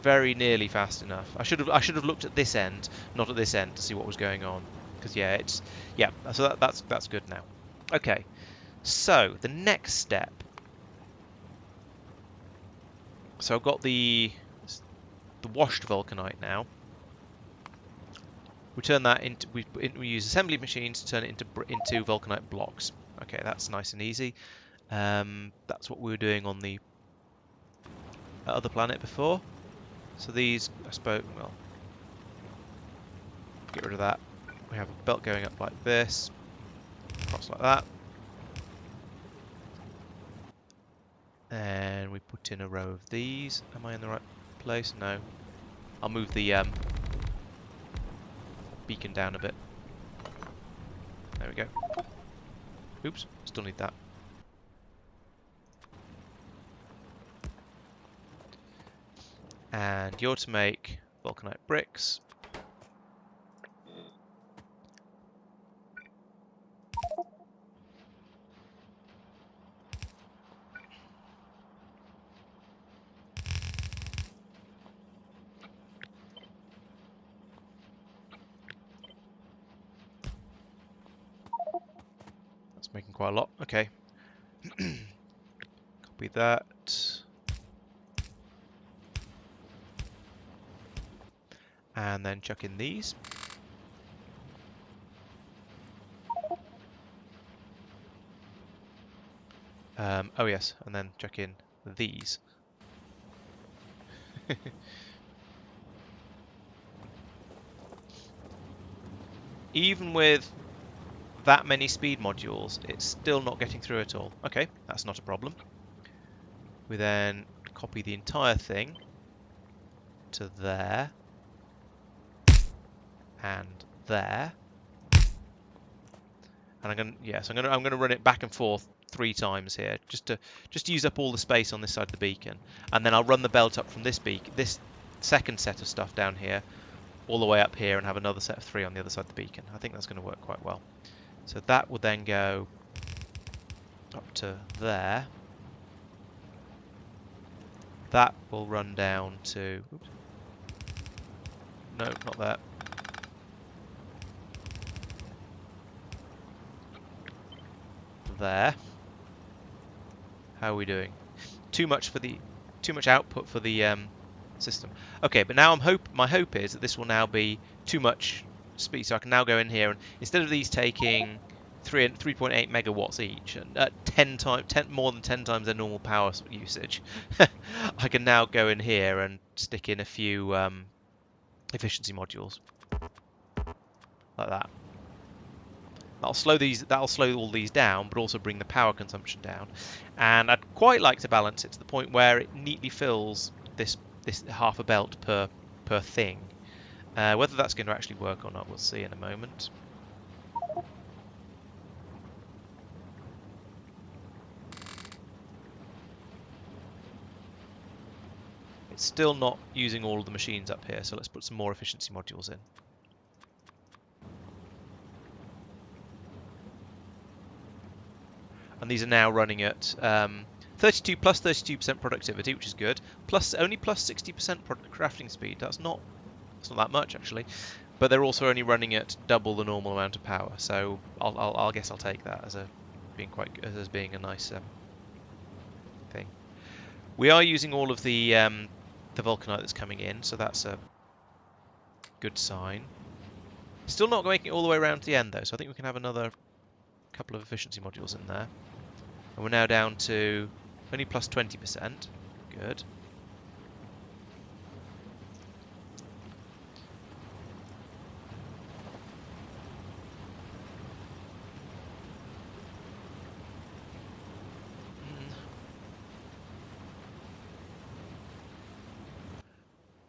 very nearly fast enough. I should have looked at this end, not at this end, to see what was going on. Because so that's good now. Okay, so the next step. So I've got the washed vulcanite now. We turn that into we use assembly machines to turn it into vulcanite blocks. Okay, that's nice and easy. That's what we were doing on the other planet before. So these, I suppose, well, get rid of that. We have a belt going up like this, across like that, and we put in a row of these. Am I in the right place? No. I'll move the beacon down a bit. There we go. Oops, still need that. And you're to make vulcanite bricks. That's making quite a lot. Okay. Copy that. And then chuck in these. Oh yes, and then chuck in these. Even with that many speed modules, it's still not getting through at all. Okay, that's not a problem. We then copy the entire thing to there and there. And I'm gonna run it back and forth 3 times here, just to use up all the space on this side of the beacon, and then I'll run the belt up from this second set of stuff down here, all the way up here, and have another set of 3 on the other side of the beacon. I think that's going to work quite well. So that will then go up to there. That will run down to... Oops. No, not that. There. How are we doing? Too much output for the system. Okay, but now my hope is that this will now be too much speed, so I can now go in here and instead of these taking 3.8 megawatts each and more than 10 times their normal power usage, I can now go in here and stick in a few efficiency modules like that. That'll slow all these down, but also bring the power consumption down. And I'd quite like to balance it to the point where it neatly fills this half a belt per thing. Whether that's going to actually work or not, we'll see in a moment. It's still not using all of the machines up here, so let's put some more efficiency modules in. And these are now running at 32 plus 32% productivity, which is good. Only plus 60% crafting speed. That's not that much actually, but they're also only running at double the normal amount of power. So I guess I'll take that as being a nice thing. We are using all of the vulcanite that's coming in, so that's a good sign. Still not making it all the way around to the end though, so I think we can have another couple of efficiency modules in there. And we're now down to only plus 20%. Good.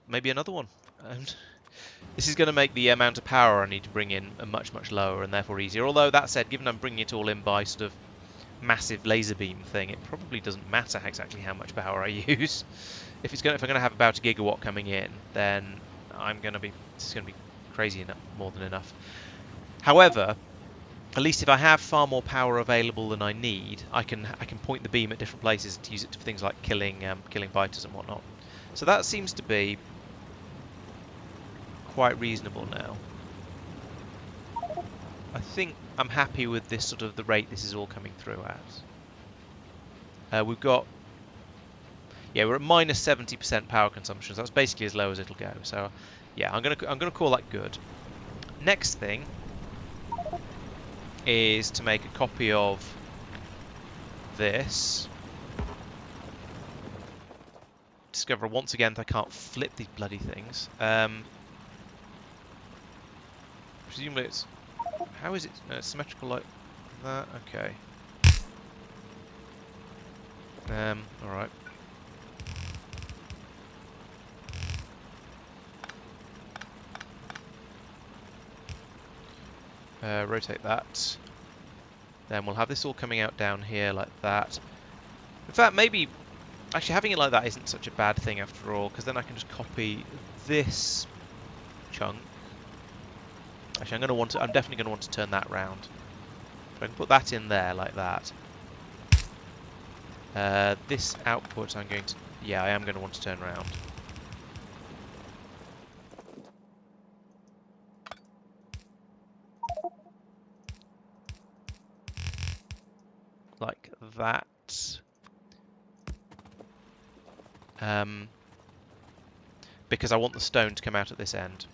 Maybe another one. This is going to make the amount of power I need to bring in much lower and therefore easier. Although that said, given I'm bringing it all in by sort of massive laser beam thing, it probably doesn't matter exactly how much power I use. If I'm going to have about 1 gigawatt coming in, then this is going to be crazy enough, more than enough. However, at least if I have far more power available than I need, I can point the beam at different places to use it for things like killing biters and whatnot. So that seems to be quite reasonable now. I think I'm happy with this sort of the rate this is all coming through at. We're at minus 70% power consumption, so that's basically as low as it'll go. So yeah, I'm gonna call that good. Next thing is to make a copy of this. Discover once again that I can't flip these bloody things. Presumably it's... How is it symmetrical like that? Okay. Alright. Rotate that. Then we'll have this all coming out down here like that. In fact, maybe... Actually, having it like that isn't such a bad thing after all, because then I can just copy this chunk. Actually, I'm definitely going to want to turn that round. So I can put that in there like that. This output I am going to want to turn around. Like that. because I want the stone to come out at this end.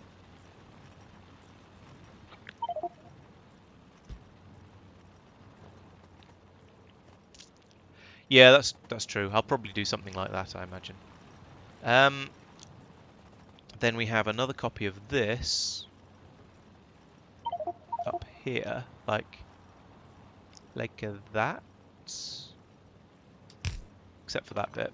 Yeah, that's true. I'll probably do something like that, I imagine. Then we have another copy of this up here, like that, except for that bit.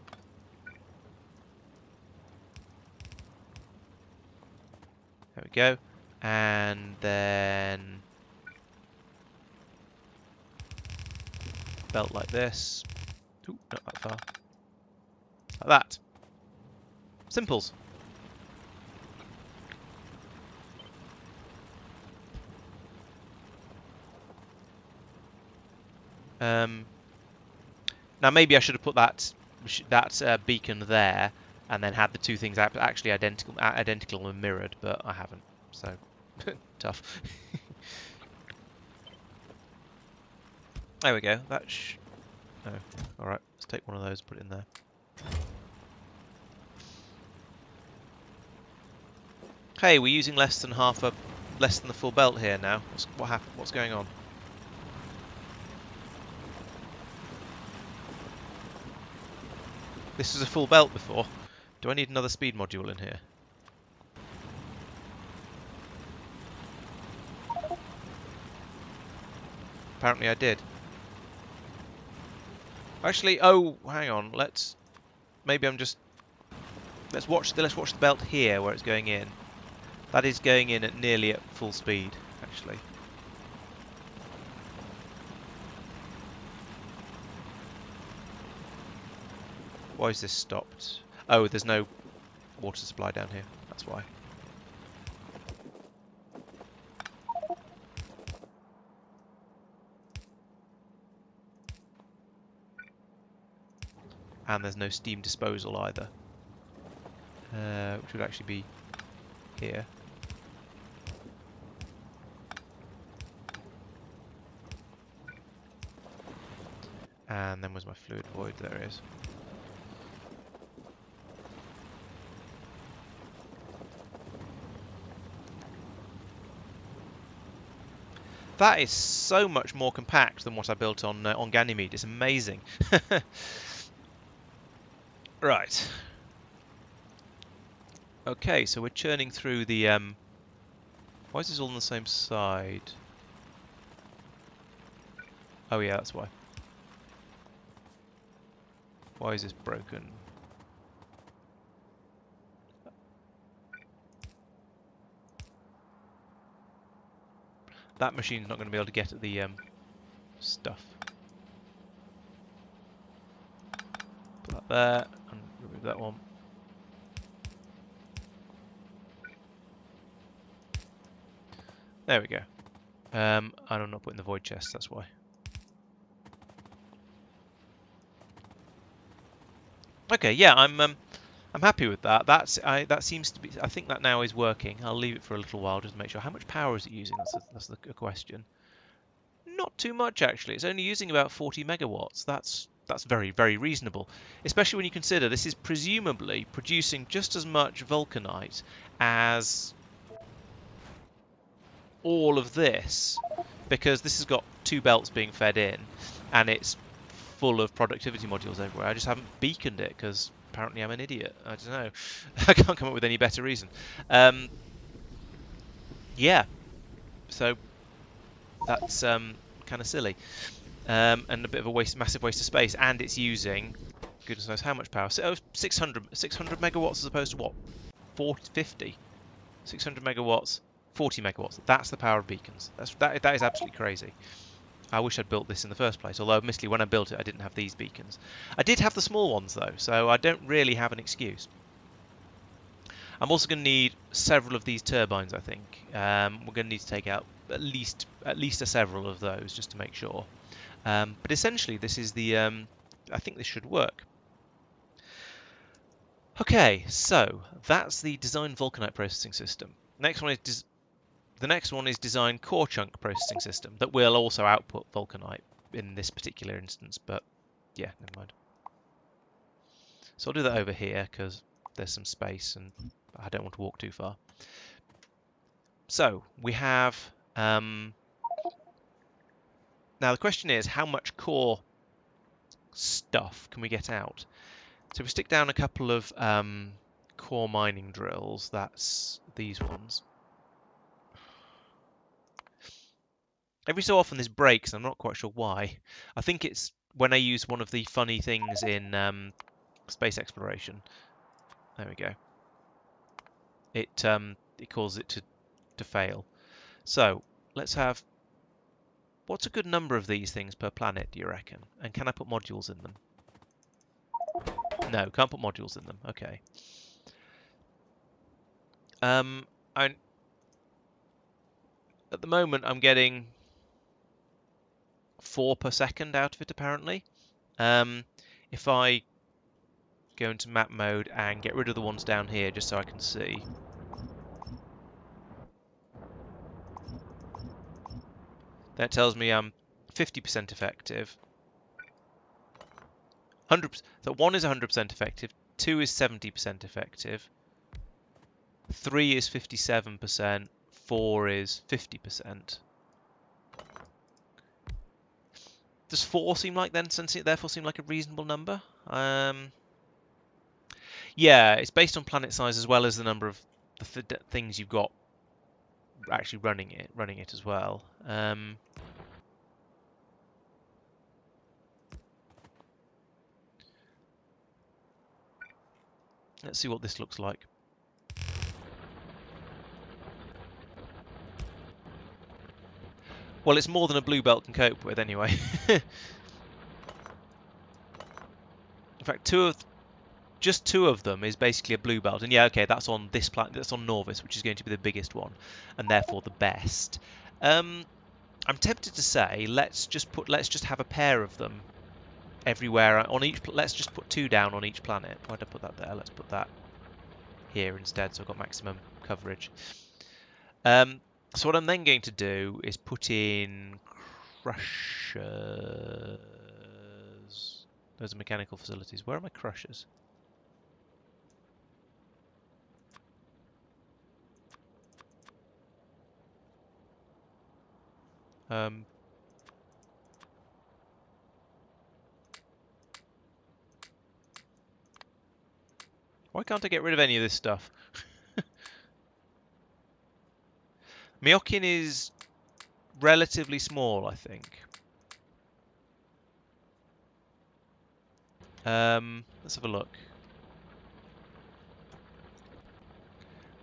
There we go. And then belt like this. Ooh, not that far. Like that. Simples. Now maybe I should have put that beacon there and then had the two things actually identical and mirrored, but I haven't. So tough. There we go. Oh, all right. Let's take one of those, put it in there. Hey, we're using less than the full belt here now. What happened? What's going on? This was a full belt before. Do I need another speed module in here? Apparently I did. Actually, oh, hang on. Maybe I'm just. Let's watch the belt here where it's going in. That is going in at nearly at full speed, actually. Why is this stopped? Oh, there's no water supply down here. That's why. And there's no steam disposal either. Which would actually be here. And then where's my fluid void? There it is. That is so much more compact than what I built on Ganymede. It's amazing. Right. Okay, so we're churning through the. Why is this all on the same side? Oh yeah, that's why. Why is this broken? That machine's not going to be able to get at the stuff. Put that there and remove that one. There we go. And I'm not putting the void chest, that's why. Okay, yeah, I'm happy with that. That seems to be. I think that now is working. I'll leave it for a little while just to make sure. How much power is it using? That's the question. Not too much actually. It's only using about 40 megawatts. That's very, very reasonable, especially when you consider this is presumably producing just as much vulcanite as all of this, because this has got two belts being fed in, and it's full of productivity modules everywhere. I just haven't beaconed it because apparently I'm an idiot. I don't know. I can't come up with any better reason. Yeah. So that's kind of silly. And a bit of a massive waste of space. And it's using, goodness knows how much power. So 600 megawatts as opposed to what? 50? 600 megawatts, 40 megawatts. That's the power of beacons. That is absolutely crazy. I wish I'd built this in the first place, although admittedly when I built it I didn't have these beacons. I did have the small ones though, so I don't really have an excuse. I'm also going to need several of these turbines, I think. We're going to need to take out at least several of those just to make sure. But essentially this is the, I think this should work. Okay, so that's the design vulcanite processing system. The next one is design core chunk processing system that will also output vulcanite in this particular instance, but yeah, never mind. So I'll do that over here because there's some space and I don't want to walk too far. So we have now the question is, how much core stuff can we get out? So we stick down a couple of core mining drills. That's these ones. Every so often this breaks, and I'm not quite sure why. I think it's when I use one of the funny things in space exploration. There we go. It causes it to fail. So let's have. What's a good number of these things per planet, do you reckon? And can I put modules in them? No, can't put modules in them. Okay. At the moment I'm getting 4 per second out of it apparently. If I go into map mode and get rid of the ones down here just so I can see. That tells me I'm 50% effective. 100%. So 1 is 100% effective, 2 is 70% effective, 3 is 57%, 4 is 50%. Does 4 seem like then, since it therefore seem like a reasonable number? Yeah, it's based on planet size as well as the number of the things you've got actually running it as well. Let's see what this looks like. Well, it's more than a blue belt can cope with anyway. In fact, just two of them is basically a blue belt, and yeah, okay, that's on this planet. That's on Norvis, which is going to be the biggest one, and therefore the best. I'm tempted to say let's just have a pair of them everywhere on each. Let's just put 2 down on each planet. Why'd I put that there? Let's put that here instead, so I've got maximum coverage. So what I'm then going to do is put in crushers. Those are mechanical facilities. Where are my crushers? Why can't I get rid of any of this stuff? Myokin is relatively small, I think. Let's have a look.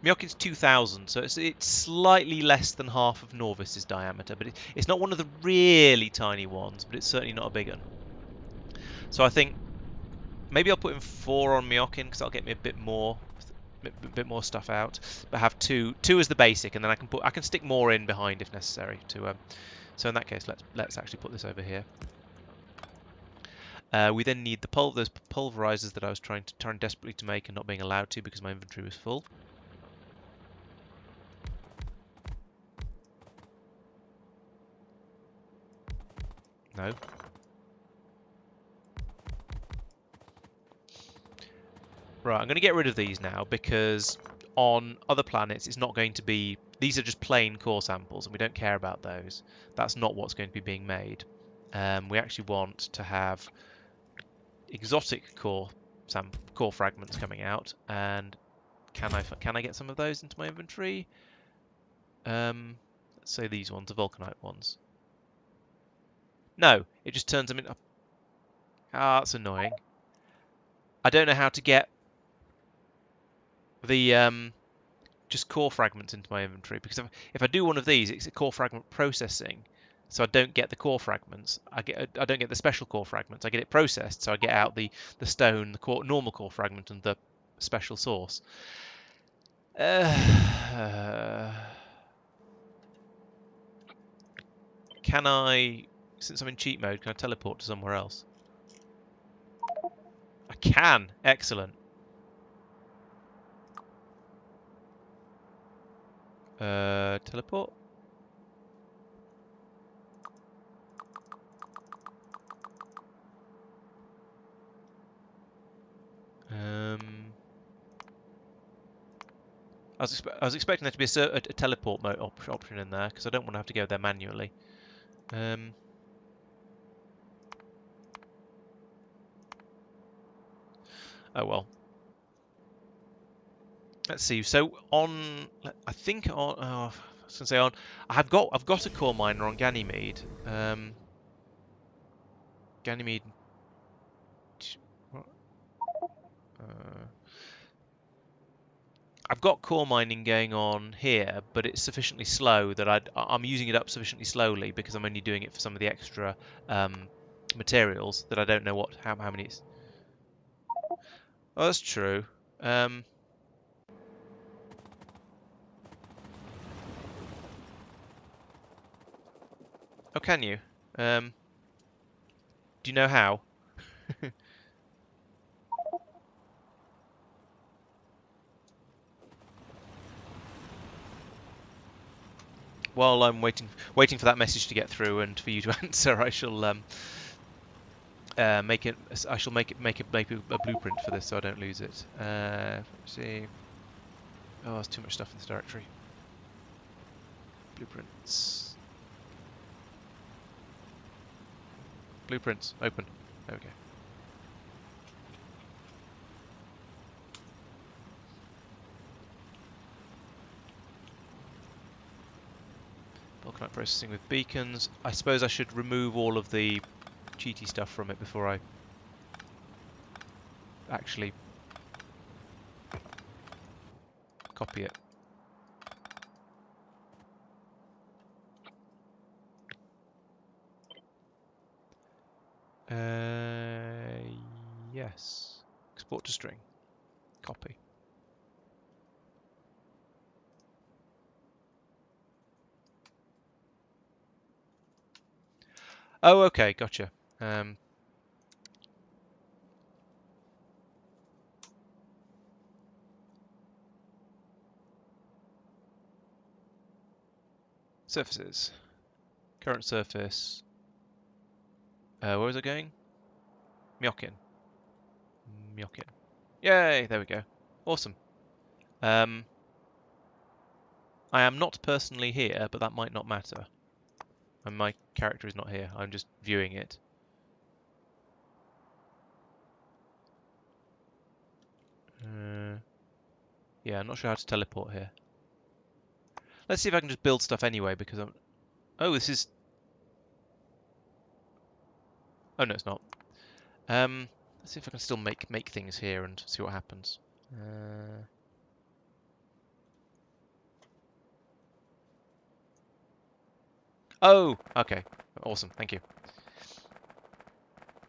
Myokin's 2,000, so it's slightly less than half of Norvis's diameter, but it's not one of the really tiny ones, but it's certainly not a big one. So I think maybe I'll put in 4 on Myokin because that'll get me a bit more stuff out. But have two as the basic, and then I can stick more in behind if necessary. So in that case, let's actually put this over here. We then need those pulverizers that I was trying desperately to make and not being allowed to because my inventory was full. No. Right, I'm going to get rid of these now because on other planets it's not going to be... These are just plain core samples and we don't care about those. That's not what's going to be being made. We actually want to have exotic core fragments coming out, and can I get some of those into my inventory? Let's say these ones, the vulcanite ones. No, it just turns them into... Ah, that's annoying. I don't know how to get the just core fragments into my inventory, because if I do one of these, it's a core fragment processing, so I don't get the core fragments. I don't get the special core fragments. I get it processed, so I get out the stone, the normal core fragment, and the special source. Can I, since I'm in cheat mode, can I teleport to somewhere else? I can. Excellent. Teleport. I was expecting there to be a teleport mode option in there because I don't want to have to go there manually. Oh well. Let's see. So on, I think on. Oh, I was gonna say on. I've got a core miner on Ganymede. Ganymede. What? I've got core mining going on here, but it's sufficiently slow that I'm using it up sufficiently slowly because I'm only doing it for some of the extra materials that I don't know how many. Oh, that's true. Oh, can you? Do you know how? While I'm waiting for that message to get through and for you to answer, I shall make it. I shall make a blueprint for this so I don't lose it. Let's see. Oh, there's too much stuff in this directory. Blueprints. Blueprints. Open. There we go. Volcanite processing with beacons. I suppose I should remove all of the cheaty stuff from it before I actually copy it. Yes. Export to string. Copy. Oh, okay, gotcha. Surfaces. Current surface. Where was it going? Myokin. Myokin. Yay, there we go. Awesome. I am not personally here, but that might not matter. And my character is not here. I'm just viewing it. Yeah, I'm not sure how to teleport here. Let's see if I can just build stuff anyway, because I'm... Oh, this is... Oh, no, it's not. Let's see if I can still make things here and see what happens. Oh, okay. Awesome, thank you.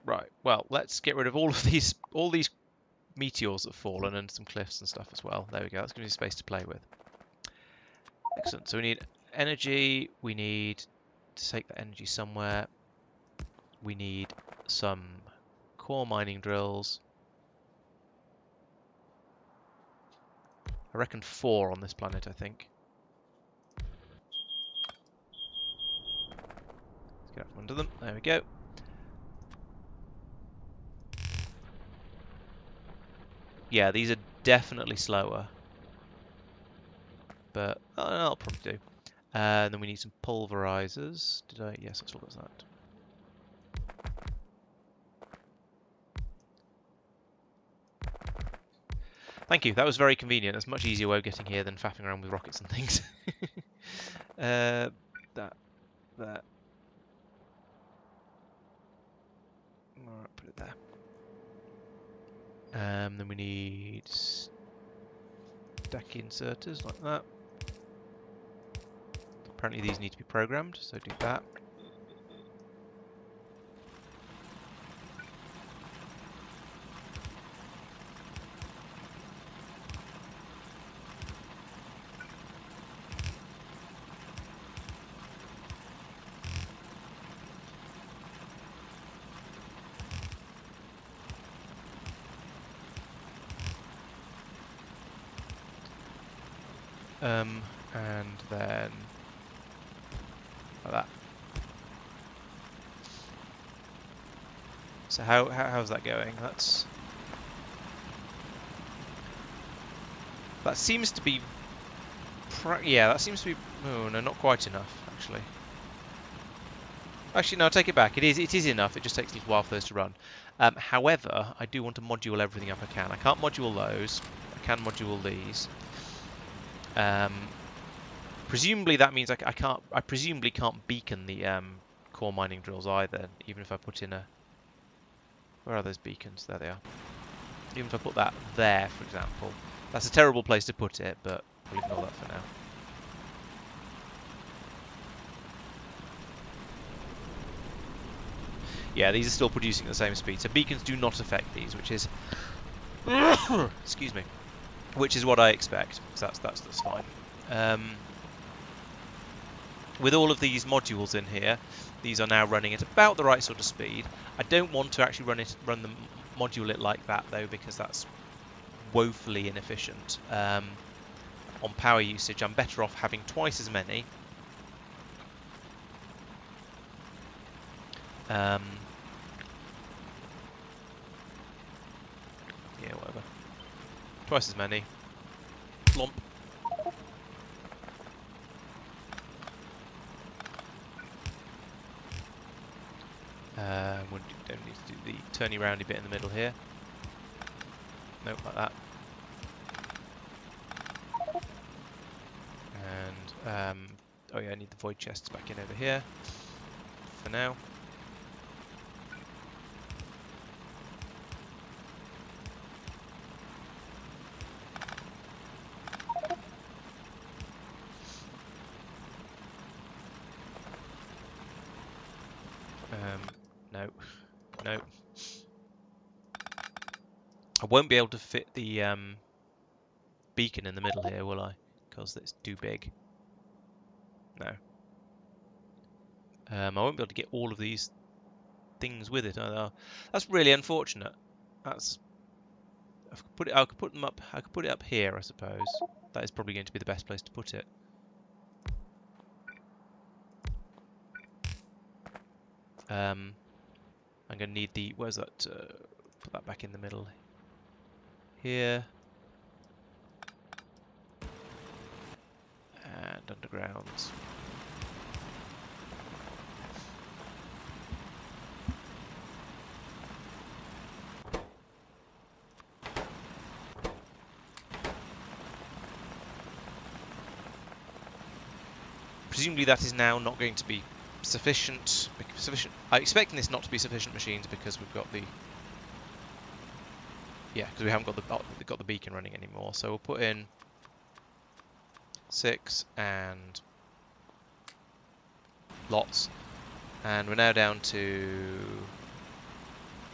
Right, well, let's get rid of all these meteors that have fallen and some cliffs and stuff as well. There we go, that's giving me space to play with. Excellent, so we need energy, we need to take that energy somewhere. We need some core mining drills. I reckon 4 on this planet, I think. Let's get out from under them, there we go. Yeah, these are definitely slower. But I'll probably do. And then we need some pulverizers. Did I? Yes, I saw that. Thank you. That was very convenient. That's a much easier way of getting here than faffing around with rockets and things. That. Alright, put it there. Then we need stack inserters like that. Apparently these need to be programmed, so do that. And then like that. So how's that going? That seems to be Yeah, that seems to be... Oh, no, not quite enough, actually. Actually, no, I take it back. It is enough. It just takes a little while for those to run. However, I do want to module everything up I can. I can't module those. I can module these. Presumably that means I can't. I presumably can't beacon the core mining drills either. Even if I put in a... Where are those beacons? There they are. Even if I put that there, for example. That's a terrible place to put it, but we'll ignore that for now. Yeah, these are still producing at the same speed, so beacons do not affect these, which is... excuse me. Which is what I expect, so that's fine. With all of these modules in here, these are now running at about the right sort of speed. I don't want to actually module it like that, though, because that's woefully inefficient on power usage. I'm better off having twice as many. Yeah, whatever. Twice as many. Plomp. We don't need to do the turny roundy bit in the middle here. Nope, like that. And oh yeah, I need the void chests back in over here for now. No. I won't be able to fit the beacon in the middle here, will I? Because it's too big. No. I won't be able to get all of these things with it either. That's really unfortunate. That's... I could put them up. I could put it up here, I suppose. That is probably going to be the best place to put it. I'm going to need the... Where's that? Put that back in the middle. Here. And undergrounds. Presumably that is now not going to be sufficient. I'm expecting this not to be sufficient machines because we've got the... Yeah, because we haven't got the beacon running anymore. So we'll put in 6 and lots. And we're now down to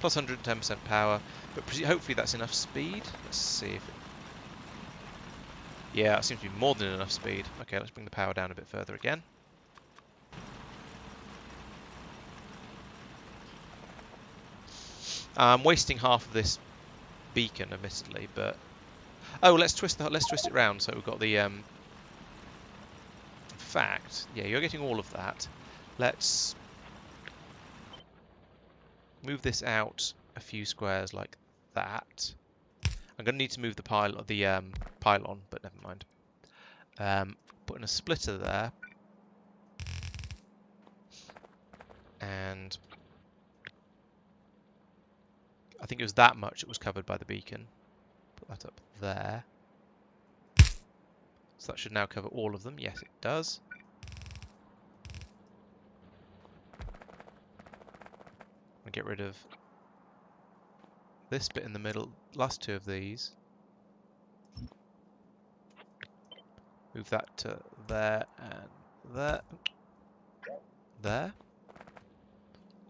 plus 110% power. But hopefully that's enough speed. Let's see if it... Yeah, that seems to be more than enough speed. Okay, let's bring the power down a bit further again. I'm wasting half of this beacon, admittedly, but... Oh, let's twist it round so we've got the... In fact, yeah, you're getting all of that. Let's move this out a few squares like that. I'm going to need to move the pylon, but never mind. Put in a splitter there. And I think it was that much that was covered by the beacon. Put that up there. So that should now cover all of them. Yes, it does. I'll get rid of this bit in the middle, last two of these. Move that to there and there. There.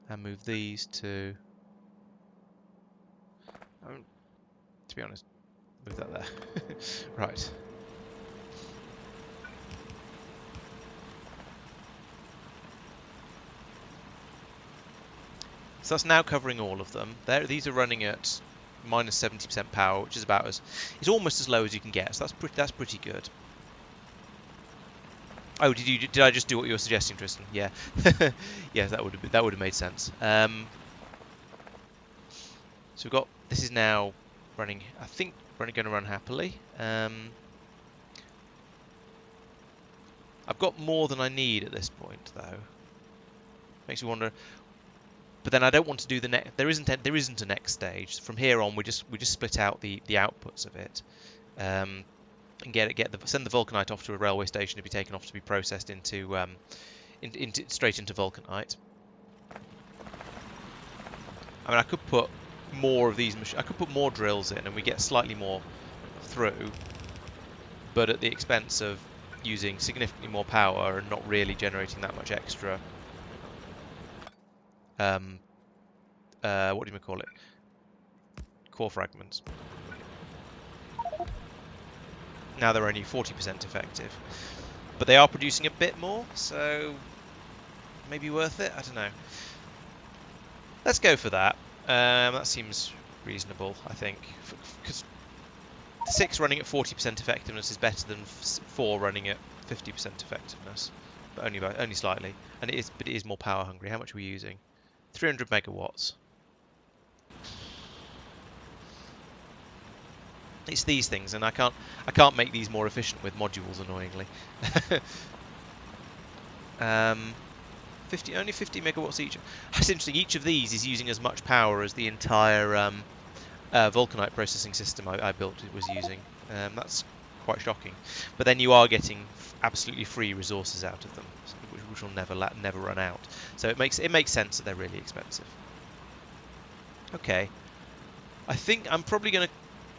And move these to... to be honest, move that there. Right. So that's now covering all of them. These are running at minus 70% power, which is about as... It's almost as low as you can get, so that's pretty good. Oh, did I just do what you were suggesting, Tristan? Yeah. Yeah, that would have made sense. So we've got... This is now running, I think, going to run happily. I've got more than I need at this point, though. Makes me wonder. But then I don't want to do the next. There isn't a next stage. From here on, we just split out the outputs of it, and send the vulcanite off to a railway station to be taken off to be processed into straight into vulcanite. I mean, I could put more of these. I could put more drills in, and we get slightly more through, but at the expense of using significantly more power and not really generating that much extra. What do you call it? Core fragments. Now they're only 40% effective, but they are producing a bit more, so maybe worth it. I don't know. Let's go for that. That seems reasonable, I think, because 6 running at 40% effectiveness is better than 4 running at 50% effectiveness, but only slightly. And it is more power hungry. How much are we using? 300 megawatts. It's these things, and I can't make these more efficient with modules, annoyingly. 50 megawatts each. That's interesting. Each of these is using as much power as the entire vulcanite processing system I built was using. That's quite shocking. But then you are getting absolutely free resources out of them, which will never run out. So it makes sense that they're really expensive. Okay, I think I'm probably going to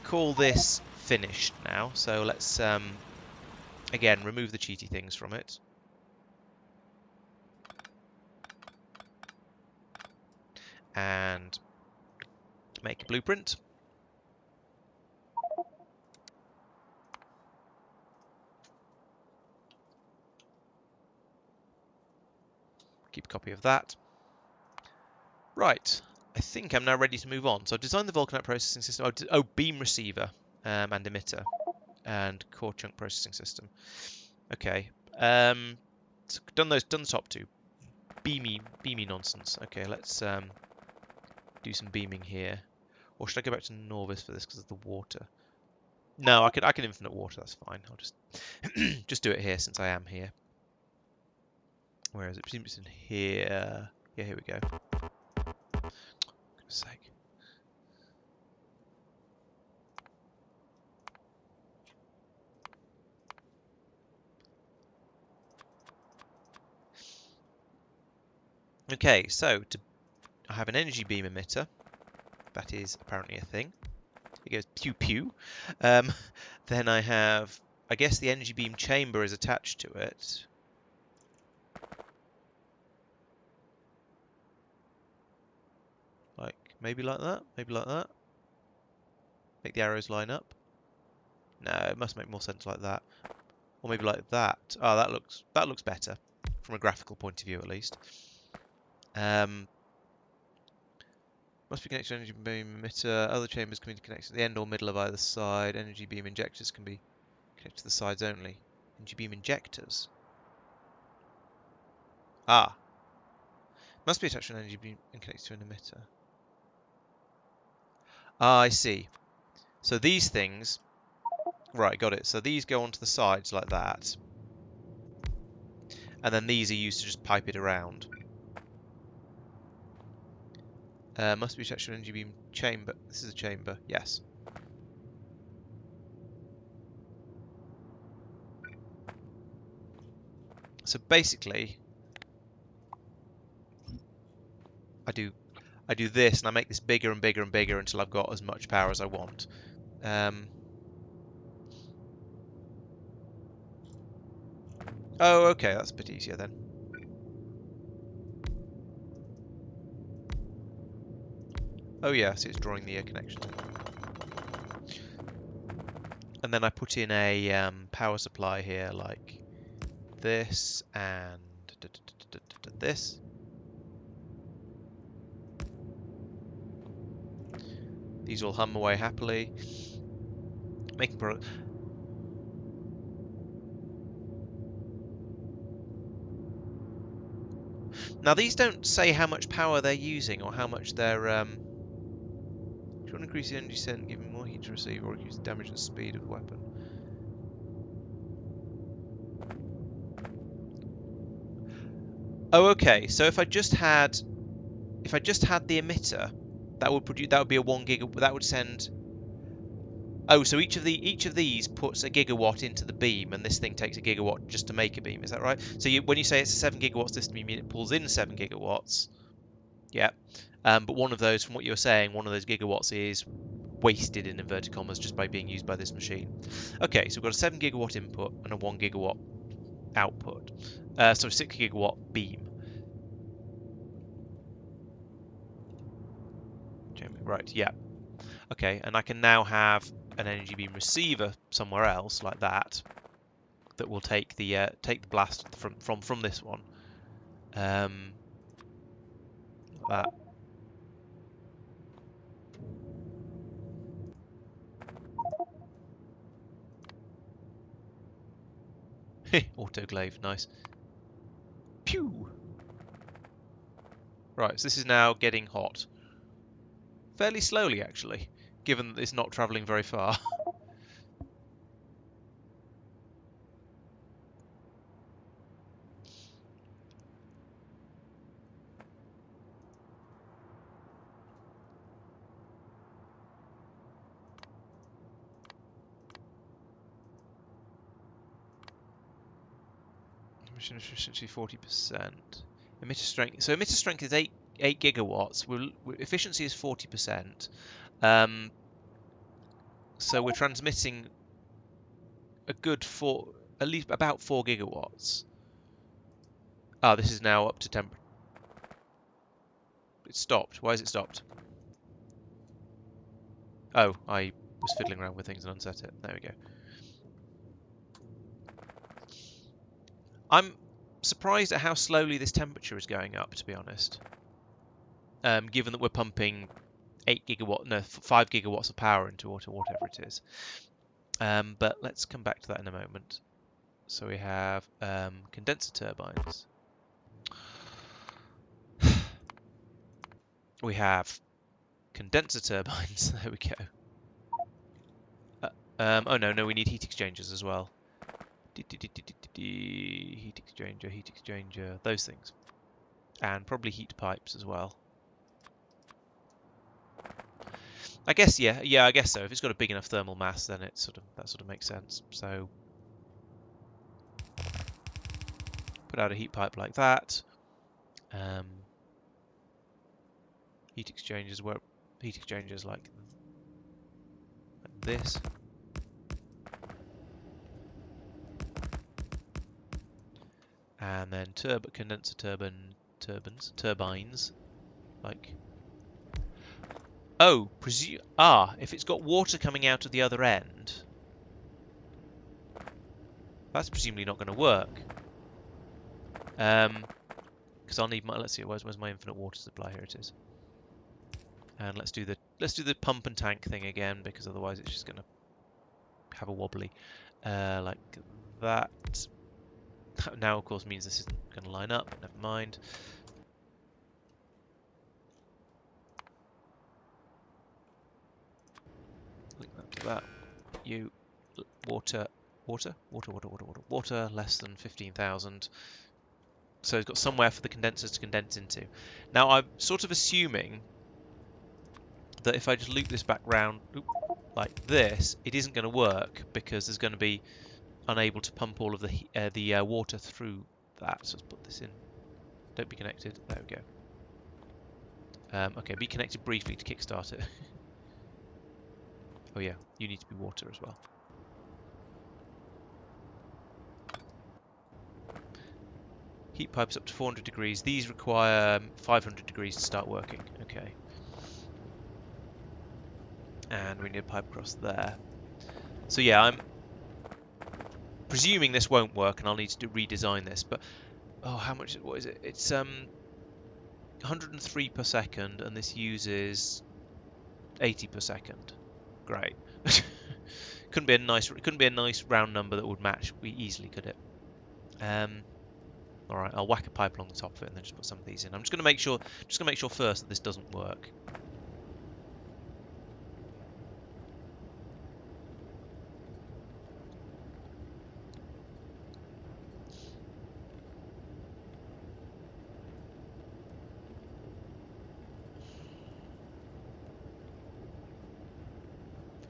call this finished now. So let's again remove the cheaty things from it. And make a blueprint. Keep a copy of that. Right, I think I'm now ready to move on. So I've designed the vulcanite processing system. Oh, beam receiver and emitter and core chunk processing system. Okay, so done the top two. Beamy nonsense. Okay, let's do some beaming here. Or should I go back to Norvis for this because of the water? No, I can infinite water. That's fine. I'll just just do it here since I am here. Where is it? Presume it's in here. Yeah, here we go. For goodness sake. Okay, so I have an energy beam emitter. That is apparently a thing. It goes pew pew. Then I have, I guess the energy beam chamber is attached to it. Like, maybe like that, maybe like that. Make the arrows line up. No, it must make more sense like that. Or maybe like that. Oh, that looks better. From a graphical point of view, at least. Must be connected to energy beam emitter. Other chambers can be connected to the end or middle of either side. Energy beam injectors can be connected to the sides only. Energy beam injectors. Ah. Must be attached to an energy beam and connected to an emitter. Ah, I see. So these things... Right, got it. So these go onto the sides like that. And then these are used to just pipe it around. Must be attached to an energy beam chamber. This is a chamber, yes. So basically, I do this, and I make this bigger and bigger and bigger until I've got as much power as I want. Oh, okay, that's a bit easier then. Oh yeah, so it's drawing the connections in. And then I put in a power supply here, like this and this. These will hum away happily. Making product. Now these don't say how much power they're using or how much they're. Do you want to increase the energy sent, giving more heat to receive, or reduce the damage and speed of the weapon? Oh, okay. So if I just had the emitter, that would be a 1 gigawatt. That would send. Oh, so each of these puts a gigawatt into the beam, and this thing takes a gigawatt just to make a beam. Is that right? So when you say it's a 7 gigawatt system, you mean it pulls in 7 gigawatts? Yeah. But one of those, from what you're saying, one of those gigawatts is wasted in inverted commas just by being used by this machine. Okay, so we've got a 7 gigawatt input and a 1 gigawatt output. So 6 gigawatt beam. Right, yeah. Okay, and I can now have an energy beam receiver somewhere else like that will take the blast from this one. Like that. Autoclave, nice. Pew! Right, so this is now getting hot. Fairly slowly, actually, given that it's not travelling very far. 40%. Emitter strength. So emitter strength is 8 gigawatts. Efficiency is 40%. So we're transmitting a good at least about 4 gigawatts. Ah, this is now up to 10. It stopped. Why is it stopped? Oh, I was fiddling around with things and unset it. There we go. I'm surprised at how slowly this temperature is going up, to be honest. Given that we're pumping 5 gigawatts of power into whatever it is. But let's come back to that in a moment. So we have condenser turbines. We have condenser turbines. There we go. Oh no, we need heat exchangers as well. Heat exchanger, those things. And probably heat pipes as well. I guess, yeah, I guess so. If it's got a big enough thermal mass, then that sort of makes sense. So put out a heat pipe like that. Heat exchangers like this. And then condenser turbines, like. Oh, if it's got water coming out of the other end, that's presumably not going to work. Because I'll need let's see, where's my infinite water supply? Here it is. And let's do the pump and tank thing again, because otherwise it's just going to have a wobbly, like that. That now, of course, means this isn't going to line up. Never mind. Link that to that. Water less than 15,000. So it's got somewhere for the condensers to condense into. Now I'm sort of assuming that if I just loop this back round like this, it isn't going to work because there's going to be unable to pump all of the water through that. So let's put this in. Don't be connected. There we go. Okay, be connected briefly to kickstart it. Oh yeah, you need to be water as well. Heat pipes up to 400 degrees. These require 500 degrees to start working. Okay. And we need a pipe across there. So yeah, I'm presuming this won't work and I'll need to redesign this. But, oh, what is it? It's 103 per second and this uses 80 per second. Great. Couldn't be a nice round number that would match easily, could it? All right, I'll whack a pipe along the top of it and then just put some of these in. I'm just going to make sure first that this doesn't work.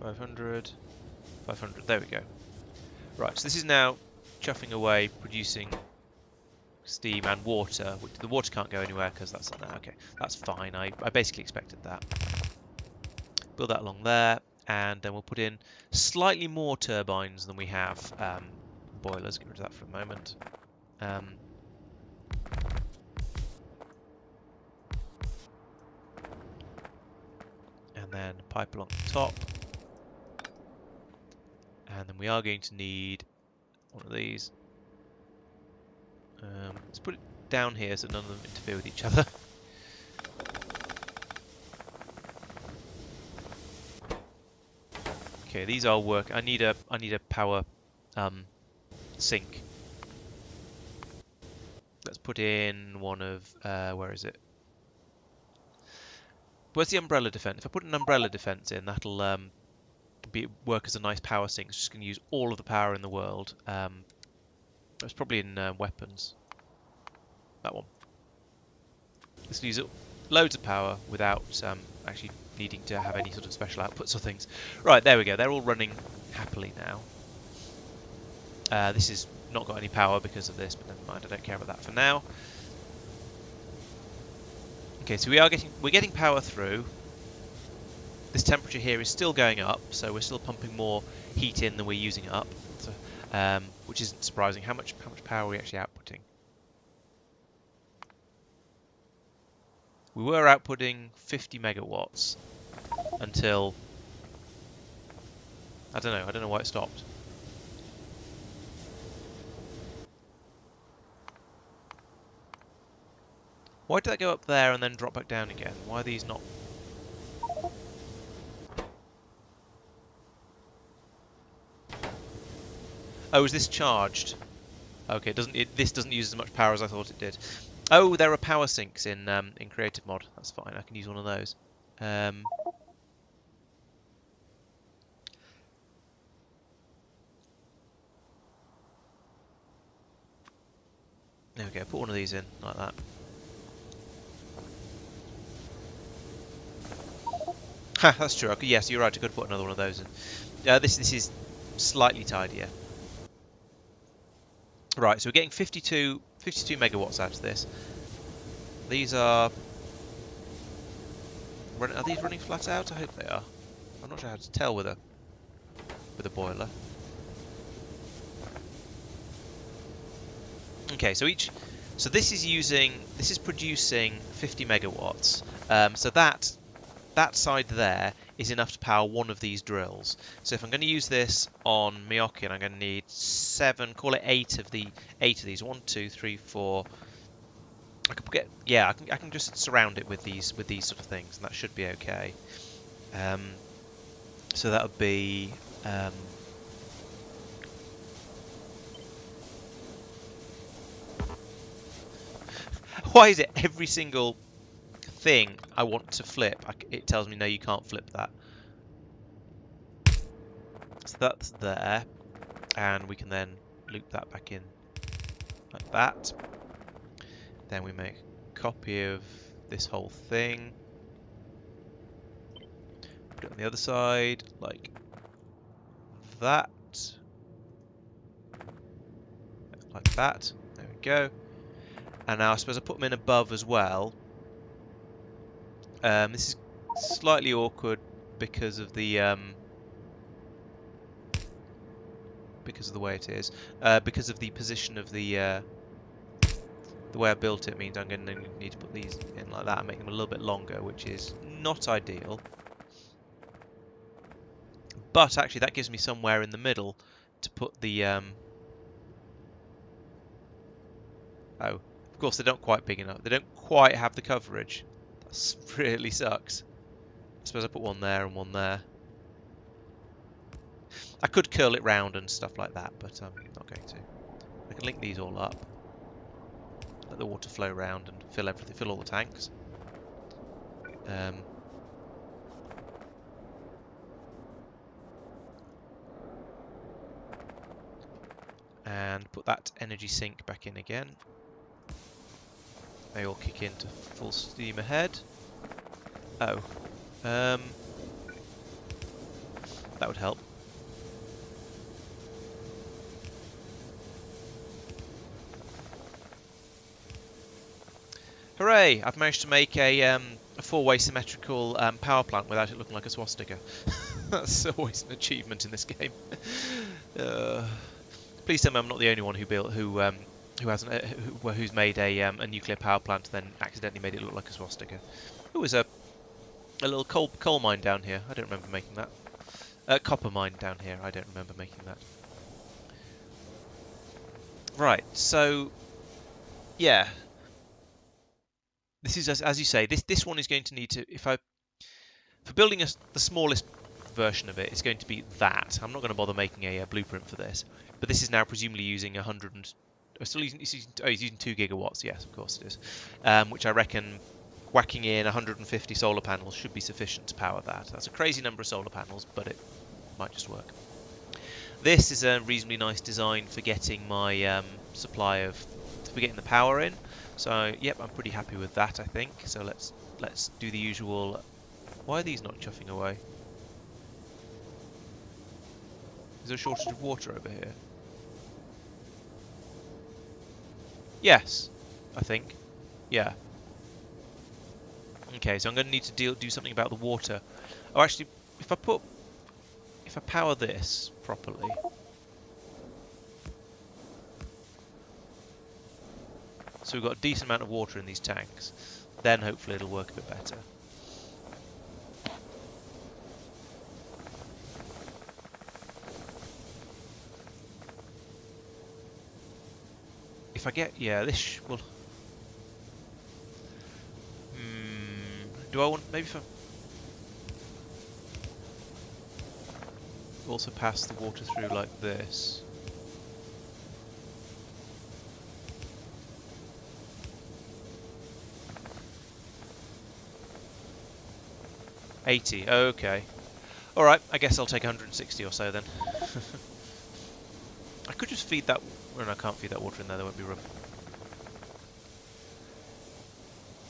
500, 500. There we go. Right, so this is now chuffing away, producing steam and water. Which the water can't go anywhere because that's not there. Okay, that's fine. I basically expected that. Build that along there, and then we'll put in slightly more turbines than we have boilers. Get rid of that for a moment. And then pipe along the top. And then we are going to need one of these. Let's put it down here so none of them interfere with each other. Okay, these are work. I need a power sink. Let's put in one of where is it? Where's the umbrella defense? If I put an umbrella defense in, that'll work as a nice power sink. It's just going to use all of the power in the world. It's probably in weapons. That one. This will use loads of power without actually needing to have any sort of special outputs or things. Right, there we go. They're all running happily now. This has not got any power because of this, but never mind. I don't care about that for now. Okay, so we're getting power through. This temperature here is still going up, so we're still pumping more heat in than we're using up, so, which isn't surprising. How much power are we actually outputting? We were outputting 50 megawatts until I don't know why it stopped. Why did that go up there and then drop back down again? Why are these not? Oh, is this charged? Okay, this doesn't use as much power as I thought it did. Oh, there are power sinks in creative mod. That's fine. I can use one of those. There we go. Put one of these in like that. Ha, that's true. Yes, you're right. I could put another one of those in. This is slightly tidier. Right, so we're getting 52 megawatts out of this. These are these running flat out? I hope they are. I'm not sure how to tell with a boiler. Okay, so this is producing 50 megawatts. So that side there is enough to power one of these drills. So if I'm going to use this on Miyokin, I'm going to need 7, call it 8 of these. 1, 2, 3, 4. I can just surround it with these sort of things, and that should be okay. So that would be why is it every single thing I want to flip, it tells me no, you can't flip that. So that's there, and we can then loop that back in like that. Then we make a copy of this whole thing, put it on the other side like that, like that. There we go. And now I suppose I put them in above as well. This is slightly awkward because of the way it is. Because of the position of the way I built it means I'm going to need to put these in like that and make them a little bit longer, which is not ideal. But actually, that gives me somewhere in the middle to put the. Oh, of course they don't quite big enough. They don't quite have the coverage. That really sucks. I suppose I put one there and one there. I could curl it round and stuff like that, but I'm not going to. I can link these all up. Let the water flow around and fill all the tanks. And put that energy sink back in again. They all kick into full steam ahead. Oh. That would help. Hooray! I've managed to make a four-way symmetrical power plant without it looking like a swastika. That's always an achievement in this game. Please tell me I'm not the only one who's made a nuclear power plant and then accidentally made it look like a swastika. There was a little coal mine down here. I don't remember making that. Copper mine down here. I don't remember making that. Right. So, yeah. This is as you say. This one is going to need to. For building the smallest version of it, it's going to be that. I'm not going to bother making a blueprint for this. But this is now presumably using 100 and... he's using 2 gigawatts. Yes, of course it is. Which I reckon whacking in 150 solar panels should be sufficient to power that. That's a crazy number of solar panels, but it might just work. This is a reasonably nice design for getting my for getting the power in. So, yep, I'm pretty happy with that, I think. So let's do the usual... Why are these not chuffing away? Is there a shortage of water over here? Yes, I think. Yeah. Okay, so I'm going to need to do something about the water. Oh, actually, if I power this properly... So we've got a decent amount of water in these tanks. Then hopefully it'll work a bit better. If I get... Yeah, this will... Do I want... Maybe if I... Also pass the water through like this. $80, okay. Alright, I guess I'll take 160 or so then. I could just feed that... Well, no, I can't feed that water in there won't be room.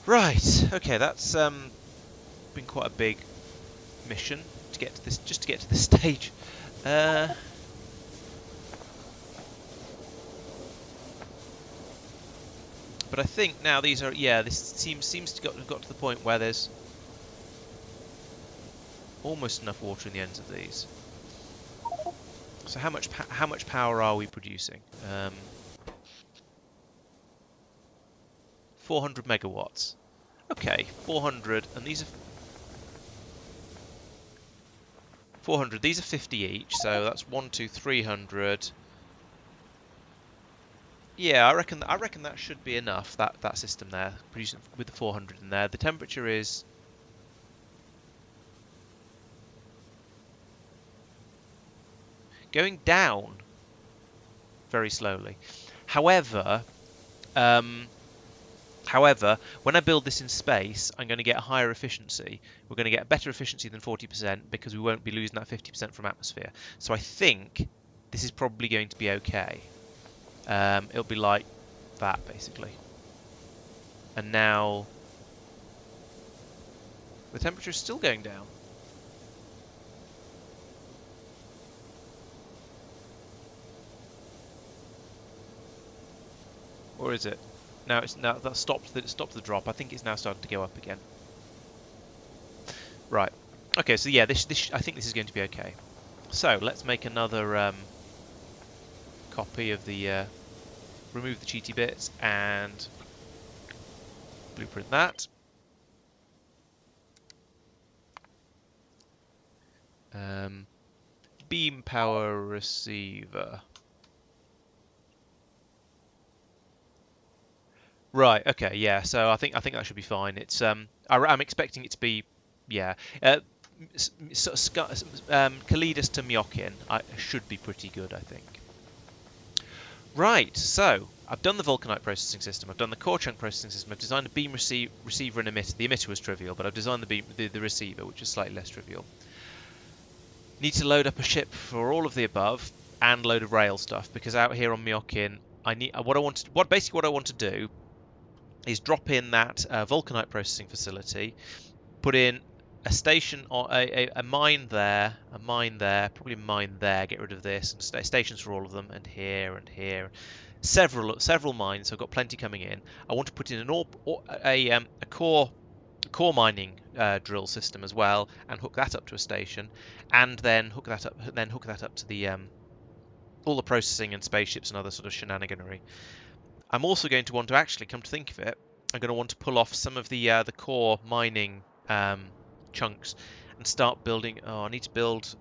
Right, okay, that's been quite a big mission to get to this, just to get to this stage. But I think now these are... Yeah, this seems to have got to the point where there's almost enough water in the ends of these. So how much power are we producing? 400 megawatts. Okay, 400, and these are 400. These are 50 each, so that's 300. Yeah, I reckon that should be enough. That system there, producing with the 400 in there. The temperature is... going down very slowly. However, when I build this in space, I'm going to get a higher efficiency. We're going to get a better efficiency than 40% because we won't be losing that 50% from atmosphere. So I think this is probably going to be okay. It'll be like that, basically. And now the temperature is still going down. Or is it? Now that stopped the drop. I think it's now starting to go up again. Right. Okay. So yeah, this I think this is going to be okay. So let's make another copy of the remove the cheaty bits and blueprint that. Beam power receiver. Right. Okay. Yeah. So I think that should be fine. It's I'm expecting it to be, yeah. Kalidas to Myokin should be pretty good, I think. Right. So I've done the vulcanite processing system. I've done the core chunk processing system. I've designed a beam receiver and emitter. The emitter was trivial, but I've designed the receiver, which is slightly less trivial. Need to load up a ship for all of the above and load of rail stuff because out here on Myokin, what I want to do is drop in that vulcanite processing facility, put in a station or a mine there, probably a mine there. Get rid of this and stations for all of them, and here and here. Several mines. So I've got plenty coming in. I want to put in a core mining drill system as well, and hook that up to a station, and then hook that up to the all the processing and spaceships and other sort of shenaniganery. I'm also going to want to actually, come to think of it, I'm going to want to pull off some of the core mining chunks and start building. Oh, I need to build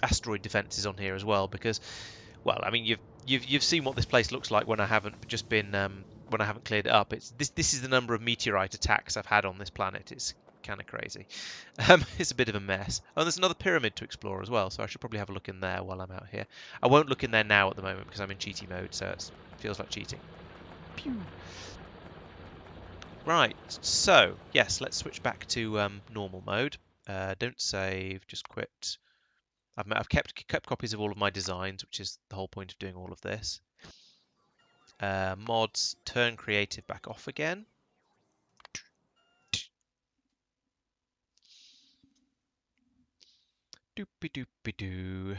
asteroid defenses on here as well, because, well, I mean, you've seen what this place looks like when I haven't just been when I haven't cleared it up. It's this is the number of meteorite attacks I've had on this planet. It's kind of crazy. It's a bit of a mess. Oh, there's another pyramid to explore as well, so I should probably have a look in there while I'm out here. I won't look in there now at the moment because I'm in cheaty mode, so it feels like cheating. Pew. Right, so yes, let's switch back to normal mode. Don't save, just quit. I've kept copies of all of my designs, which is the whole point of doing all of this. Mods, turn creative back off again. Doopy doopy doo.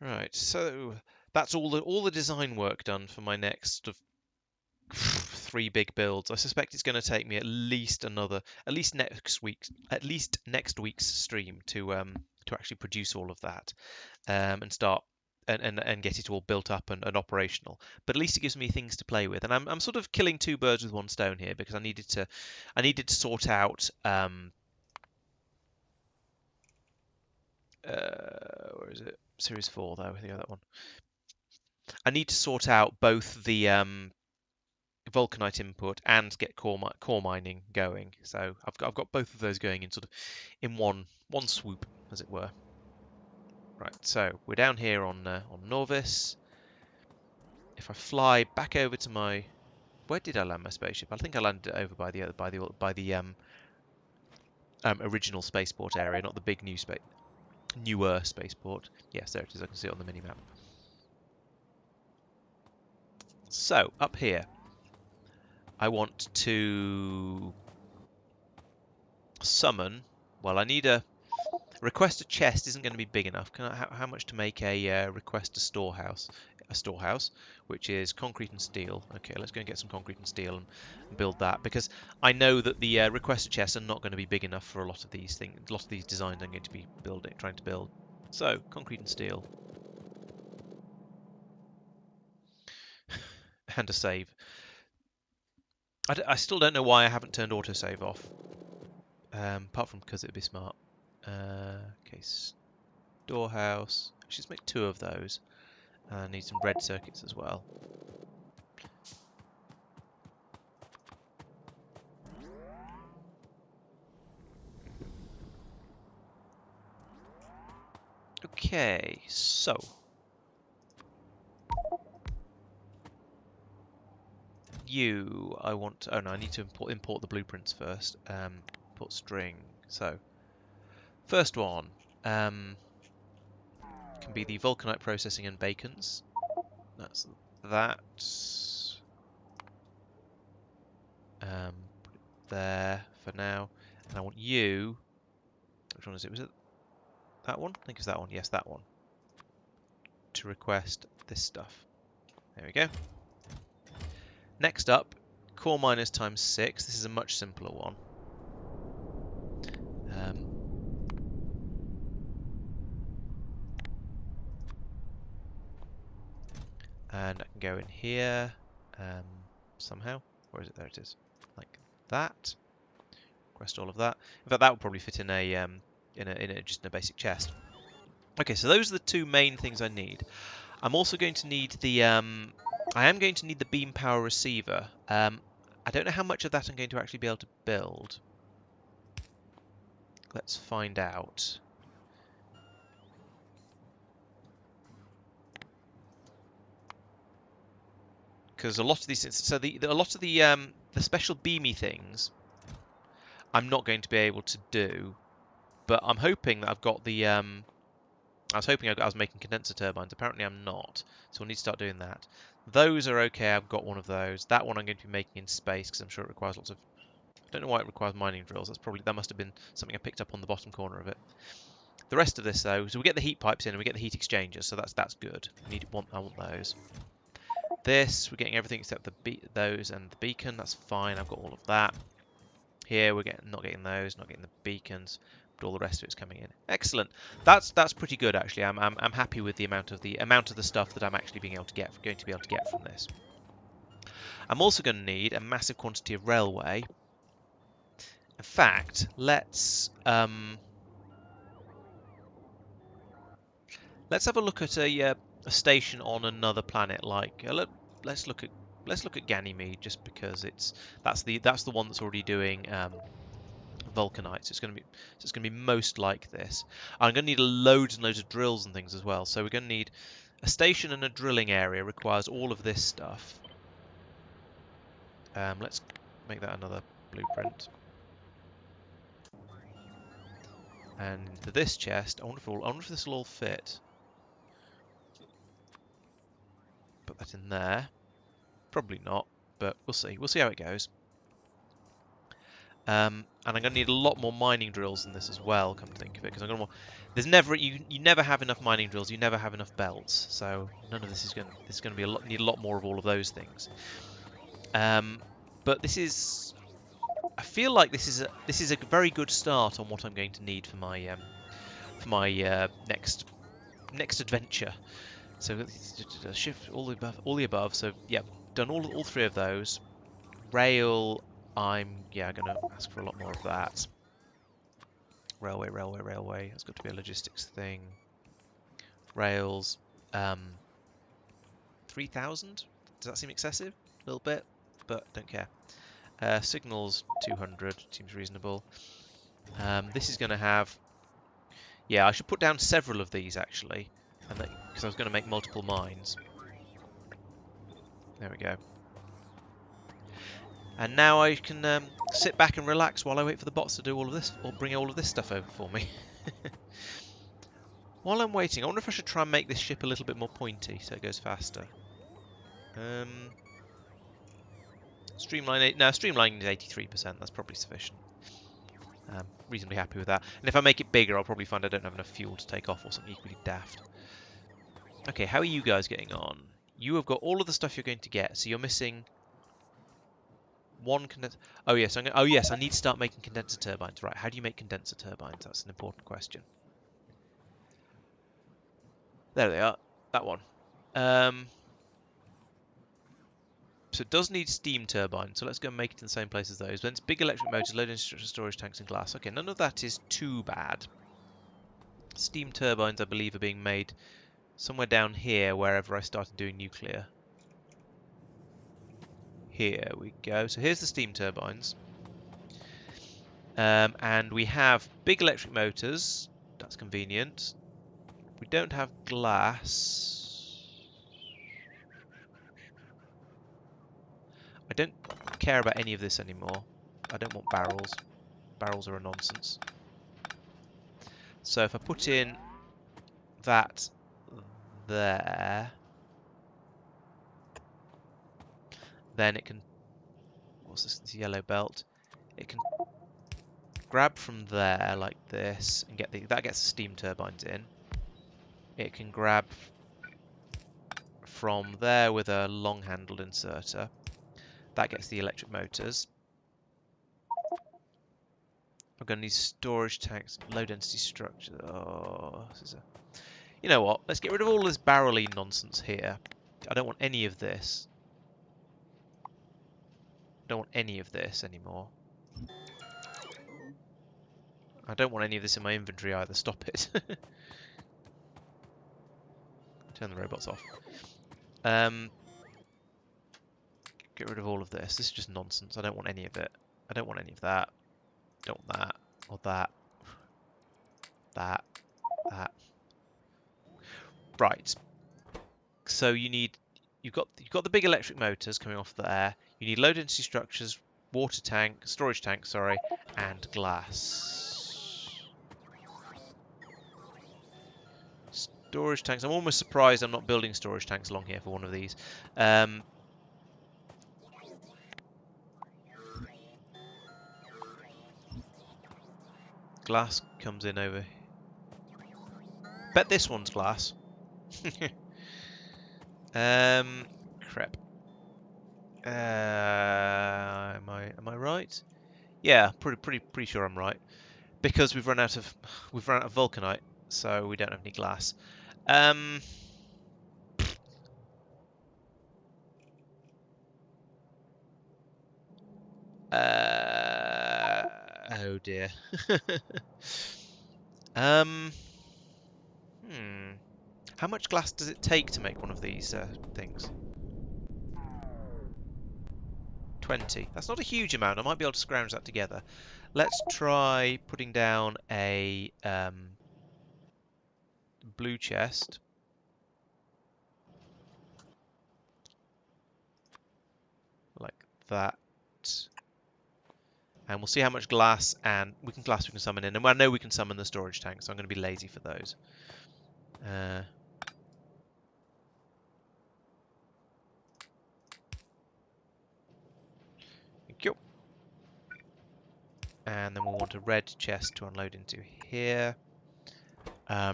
Right, so that's all the design work done for my next 3 big builds. I suspect it's going to take me at least next week's stream to actually produce all of that and start and get it all built up and operational. But at least it gives me things to play with, and I'm sort of killing 2 birds with 1 stone here, because I needed to sort out where is it? Series 4 though. I think that one. I need to sort out both the vulcanite input and get core mining going. So I've got both of those going in sort of in one swoop, as it were. Right, so we're down here on Norvis. If I fly back over to my, where did I land my spaceship? I think I landed it over by the original spaceport area, not the big newer spaceport. Yes, there it is. I can see it on the minimap. So up here, I want to summon. Well, I need a request a chest. Isn't going to be big enough. How much to make a request a storehouse? A storehouse, which is concrete and steel. Okay, let's go and get some concrete and steel and build that, because I know that the request a chests are not going to be big enough for a lot of these things. A lot of these designs I'm going to be trying to build. So concrete and steel, and a save. I still don't know why I haven't turned autosave off, apart from because it'd be smart. Okay, storehouse. Let's make 2 of those. I need some red circuits as well. Okay, so I want. Oh no, I need to import the blueprints first. Import string. So first one can be the vulcanite processing and bacons. That's that. Put it there for now, and I want you. Which one is it? Was it that one? I think it's that one. Yes, that one. To request this stuff. There we go. Next up, core miners times 6. This is a much simpler one. And I can go in here somehow. Where is it? There it is. Like that. Request all of that. In fact, that would probably fit in just in a basic chest. Okay, so those are the 2 main things I need. I'm also going to need the I am going to need the beam power receiver. I don't know how much of that I'm going to actually be able to build. Let's find out. Because a lot of these, so a lot of the special beamy things, I'm not going to be able to do. But I'm hoping that I've got the I was hoping I was making condenser turbines. Apparently I'm not, so we'll need to start doing that. Those are okay, I've got one of those. That one I'm going to be making in space because I'm sure it requires lots of... I don't know why it requires mining drills. That must have been something I picked up on the bottom corner of it. The rest of this though, so we get the heat pipes in and we get the heat exchangers, so that's good. I want those. This, we're getting everything except those and the beacon. That's fine. I've got all of that. Here we're not getting those, not getting the beacons, but all the rest of it's coming in. Excellent. That's pretty good actually. I'm happy with the amount of the stuff that I'm actually going to be able to get from this. I'm also going to need a massive quantity of railway. In fact, let's have a look at a station on another planet. Like let's look at Ganymede, just because that's the one that's already doing vulcanite. So it's going to be most like this. I'm going to need loads and loads of drills and things as well. So we're going to need a station and a drilling area. Requires all of this stuff. Let's make that another blueprint. And into this chest, I wonder if this will all fit. Put that in there. Probably not, but we'll see. We'll see how it goes. And I'm going to need a lot more mining drills than this as well, come to think of it, because I'm going to... There's never... You never have enough mining drills, you never have enough belts, so none of this is going to... There's going to be need a lot more of all of those things. But this is... I feel like this is a very good start on what I'm going to need for my next adventure. So shift all the above. So yeah, done all three of those. Rail, I'm going to ask for a lot more of that. Railway. That's got to be a logistics thing. Rails, 3,000. Does that seem excessive? A little bit, but don't care. Signals 200 seems reasonable. This is going to have... Yeah, I should put down several of these actually, because I was going to make multiple mines. There we go. And now I can sit back and relax while I wait for the bots to do all of this, or bring all of this stuff over for me. While I'm waiting, I wonder if I should try and make this ship a little bit more pointy so it goes faster. Streamlining is 83%. That's probably sufficient. Reasonably happy with that. And if I make it bigger, I'll probably find I don't have enough fuel to take off or something equally daft. Okay, how are you guys getting on? You have got all of the stuff you're going to get, so you're missing one condenser. Oh yes, I need to start making condenser turbines. Right, how do you make condenser turbines? That's an important question. There they are. That one. So it does need steam turbines, so let's go and make it in the same place as those. Then it's big electric motors, load infrastructure, storage tanks and glass. Okay, none of that is too bad. Steam turbines, I believe, are being made somewhere down here, wherever I started doing nuclear. Here we go. So here's the steam turbines. And we have big electric motors. That's convenient. We don't have glass. I don't care about any of this anymore. I don't want barrels. Barrels are a nonsense. So if I put in that there, then it can... What's this yellow belt? It can grab from there like this and that gets the steam turbines in. It can grab from there with a long-handled inserter. That gets the electric motors. I'm going to need storage tanks, low density structure. Oh, this is a... You know what? Let's get rid of all this barrel-y nonsense here. I don't want any of this. I don't want any of this anymore. I don't want any of this in my inventory either. Stop it. Turn the robots off. Get rid of all of this. This is just nonsense. I don't want any of it. I don't want any of that. Don't want that. Or that. That. Right. So you've got the big electric motors coming off there. You need low density structures, storage tank, sorry, and glass. Storage tanks. I'm almost surprised I'm not building storage tanks along here for one of these. Glass comes in over. Bet this one's glass. Crap. Am I right? Yeah, pretty sure I'm right. Because we've run out of vulcanite, so we don't have any glass. Oh dear. How much glass does it take to make one of these things? 20. That's not a huge amount. I might be able to scrounge that together. Let's try putting down a blue chest. Like that. And we'll see how much glass and we can summon in. And I know we can summon the storage tank, so I'm going to be lazy for those. Thank you. And then we'll want a red chest to unload into here. I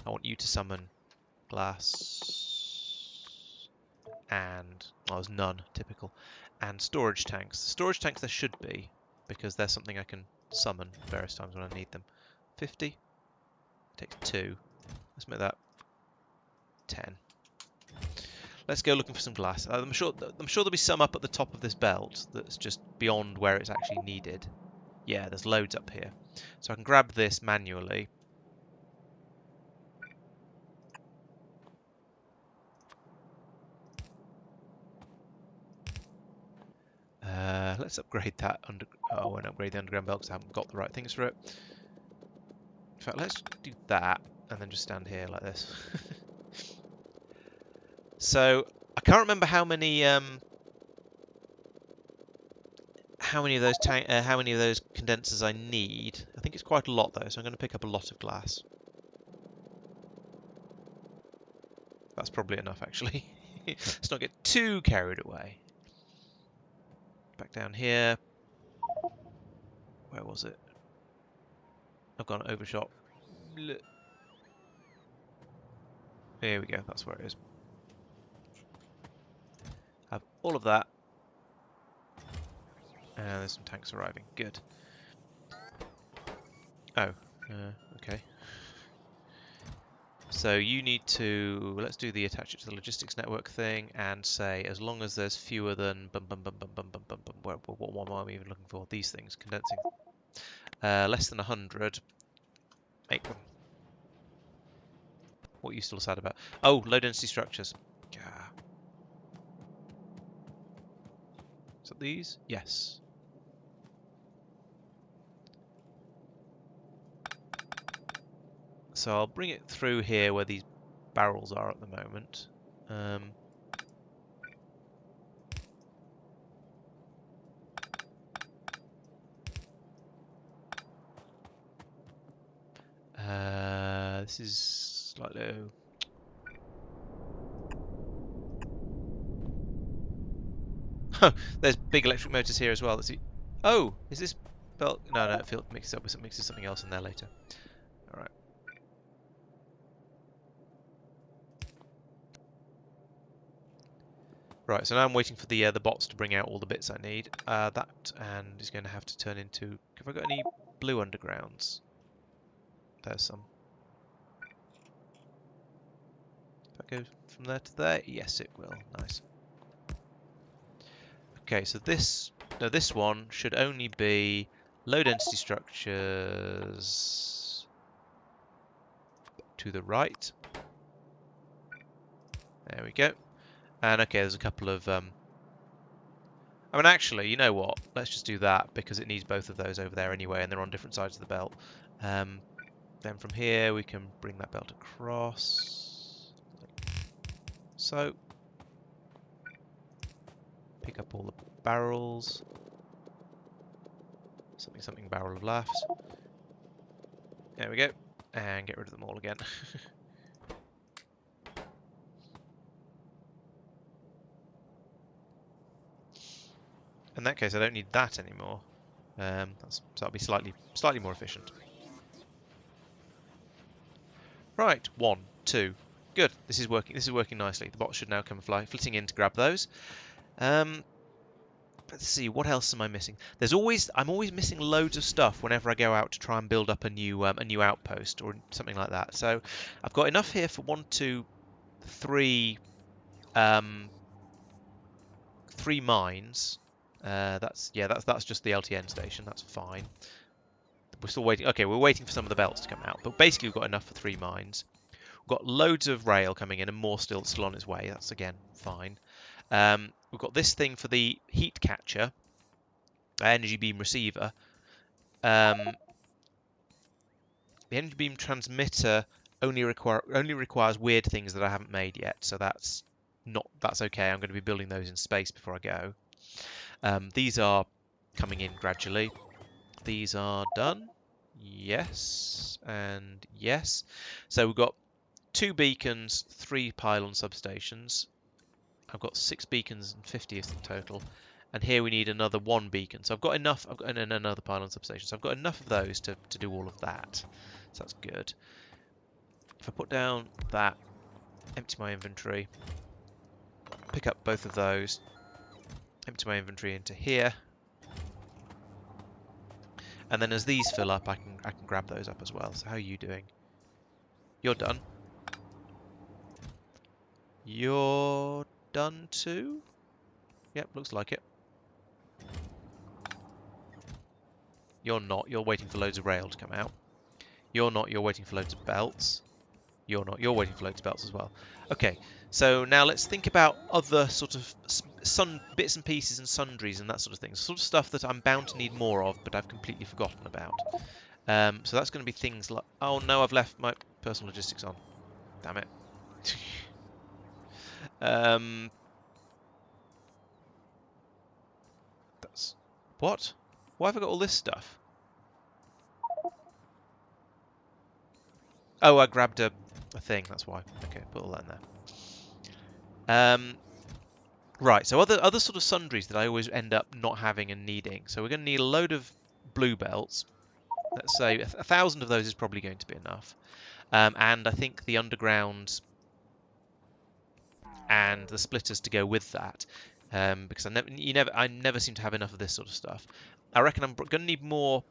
want you to summon glass and there's none, typical. And storage tanks. Storage tanks there should be, because there's something I can summon various times when I need them. 50 takes 2. Let's make that 10. Let's go looking for some glass. I'm sure there'll be some up at the top of this belt that's just beyond where it's actually needed. Yeah, there's loads up here. So I can grab this manually. Let's upgrade that. I won't upgrade the underground belt because I haven't got the right things for it. In fact, let's do that and then just stand here like this. So I can't remember how many of those condensers I need. I think it's quite a lot though, so I'm going to pick up a lot of glass. That's probably enough actually. Let's not get too carried away. Back down here. Where was it? I've gone overshot. Here we go, that's where it is. Have all of that. And there's some tanks arriving. Good. Oh, okay. So you need to, let's do the attach it to the logistics network thing and say as long as there's fewer than what am I even looking for? These things, condensing. Less than 100. Make them. What are you still sad about? Oh, low density structures. Yeah. Is that these? Yes. So I'll bring it through here where these barrels are at the moment. This is slightly... Oh, there's big electric motors here as well. Let's see. Oh, is this belt? No, it mixes up with something else in there later. All right. Right, so now I'm waiting for the bots to bring out all the bits I need. That and is going to have to turn into. Have I got any blue undergrounds? There's some. If I go from there to there, yes, it will. Nice. Okay, so this one should only be low density structures to the right. There we go. And okay, there's a couple of I mean, actually, you know what? Let's just do that because it needs both of those over there anyway, and they're on different sides of the belt. Then from here we can bring that belt across, like so. Pick up all the barrels. Something barrel of laughs. There we go. And get rid of them all again. In that case, I don't need that anymore. So that'll be slightly more efficient. Right, 1, 2. Good. This is working. This is working nicely. The bots should now come flitting in to grab those. Let's see. What else am I missing? I'm always missing loads of stuff whenever I go out to try and build up a new outpost or something like that. So I've got enough here for 1, 2, 3. 3 mines. That's just the LTN station. That's fine. We're still waiting. Okay, we're waiting for some of the belts to come out, but basically we've got enough for 3 mines. We've got loads of rail coming in and more still on its way. That's again fine. We've got this thing for the heat catcher, energy beam receiver. The energy beam transmitter only requires weird things that I haven't made yet, so that's okay. I'm going to be building those in space before I go. These are coming in gradually. These are done. Yes and yes. So we've got 2 beacons, 3 pylon substations. I've got 6 beacons and 50th in total. And here we need another 1 beacon. So I've got enough, and another pylon substation. So I've got enough of those to do all of that. So that's good. If I put down that, empty my inventory, pick up both of those, empty my inventory into here. And then as these fill up, I can grab those up as well. So how are you doing? You're done. You're done too? Yep, looks like it. You're not. You're waiting for loads of rail to come out. You're not. You're waiting for loads of belts. You're not. You're waiting for loads of belts as well. Okay, so now let's think about other sort of bits and pieces and sundries and that sort of thing. Sort of stuff that I'm bound to need more of, but I've completely forgotten about. So that's going to be things like... Oh no, I've left my personal logistics on. Damn it. That's... What? Why have I got all this stuff? Oh, I grabbed a thing, that's why. Okay, put all that in there. Right, so other sort of sundries that I always end up not having and needing. So we're going to need a load of blue belts. Let's say 1,000 of those is probably going to be enough. And I think the underground and the splitters to go with that. Because I never seem to have enough of this sort of stuff. I reckon I'm going to need more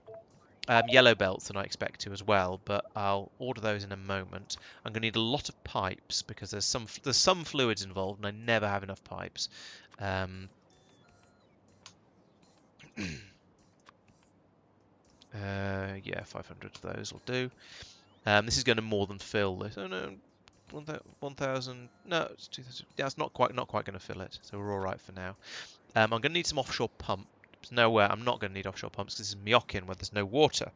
yellow belts than I expect to as well, but I'll order those in a moment. I'm going to need a lot of pipes because there's some fluids involved, and I never have enough pipes. Yeah, 500 of those will do. This is going to more than fill this. Oh no, 1,000. No, it's 2,000. Yeah, it's not quite going to fill it, so we're all right for now. I'm going to need some offshore pumps. Nowhere, I'm not going to need offshore pumps because this is Myokin where there's no water.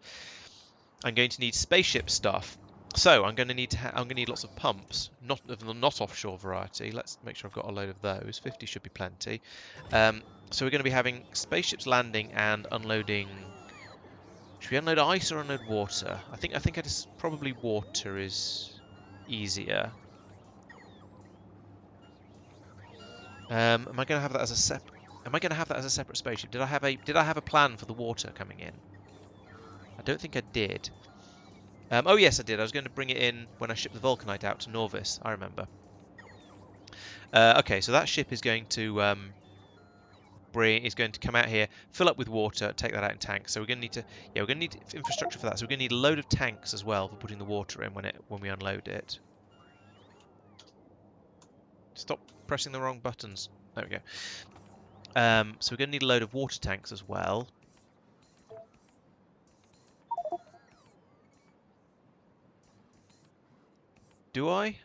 I'm going to need spaceship stuff, so I'm going to need lots of pumps, not offshore variety. Let's make sure I've got a load of those. 50 should be plenty. So we're going to be having spaceships landing and unloading. Should we unload ice or unload water? I think probably water is easier. Am I going to have that as a separate? Am I going to have that as a separate spaceship? Did I have a plan for the water coming in? I don't think I did. Oh yes, I did. I was going to bring it in when I shipped the Vulcanite out to Norvis. I remember. Okay, so that ship is going to come out here, fill up with water, take that out in tanks. So we're going to need infrastructure for that. So we're going to need a load of tanks as well for putting the water in when we unload it. Stop pressing the wrong buttons. There we go. So we're going to need a load of water tanks as well. Do I?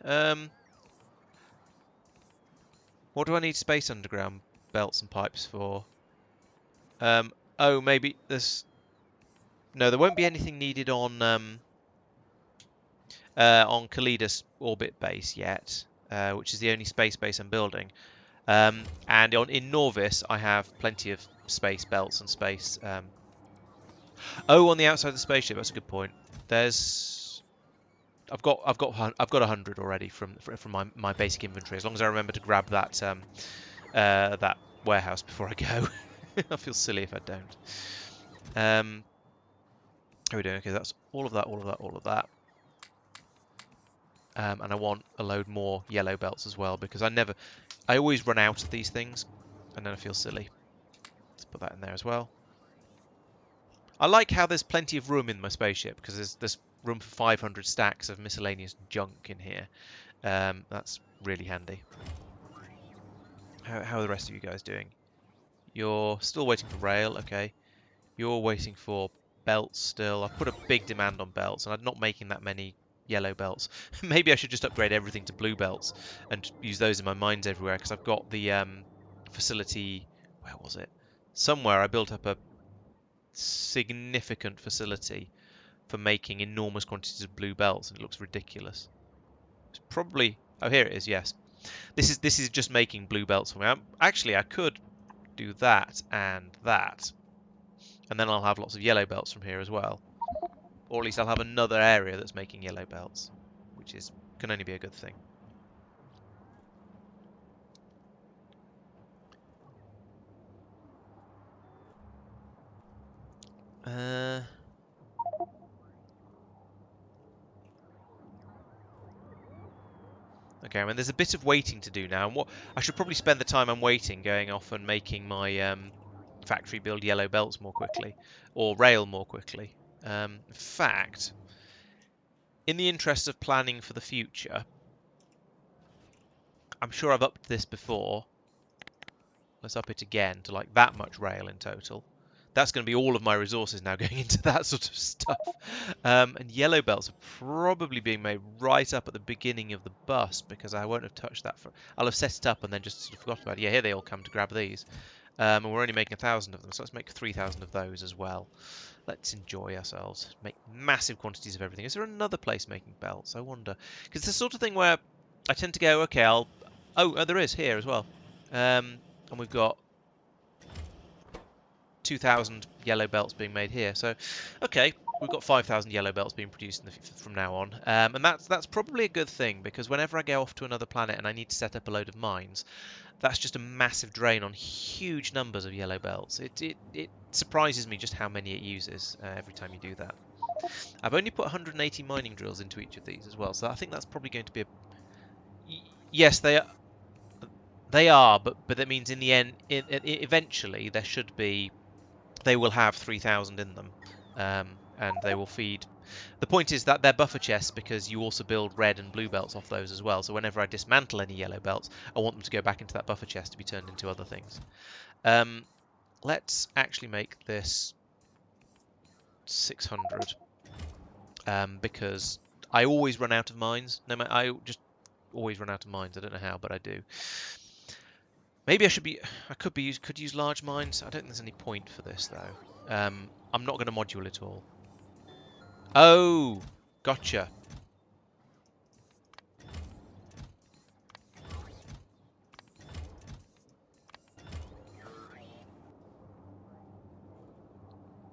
What do I need space underground belts and pipes for? Oh, maybe there's... No, there won't be anything needed on Kalidas orbit base yet, which is the only space base I'm building. And in Norvis, I have plenty of space belts and space... Oh, on the outside of the spaceship, that's a good point. There's... I've got 100 already from my basic inventory. As long as I remember to grab that warehouse before I go. I feel silly if I don't. How are we doing? Okay, that's all of that, all of that, all of that. And I want a load more yellow belts as well because I always run out of these things, and then I feel silly. Let's put that in there as well. I like how there's plenty of room in my spaceship because there's room for 500 stacks of miscellaneous junk in here. That's really handy. How are the rest of you guys doing? You're still waiting for rail, okay. You're waiting for belts still. I've put a big demand on belts, and I'm not making that many yellow belts. Maybe I should just upgrade everything to blue belts and use those in my mines everywhere because I've got the facility. Where was it? Somewhere I built up a significant facility for making enormous quantities of blue belts, and it looks ridiculous. It's probably... Oh, here it is, yes. This is just making blue belts for me. Actually, I could do that, and then I'll have lots of yellow belts from here as well. Or at least I'll have another area that's making yellow belts, which can only be a good thing. Okay, I mean, there's a bit of waiting to do now, and I should probably spend the time I'm waiting going off and making my factory build yellow belts more quickly, or rail more quickly. In fact, in the interest of planning for the future, I'm sure I've upped this before. Let's up it again to like that much rail in total. That's going to be all of my resources now going into that sort of stuff. And yellow belts are probably being made right up at the beginning of the bus because I won't have touched that. I'll have set it up and then just sort of forgot about it. Yeah, here they all come to grab these. And we're only making 1,000 of them, so let's make 3,000 of those as well. Let's enjoy ourselves. Make massive quantities of everything. Is there another place making belts? I wonder. Because it's the sort of thing where I tend to go, okay, Oh, there is here as well. And we've got 2,000 yellow belts being made here. So, okay, we've got 5,000 yellow belts being produced from now on. And that's probably a good thing because whenever I go off to another planet and I need to set up a load of mines, that's just a massive drain on huge numbers of yellow belts. It surprises me just how many it uses every time you do that. I've only put 180 mining drills into each of these as well, so I think that's probably going to be a... Yes, they are. They are, but that means in the end, eventually there should be... They will have 3,000 in them, and they will feed... The point is that they're buffer chests because you also build red and blue belts off those as well. So whenever I dismantle any yellow belts, I want them to go back into that buffer chest to be turned into other things. Let's actually make this 600 because I always run out of mines. No matter, I just always run out of mines. I don't know how, but I do. Maybe I could use large mines. I don't think there's any point for this though. I'm not going to module it all. Oh, gotcha.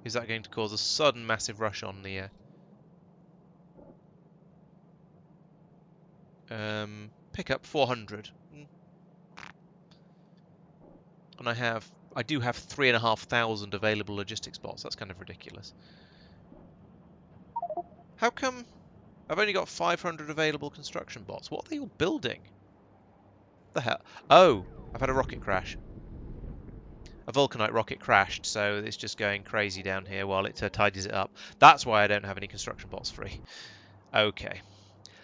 Is that going to cause a sudden massive rush on the... pick up 400. And I do have 3,500 available logistics spots. That's kind of ridiculous. How come I've only got 500 available construction bots? What are they all building? The hell? Oh, I've had a rocket crash. A vulcanite rocket crashed, so it's just going crazy down here while it tidies it up. That's why I don't have any construction bots free. Okay.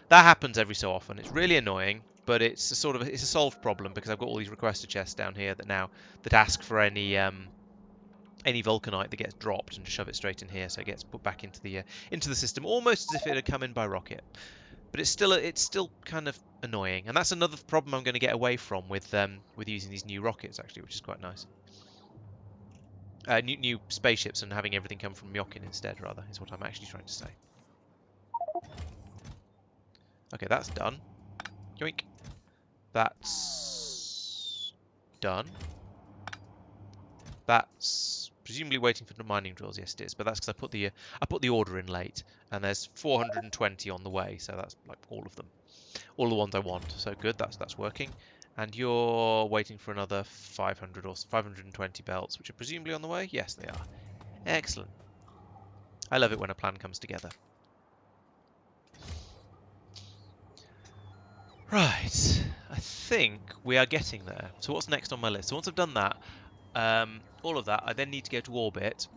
That happens every so often. It's really annoying, but it's a solved problem because I've got all these requester chests down here that ask for any vulcanite that gets dropped and just shove it straight in here, so it gets put back into the system almost as if it had come in by rocket. But it's still kind of annoying, and that's another problem I'm going to get away from with using these new rockets actually, which is quite nice. New spaceships and having everything come from Myokin instead, rather, is what I'm actually trying to say. Okay, that's done. Yoink. That's done. That's presumably waiting for the mining drills. Yes, it is, but that's because I put the order in late, and there's 420 on the way, so that's like all of them, all the ones I want. So good, that's working. And you're waiting for another 500 or 520 belts, which are presumably on the way. Yes, they are. Excellent. I love it when a plan comes together. Right, I think we are getting there. So what's next on my list? So once I've done that, all of that, I then need to go to orbit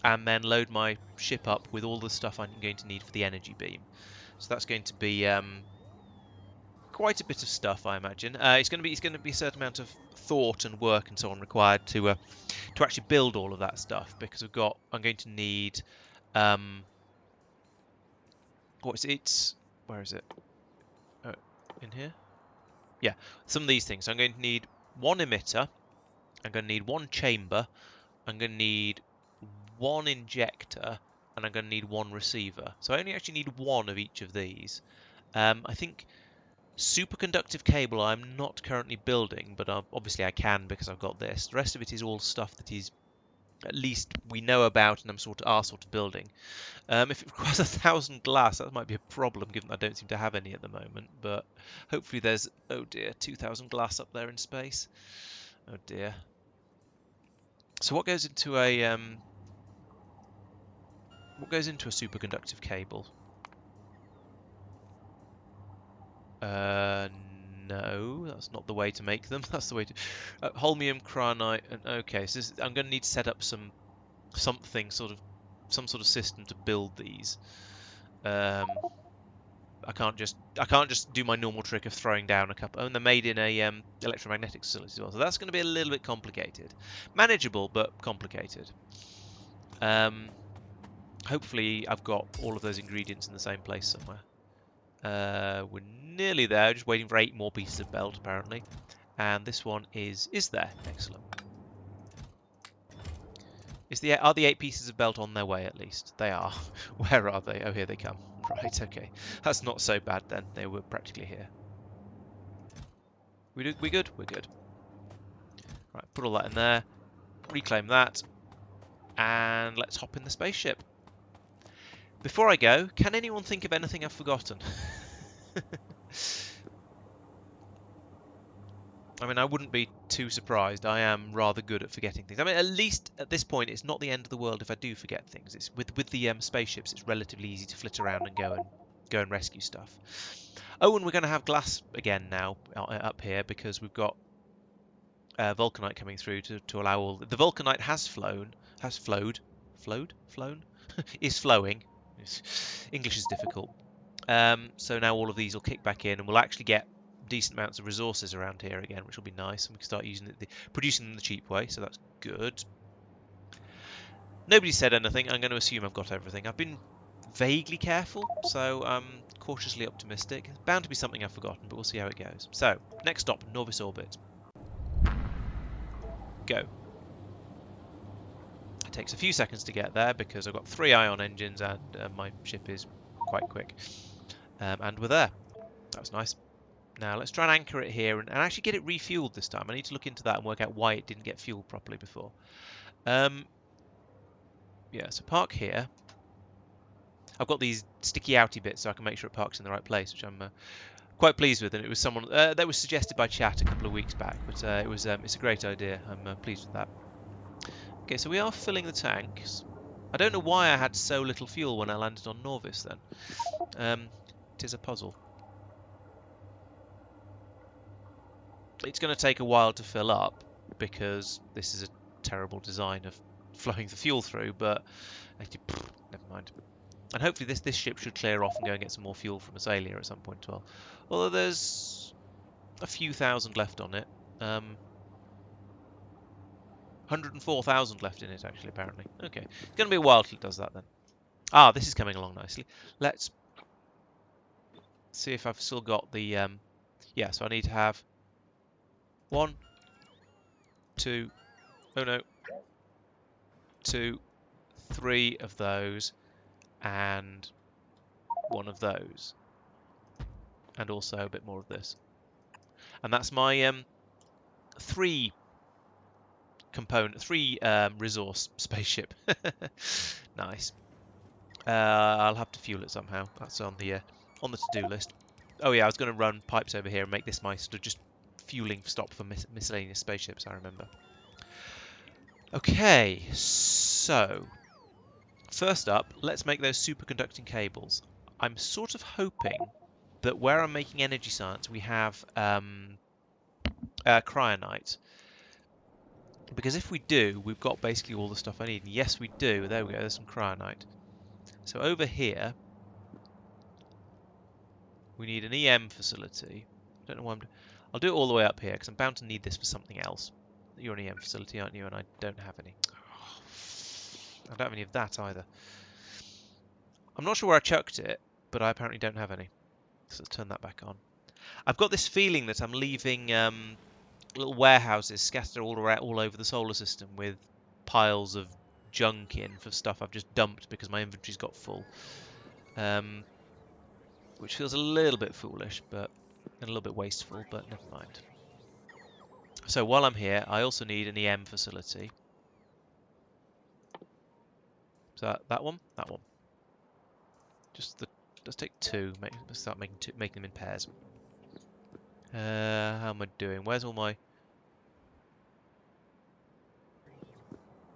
and then load my ship up with all the stuff I'm going to need for the energy beam. So that's going to be quite a bit of stuff, I imagine. It's going to be a certain amount of thought and work and so on required to actually build all of that stuff, because I'm going to need where is it? Oh, in here? Yeah, some of these things. So I'm going to need one emitter. I'm going to need one chamber. I'm going to need one injector, and I'm going to need one receiver. So I only actually need one of each of these. I think superconductive cable I'm not currently building, but obviously I can because I've got this. The rest of it is all stuff that is at least we know about and are sort of building. If it requires 1,000 glass, that might be a problem given I don't seem to have any at the moment, but hopefully there's, oh dear, 2,000 glass up there in space. Oh dear. So what goes into a superconductive cable? No, that's not the way to make them. That's the way to holmium, cryonite, and okay. So I'm going to need to set up some sort of system to build these. I can't just do my normal trick of throwing down a couple. Oh, and they're made in a electromagnetic facility as well. So that's going to be a little bit complicated. Manageable, but complicated. Hopefully I've got all of those ingredients in the same place somewhere. We're nearly there, just waiting for 8 more pieces of belt apparently. And this one is there. Excellent. Are the 8 pieces of belt on their way at least? They are. Where are they? Oh, here they come. Right, okay. That's not so bad then. They were practically here. We good? We're good. Right, put all that in there. Reclaim that. And let's hop in the spaceship. Before I go, can anyone think of anything I've forgotten? I mean, I wouldn't be too surprised. I am rather good at forgetting things. I mean, at least at this point, it's not the end of the world if I do forget things. It's with the spaceships, it's relatively easy to flit around and go and rescue stuff. Oh, and we're going to have glass again now up here because we've got vulcanite coming through to allow all the vulcanite flown, is flowing. English is difficult. So now all of these will kick back in, and we'll actually get decent amounts of resources around here again, which will be nice, and we can start producing them the cheap way, so that's good. Nobody said anything. I'm going to assume I've got everything. I've been vaguely careful, so I'm cautiously optimistic. It's bound to be something I've forgotten, but we'll see how it goes. So, next stop, Novice Orbit. Go. It takes a few seconds to get there because I've got 3 ion engines and my ship is quite quick. And we're there. That was nice. Now let's try and anchor it here and actually get it refueled this time. I need to look into that and work out why it didn't get fueled properly before. Yeah, so park here. I've got these sticky outy bits so I can make sure it parks in the right place, which I'm quite pleased with. And it was someone that was suggested by chat a couple of weeks back, but it's a great idea. I'm pleased with that. Okay, so we are filling the tanks. I don't know why I had so little fuel when I landed on Norvis then. It is a puzzle. It's going to take a while to fill up because this is a terrible design of flowing the fuel through, but never mind. And hopefully this ship should clear off and go and get some more fuel from Azalea at some point as well. Although there's a few thousand left on it. 104,000 left in it actually, apparently. Okay, it's going to be a while till it does that then. Ah, this is coming along nicely. Let's see if I've still got the... yeah, so I need to have 1, 2, oh no, 2, 3 of those, and 1 of those, and also a bit more of this. And that's my 3 component, 3 resource spaceship. Nice. I'll have to fuel it somehow. That's on the to-do list. Oh yeah, I was going to run pipes over here and make this my sort of just fueling stop for miscellaneous spaceships. I remember. Okay, so first up, let's make those superconducting cables. I'm sort of hoping that where I'm making energy science, we have cryonite. Because if we do, we've got basically all the stuff I need. And yes, we do. There we go. There's some cryonite. So over here, we need an EM facility. I don't know why I'll do it all the way up here because I'm bound to need this for something else. You're an EM facility, aren't you? And I don't have any. I don't have any of that either. I'm not sure where I chucked it, but I apparently don't have any. So let's turn that back on. I've got this feeling that I'm leaving little warehouses scattered all over the solar system with piles of junk in for stuff I've just dumped because my inventory's got full. Which feels a little bit foolish, but and a little bit wasteful, but never mind. So while I'm here, I also need an EM facility. So that one, that one. Let's take 2. Let's start making them in pairs. How am I doing? Where's all my?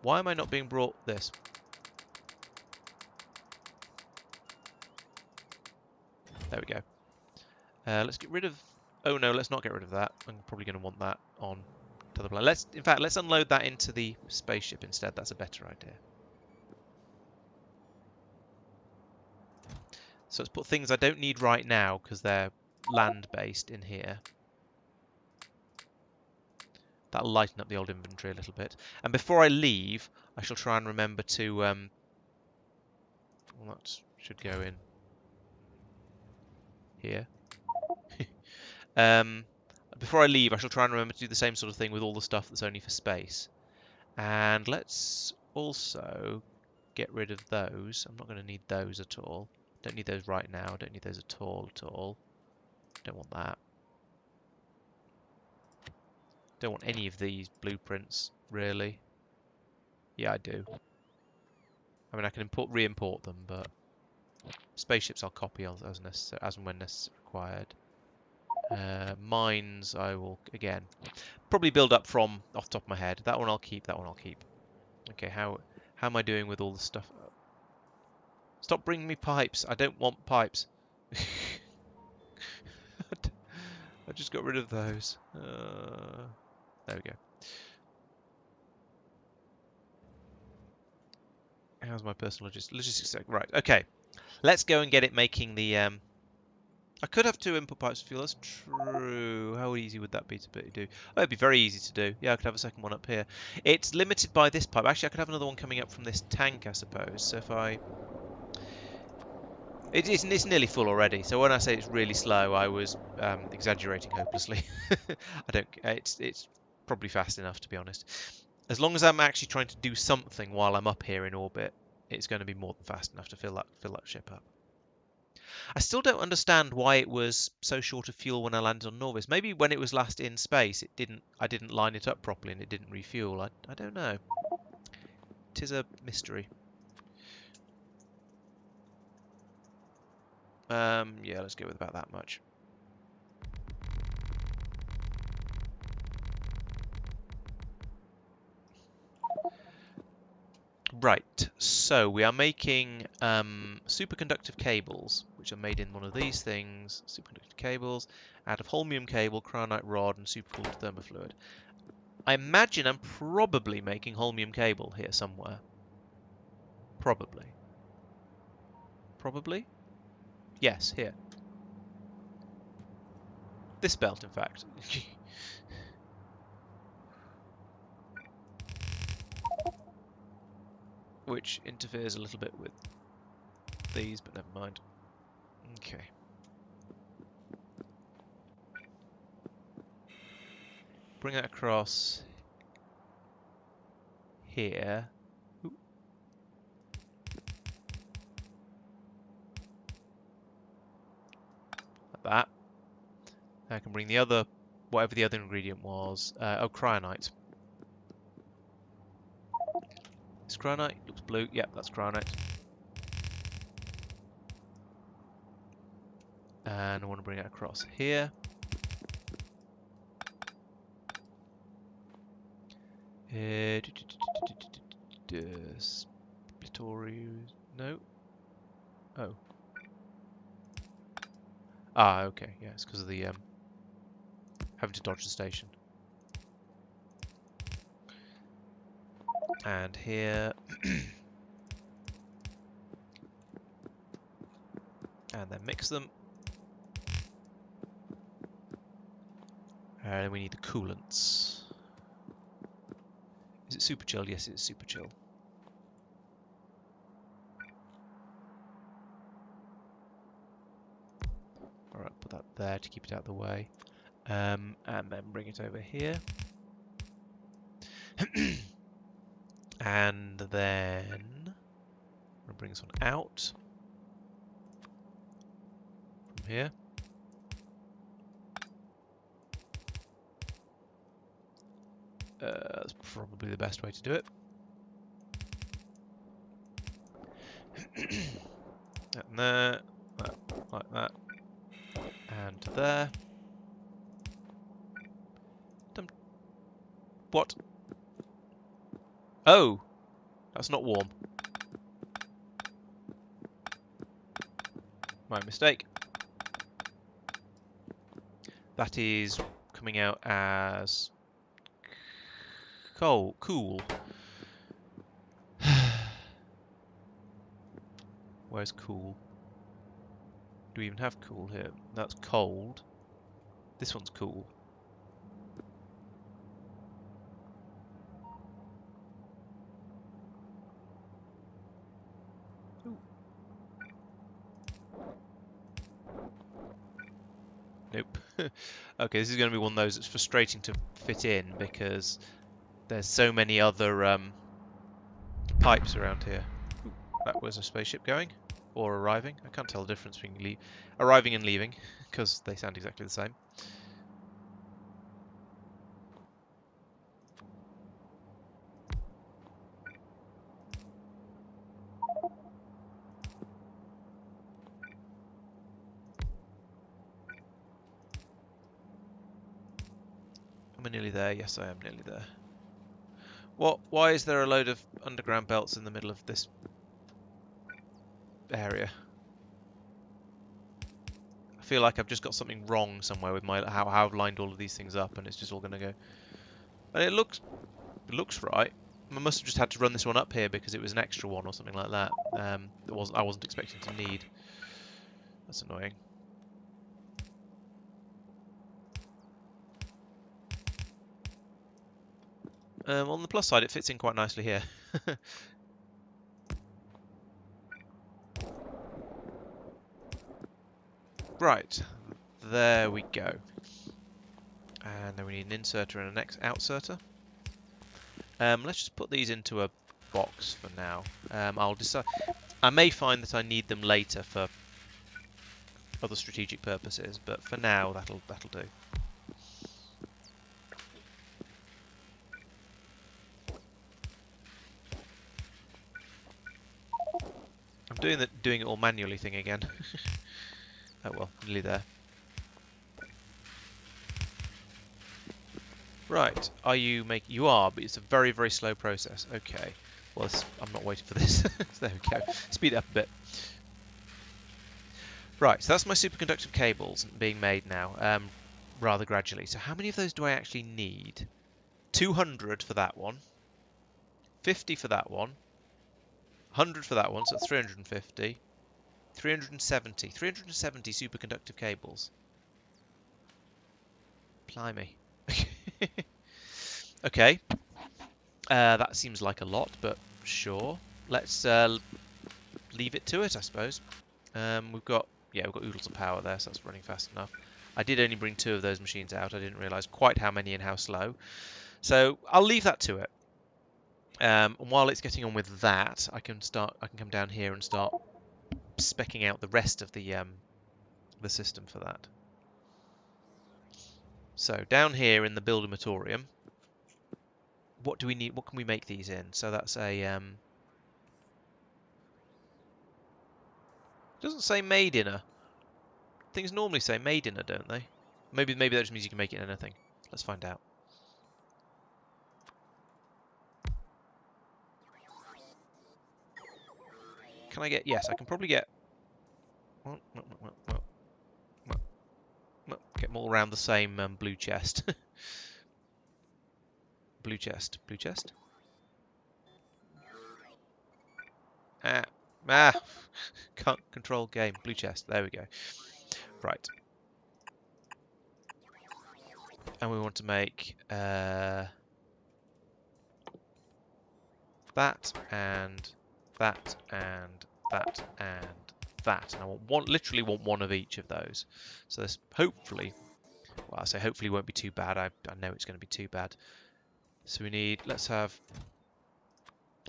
Why am I not being brought this? There we go. Let's get rid of. Oh no, let's not get rid of that. I'm probably going to want that on to the planet. In fact, let's unload that into the spaceship instead. That's a better idea. So let's put things I don't need right now because they're land-based in here. That'll lighten up the old inventory a little bit. And before I leave, I shall try and remember to... well, that should go in here. Before I leave, I shall try and remember to do the same sort of thing with all the stuff that's only for space. And let's also get rid of those. I'm not going to need those at all. Don't need those right now. Don't need those at all, at all. Don't want that. Don't want any of these blueprints, really. Yeah, I do. I mean, I can re-import them, but spaceships I'll copy as and when necessary required. Mines I will, again, probably build up from off the top of my head. That one I'll keep, that one I'll keep. Okay, how am I doing with all the stuff? Stop bringing me pipes. I don't want pipes. I just got rid of those. There we go. How's my personal logistics? Right, okay. Let's go and get it making the... I could have 2 input pipes for fuel. That's true. How easy would that be to do? Oh, it'd be very easy to do. Yeah, I could have a second one up here. It's limited by this pipe. Actually, I could have another one coming up from this tank, I suppose. So if I... It's nearly full already. So when I say it's really slow, I was exaggerating hopelessly. I don't... It's probably fast enough, to be honest. As long as I'm actually trying to do something while I'm up here in orbit, it's going to be more than fast enough to fill that ship up. I still don't understand why it was so short of fuel when I landed on Norvis. Maybe when it was last in space, I didn't line it up properly and it didn't refuel. I don't know. It is a mystery. Yeah, let's go with about that much. Right, so we are making superconductive cables, which are made in one of these things. Superconductive cables out of holmium cable, cryonite rod, and supercooled thermofluid. I imagine I'm probably making holmium cable here somewhere. Probably. Probably? Yes, here. This belt, in fact. Which interferes a little bit with these, but never mind. Okay. Bring that across here. Ooh. Like that. I can bring the other, whatever the other ingredient was. Oh, cryonite. It's granite. Looks blue. Yep, that's granite. And I want to bring it across here. Factorio. No. Oh. Ah, okay. Yeah, it's because of the having to dodge the station. And here. And then mix them. And then we need the coolants. Is it super chill? Yes, it is super chill. Alright, put that there to keep it out of the way. And then bring it over here. And then I'm going to bring this one out from here. That's probably the best way to do it. And there, that, like that, and there. What? Oh, that's not warm. My mistake. That is coming out as cool. Where's cool? Do we even have cool here? That's cold. This one's cool. Ooh. Nope. Okay, this is going to be one of those that's frustrating to fit in because there's so many other pipes around here. Ooh, that was a spaceship going or arriving. I can't tell the difference between arriving and leaving because they sound exactly the same. Am I nearly there? Yes, I am nearly there. What? Why is there a load of underground belts in the middle of this area? I feel like I've just got something wrong somewhere with my how I've lined all of these things up, and it's just all going to go. And it looks right. I must have just had to run this one up here because it was an extra one or something like that. I wasn't expecting to need. That's annoying. On the plus side, it fits in quite nicely here. Right, there we go. And then we need an inserter and an outserter. Let's just put these into a box for now. I'll decide. I may find that I need them later for other strategic purposes, but for now that'll do. I'm doing it all manually thing again. Oh well, nearly there. Right, are you You are, but it's a very, very slow process. Okay. Well, I'm not waiting for this. There we go. Speed it up a bit. Right, so that's my superconductive cables being made now, rather gradually. So how many of those do I actually need? 200 for that one. 50 for that one. 100 for that one, so that's 350. 370. 370 superconductive cables. Blimey. Okay. That seems like a lot, but sure. Let's leave it to it, I suppose. We've got oodles of power there, so that's running fast enough. I did only bring 2 of those machines out. I didn't realise quite how many and how slow. So I'll leave that to it. And while it's getting on with that, I can come down here and start speccing out the rest of the system for that. So down here in the Buildamatorium, what do we need? What can we make these in? So that's a doesn't say made in a. Things normally say made in a, don't they? Maybe that just means you can make it in anything. Let's find out. Can I get? Yes, I can probably get. Well, get them all around the same blue chest. Blue chest. Blue chest. Ah. Ah. Can't control game. Blue chest. There we go. Right. And we want to make that and that and that and that. And I want literally want one of each of those. So this hopefully, well, I say hopefully won't be too bad. I know it's going to be too bad. So we need, let's have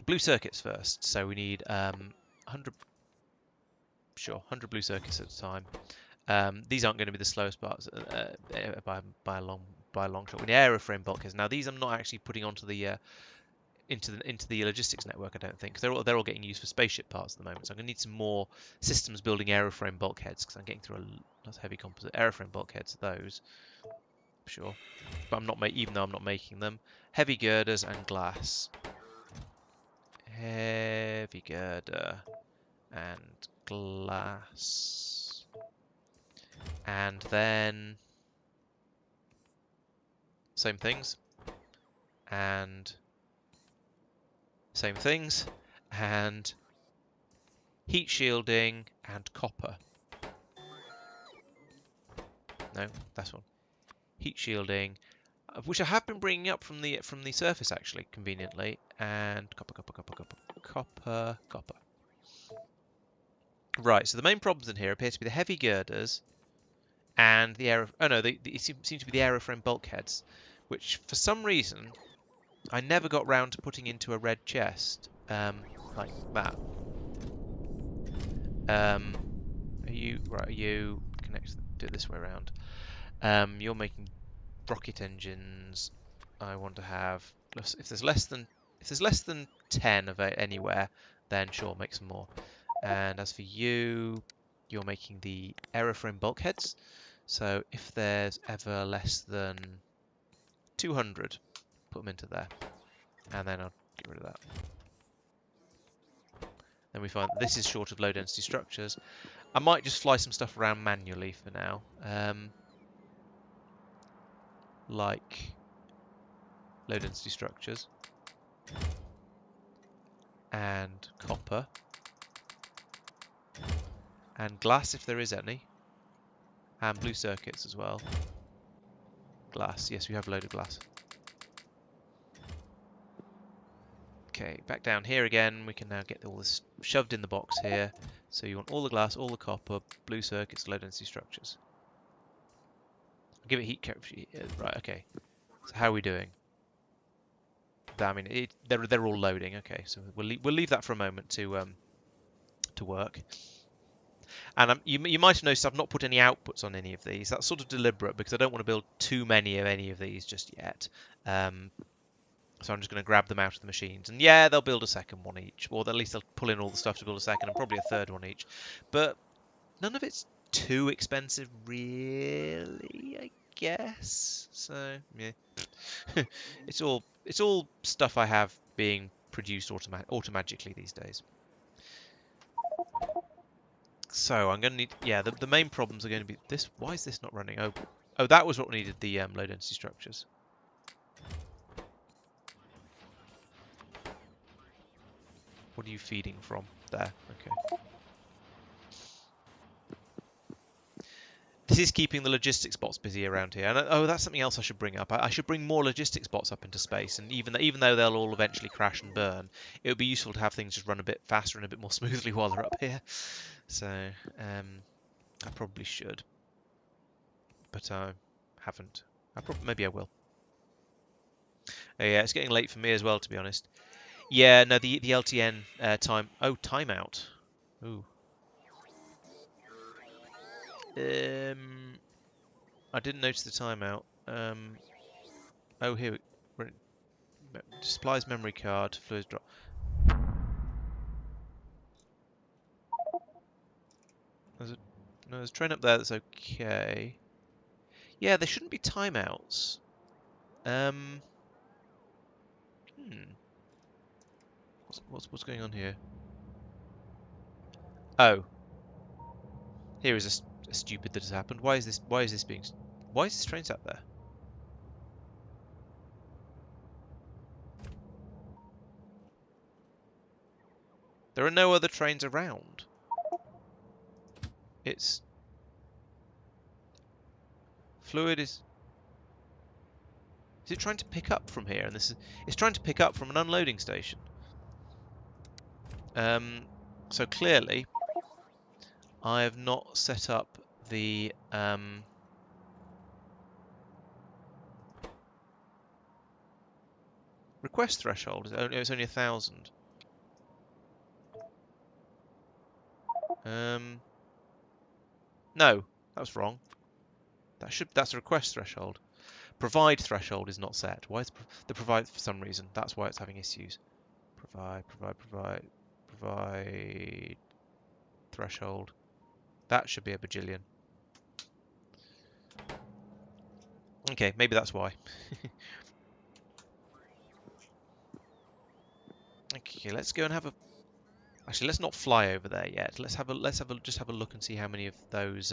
blue circuits first. So we need 100, sure, 100 blue circuits at a time. These aren't going to be the slowest parts by a long shot. We need aeroframe bulkheads. Now these I'm not actually putting onto the into the logistics network, I don't think, because they're all getting used for spaceship parts at the moment. So I'm going to need some more systems building aeroframe bulkheads, because I'm getting through a lot of heavy composite aeroframe bulkheads. Those, sure, but I'm not even though I'm not making them. Heavy girders and glass. Heavy girder and glass, and then same things and same things and heat shielding and copper. No, that's one. Heat shielding, which I have been bringing up from the surface actually, conveniently, and copper. Right. So the main problems in here appear to be the heavy girders and the aero. Oh no, they seem to be the aeroframe bulkheads, which for some reason I never got round to putting into a red chest, like that. Are you right? Are you connect? Do it this way around. You're making rocket engines. I want to have. If there's less than 10 of it anywhere, then sure, make some more. And as for you, you're making the aeroframe bulkheads. So if there's ever less than 200, put them into there, and then I'll get rid of that. Then we find that this is short of low density structures. I might just fly some stuff around manually for now, like low density structures and copper and glass if there is any, and blue circuits as well. Glass, yes, we have a load of glass. Okay, back down here again, we can now get all this shoved in the box here. So you want all the glass, all the copper, blue circuits, low density structures. I'll give it heat capture. Right, okay. So how are we doing? I mean, they're all loading. Okay, so we'll leave that for a moment to work. And you might have noticed I've not put any outputs on any of these. That's sort of deliberate because I don't want to build too many of any of these just yet. So I'm just going to grab them out of the machines. And yeah, they'll build a second one each. Or at least they'll pull in all the stuff to build a second and probably a third one each. But none of it's too expensive, really, I guess. So, yeah. It's all stuff I have being produced automagically these days. So I'm going to need... Yeah, the main problems are going to be this. Why is this not running? Oh, that was what needed the low density structures. What are you feeding from? There. Okay. This is keeping the logistics bots busy around here. And oh, that's something else I should bring up. I should bring more logistics bots up into space. And even though they'll all eventually crash and burn, it would be useful to have things just run a bit faster and a bit more smoothly while they're up here. So I probably should, but I haven't. Maybe I will. Oh, yeah, it's getting late for me as well, to be honest. Yeah, no, the LTN time. Oh, timeout. Ooh. I didn't notice the timeout. Oh, here. Supplies memory card. Fluids drop. There's a train up there that's okay. Yeah, there shouldn't be timeouts. Hmm. What's going on here? Oh, here is a stupid that has happened. Why is this? Why is this being? Why is this train sat there? There are no other trains around. It's fluid is. Is it trying to pick up from here? And it's trying to pick up from an unloading station. So clearly, I have not set up the request threshold. It's only 1,000. No, that was wrong. That's a request threshold. Provide threshold is not set. Why is the provide for some reason? That's why it's having issues. Provide threshold. That should be a bajillion. Okay, maybe that's why. Okay, let's go and have a. Actually, let's not fly over there yet. Just have a look and see how many of those.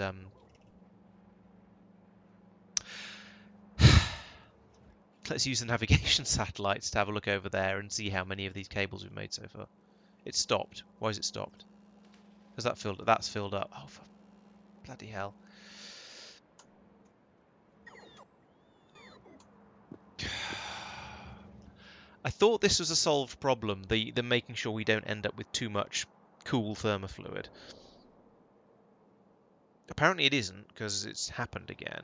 Let's use the navigation satellites to have a look over there and see how many of these cables we've made so far. It's stopped. Why is it stopped? Has that filled? That's filled up. Oh, for bloody hell! I thought this was a solved problem. The making sure we don't end up with too much cool thermofluid. Apparently it isn't because it's happened again.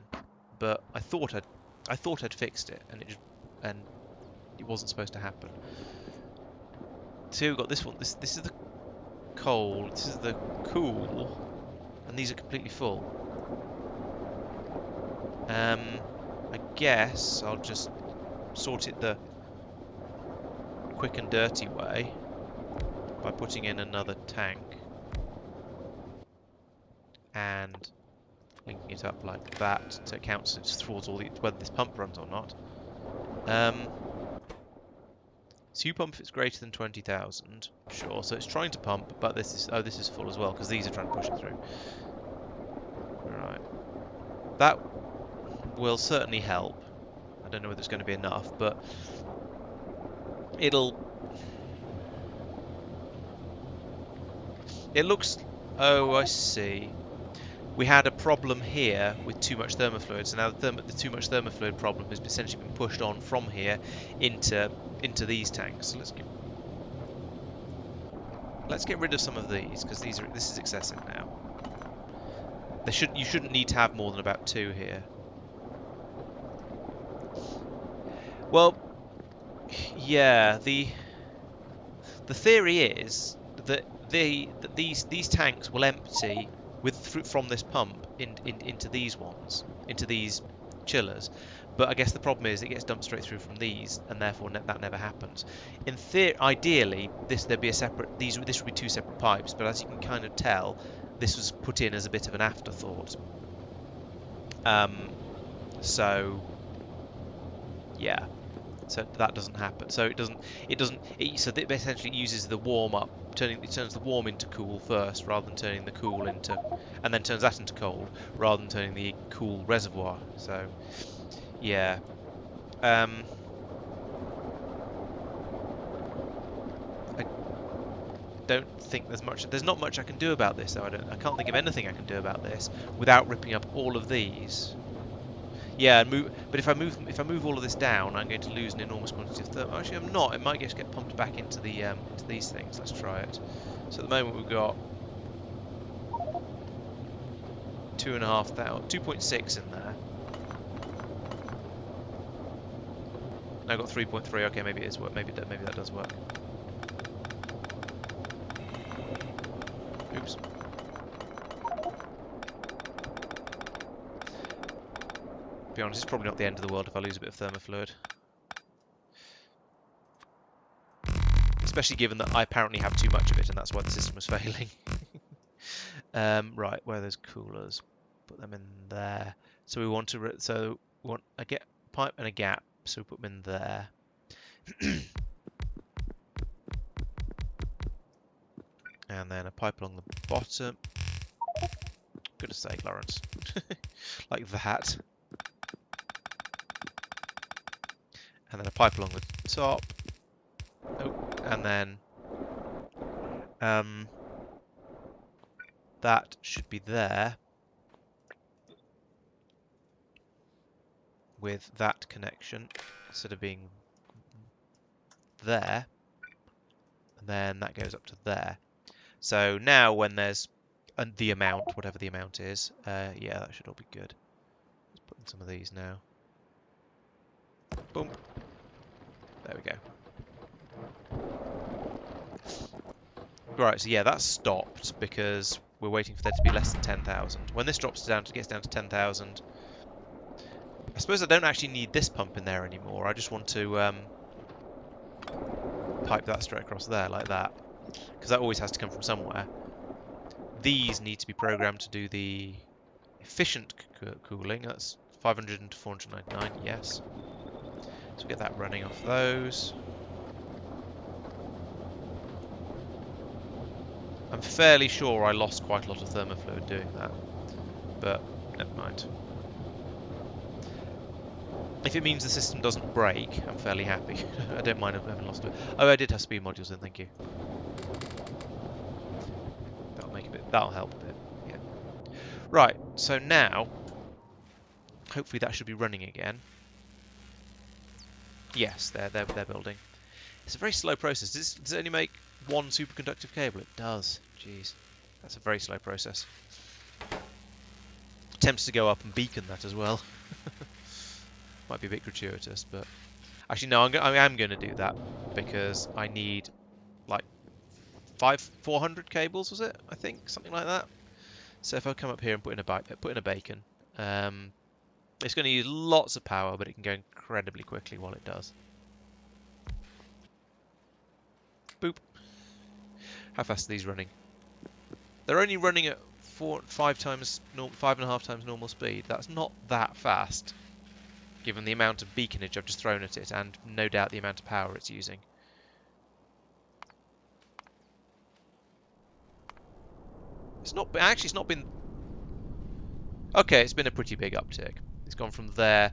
But I thought I'd fixed it, and it wasn't supposed to happen. So we've got this one. This is the cold. This is the cool, and these are completely full. I guess I'll just sort it the quick and dirty way by putting in another tank and linking it up like that so it counts towards all the whether this pump runs or not. So you pump if it's greater than 20,000. Sure, so it's trying to pump, but this is full as well because these are trying to push it through. Right, that will certainly help. I don't know whether it's going to be enough, but it looks. Oh, I see. We had a problem here with too much thermofluid, so now the too much thermofluid problem has essentially been pushed on from here into these tanks. So let's get rid of some of these because this is excessive now. You shouldn't need to have more than about 2 here. Well, yeah, the theory is that these tanks will empty from this pump into these ones, into these chillers. But I guess the problem is it gets dumped straight through from these, and therefore that never happens. In theory, ideally, there'd be a separate. This would be 2 separate pipes. But as you can kind of tell, this was put in as a bit of an afterthought. So yeah. So that doesn't happen. So it essentially uses the warm up, it turns the warm into cool first, rather than turning the cool into, and then turns that into cold, rather than turning the cool reservoir. So, yeah. I don't think there's not much I can do about this though. I can't think of anything I can do about this without ripping up all of these. Yeah, but if I move all of this down, I'm going to lose an enormous quantity of thermal. Actually, I'm not. It might just get pumped back into these things. Let's try it. So at the moment we've got 2,500, 2.6 in there. Now I've got 3.3. Okay, maybe it is work. Maybe that does work. Oops. To be honest, it's probably not the end of the world if I lose a bit of thermofluid. especially given that I apparently have too much of it, and that's why the system was failing. Right, where are those coolers? Put them in there. So we want to, so we want a pipe and a gap, so we put them in there. And then a pipe along the bottom. Goodness sake, Laurence. Like that. And then a pipe along the top. Oh, and then that should be there with that connection instead of being there. And then that goes up to there. So now when there's the amount, whatever the amount is, yeah, that should all be good. Let's put in some of these now. Boom. There we go. Right, so yeah, that's stopped because we're waiting for there to be less than 10,000. When this gets down to 10,000, I suppose I don't actually need this pump in there anymore. I just want to pipe that straight across there like that, because that always has to come from somewhere. These need to be programmed to do the efficient cooling. That's 500 to 499, yes. So we get that running off those. I'm fairly sure I lost quite a lot of thermofluid doing that, but never mind. If it means the system doesn't break, I'm fairly happy. I don't mind having lost it. Oh, I did have speed modules in, thank you. That'll make a bit. That'll help a bit. Yeah. Right. So now, hopefully that should be running again. Yes, they're building. It's a very slow process. Does it only make one superconductive cable? It does. Jeez, that's a very slow process. Tempted to go up and beacon that as well. Might be a bit gratuitous, but actually no, I am going to do that because I need like 400 cables, was it? I think something like that. So if I come up here and put in a beacon, it's going to use lots of power, but it can go incredibly quickly while it does. Boop. How fast are these running? They're only running at 5.5 times normal speed. That's not that fast, given the amount of beaconage I've just thrown at it, and no doubt the amount of power it's using. It's not been. Okay, it's been a pretty big uptick. It's gone from there.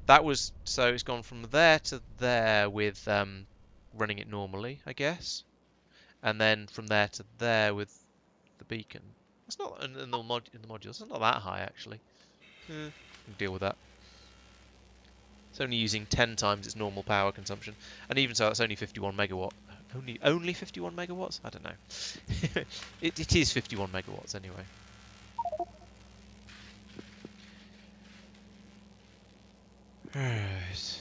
It's gone from there to there with running it normally, I guess, and then from there to there with the beacon. It's not in the modules. It's not that high actually. We can deal with that. It's only using 10 times its normal power consumption, and even so, that's only 51 megawatt. Only 51 megawatts? I don't know. it is 51 megawatts anyway. Right.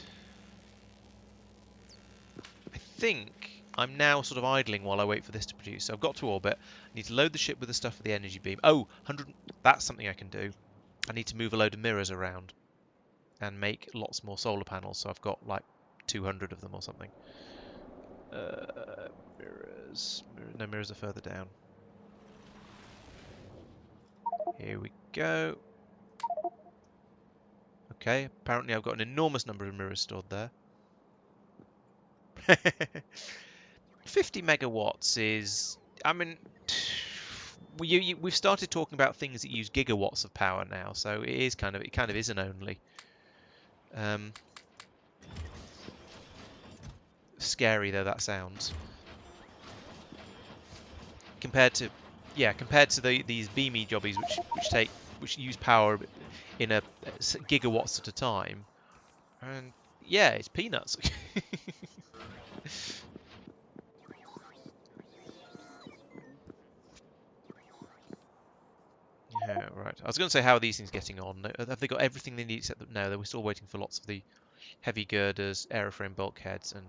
I think I'm now sort of idling while I wait for this to produce. So I've got to orbit. I need to load the ship with the stuff for the energy beam. Oh, 100. That's something I can do. I need to move a load of mirrors around and make lots more solar panels. So I've got like 200 of them or something. Mirrors. No, mirrors are further down. Here we go. Okay, apparently I've got an enormous number of mirrors stored there. 50 megawatts is... I mean, we've started talking about things that use gigawatts of power now, so it kind of is an only. Scary though that sounds. Compared to these beamy jobbies which use power in a gigawatts at a time, and yeah, it's peanuts. Yeah, right. I was going to say, how are these things getting on? Have they got everything they need except that no, we're still waiting for lots of the heavy girders, aeroframe bulkheads, and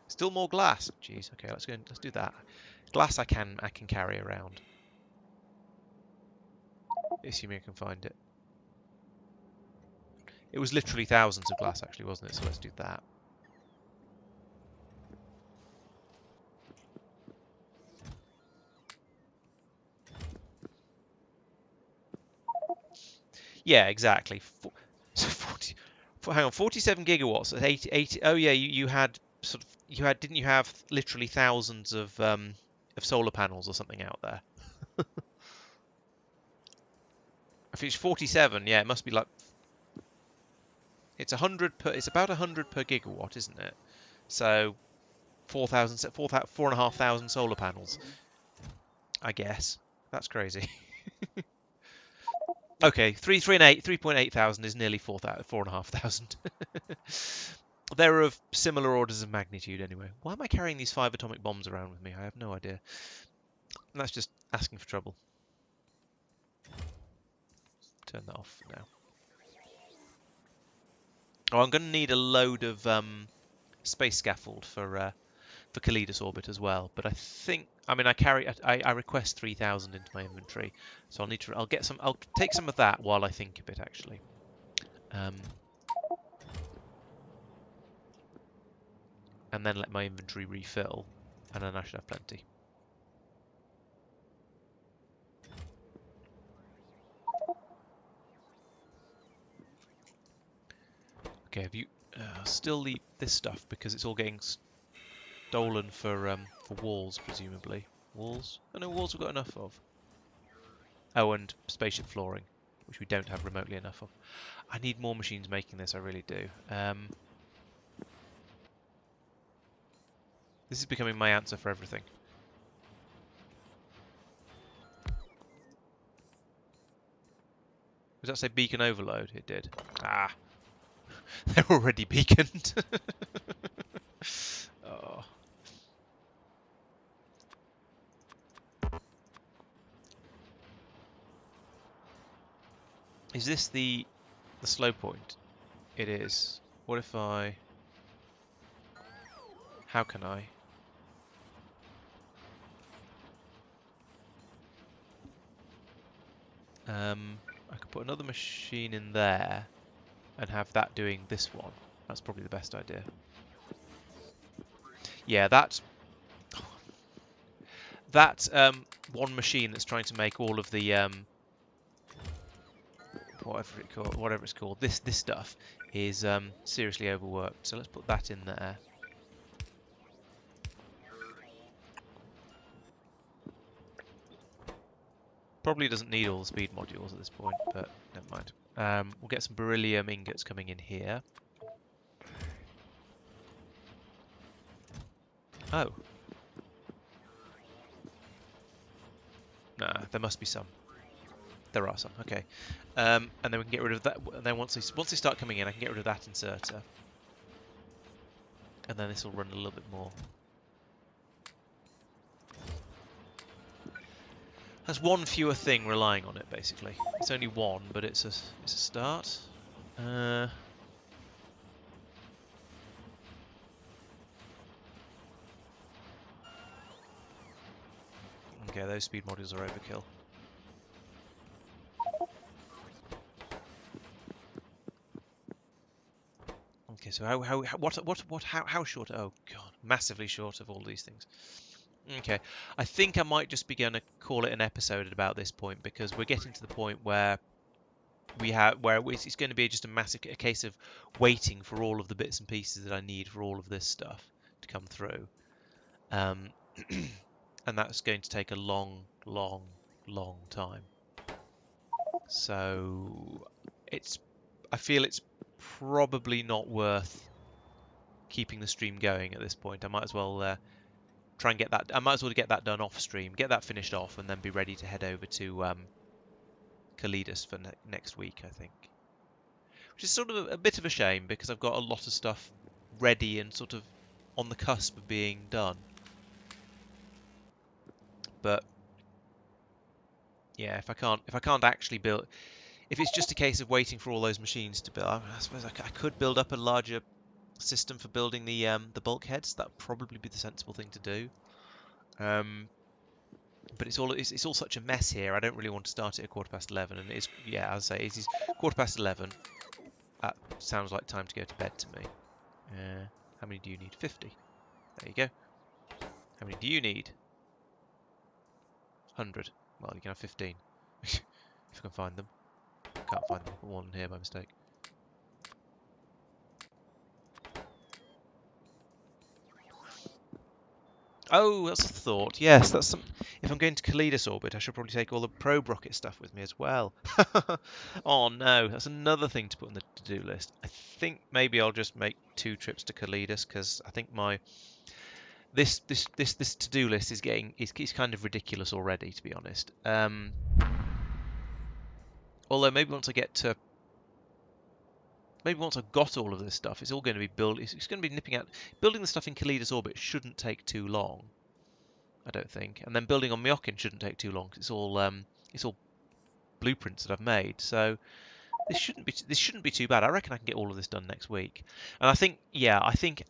still more glass. Jeez. Okay, let's do that. Glass I can carry around, assuming I can find it. It was literally thousands of glass, actually, wasn't it? So let's do that. Yeah, exactly. So 40, hang on, 47 gigawatts at 80. Oh yeah, you had sort of didn't you have literally thousands of solar panels or something out there? If it's 47, yeah, it must be like it's 100 per. It's about 100 per gigawatt, isn't it? So 4,000, 4,500 solar panels, I guess. That's crazy. Okay, 3.8 thousand is nearly 4,500. They're of similar orders of magnitude anyway. Why am I carrying these 5 atomic bombs around with me? I have no idea. That's just asking for trouble. Turn that off now. Oh, I'm going to need a load of space scaffold for Kalidas orbit as well. But I think, I mean, I request 3,000 into my inventory, so I'll take some of that while I think a bit actually. And then let my inventory refill, and then I should have plenty. Okay, have you still leave this stuff because it's all getting stolen for walls, presumably. Walls? Oh no, walls we've got enough of. Oh, and spaceship flooring, which we don't have remotely enough of. I need more machines making this, I really do. This is becoming my answer for everything. Does that say beacon overload? It did. Ah, they're already beaconed. Oh. Is this the slow point? It is. What if I... How can I? I could put another machine in there and have that doing this one. That's probably the best idea. Yeah, that's one machine that's trying to make all of the whatever it's called. This stuff is seriously overworked. So let's put that in there. Probably doesn't need all the speed modules at this point, but never mind. We'll get some beryllium ingots coming in here. Oh. Nah, there must be some. There are some, okay. And then we can get rid of that. And then once they start coming in, I can get rid of that inserter. And then this will run a little bit more. That's one fewer thing relying on it, basically. It's only one, but it's a start. Okay, those speed modules are overkill. Okay, so how short? Oh god, massively short of all these things. Okay, I think I might just be going to call it an episode at about this point because we're getting to the point where it's going to be just a case of waiting for all of the bits and pieces that I need for all of this stuff to come through, and that's going to take a long time. So I feel it's probably not worth keeping the stream going at this point. I might as well try and get that. I might as well get that done off stream, get that finished off, and then be ready to head over to Kalidas for next week, I think. Which is sort of a bit of a shame because I've got a lot of stuff ready and sort of on the cusp of being done. But yeah, if I can't actually build, if it's just a case of waiting for all those machines to build, I suppose I could build up a larger system for building the bulkheads. That would probably be the sensible thing to do. But it's all such a mess here. I don't really want to start it at 11:15, and it's yeah, as I say, it is 11:15. That sounds like time to go to bed to me. How many do you need? 50. There you go. How many do you need? 100. Well, you can have 15 if you can find them. can't find them. One here by mistake. Oh, that's a thought. Yes, that's some. If I'm going to Calidus orbit, I should probably take all the probe rocket stuff with me as well. Oh no, that's another thing to put on the to-do list. I think maybe I'll just make 2 trips to Calidus because I think my this to-do list is getting is kind of ridiculous already, to be honest. Although maybe once I've got all of this stuff, it's all going to be built. It's going to be nipping out. Building the stuff in Calidus orbit shouldn't take too long, I don't think. And then building on Myokin shouldn't take too long because it's all blueprints that I've made. So this shouldn't be too bad. I reckon I can get all of this done next week. And I think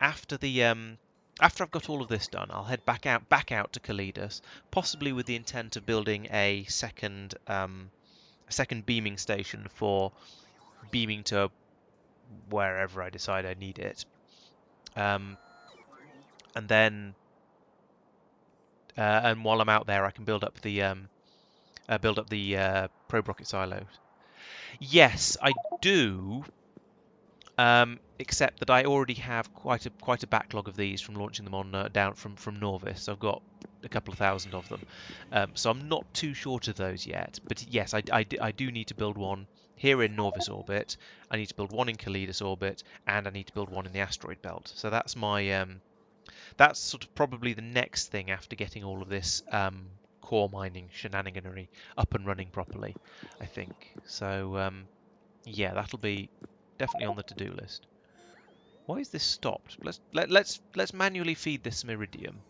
after the after I've got all of this done, I'll head back out to Calidus, possibly with the intent of building a second beaming station for beaming to wherever I decide I need it. And then and while I'm out there, I can build up the probe rocket silos. Yes, I do. Except that I already have quite a backlog of these from launching them on down from Norvis. So I've got a couple of thousand of them. So I'm not too short of those yet. But yes, I do need to build one here in Norvis orbit. I need to build one in Calidus orbit, and I need to build one in the asteroid belt. So that's my that's sort of probably the next thing after getting all of this core mining shenaniganery up and running properly, I think. So yeah, that'll be definitely on the to-do list. Why is this stopped? Let's manually feed this some iridium.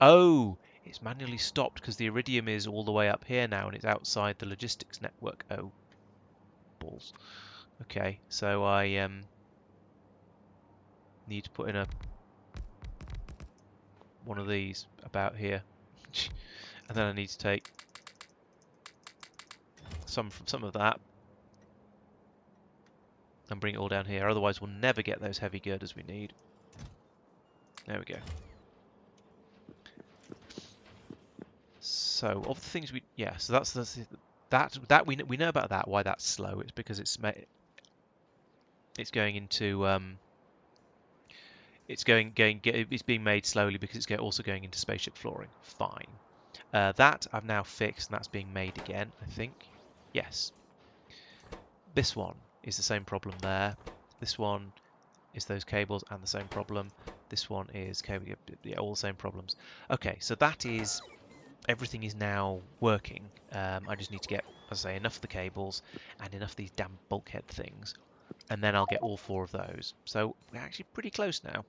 Oh, it's manually stopped because the iridium is all the way up here now and it's outside the logistics network. Oh, balls. Okay, so I need to put in one of these about here, and then I need to take some of that and bring it all down here. Otherwise, we'll never get those heavy girders we need. There we go. So, of the things so that we know about that. Why that's slow? It's because it's going into it's being made slowly because it's also going into spaceship flooring. Fine. That I've now fixed, and that's being made again, I think. Yes. This one is the same problem there. This one is those cables and the same problem. This one is cable, yeah, all the same problems. Okay, so that is everything is now working. I just need to get, as I say, enough of the cables and enough of these damn bulkhead things, and then I'll get all 4 of those. So we're actually pretty close now.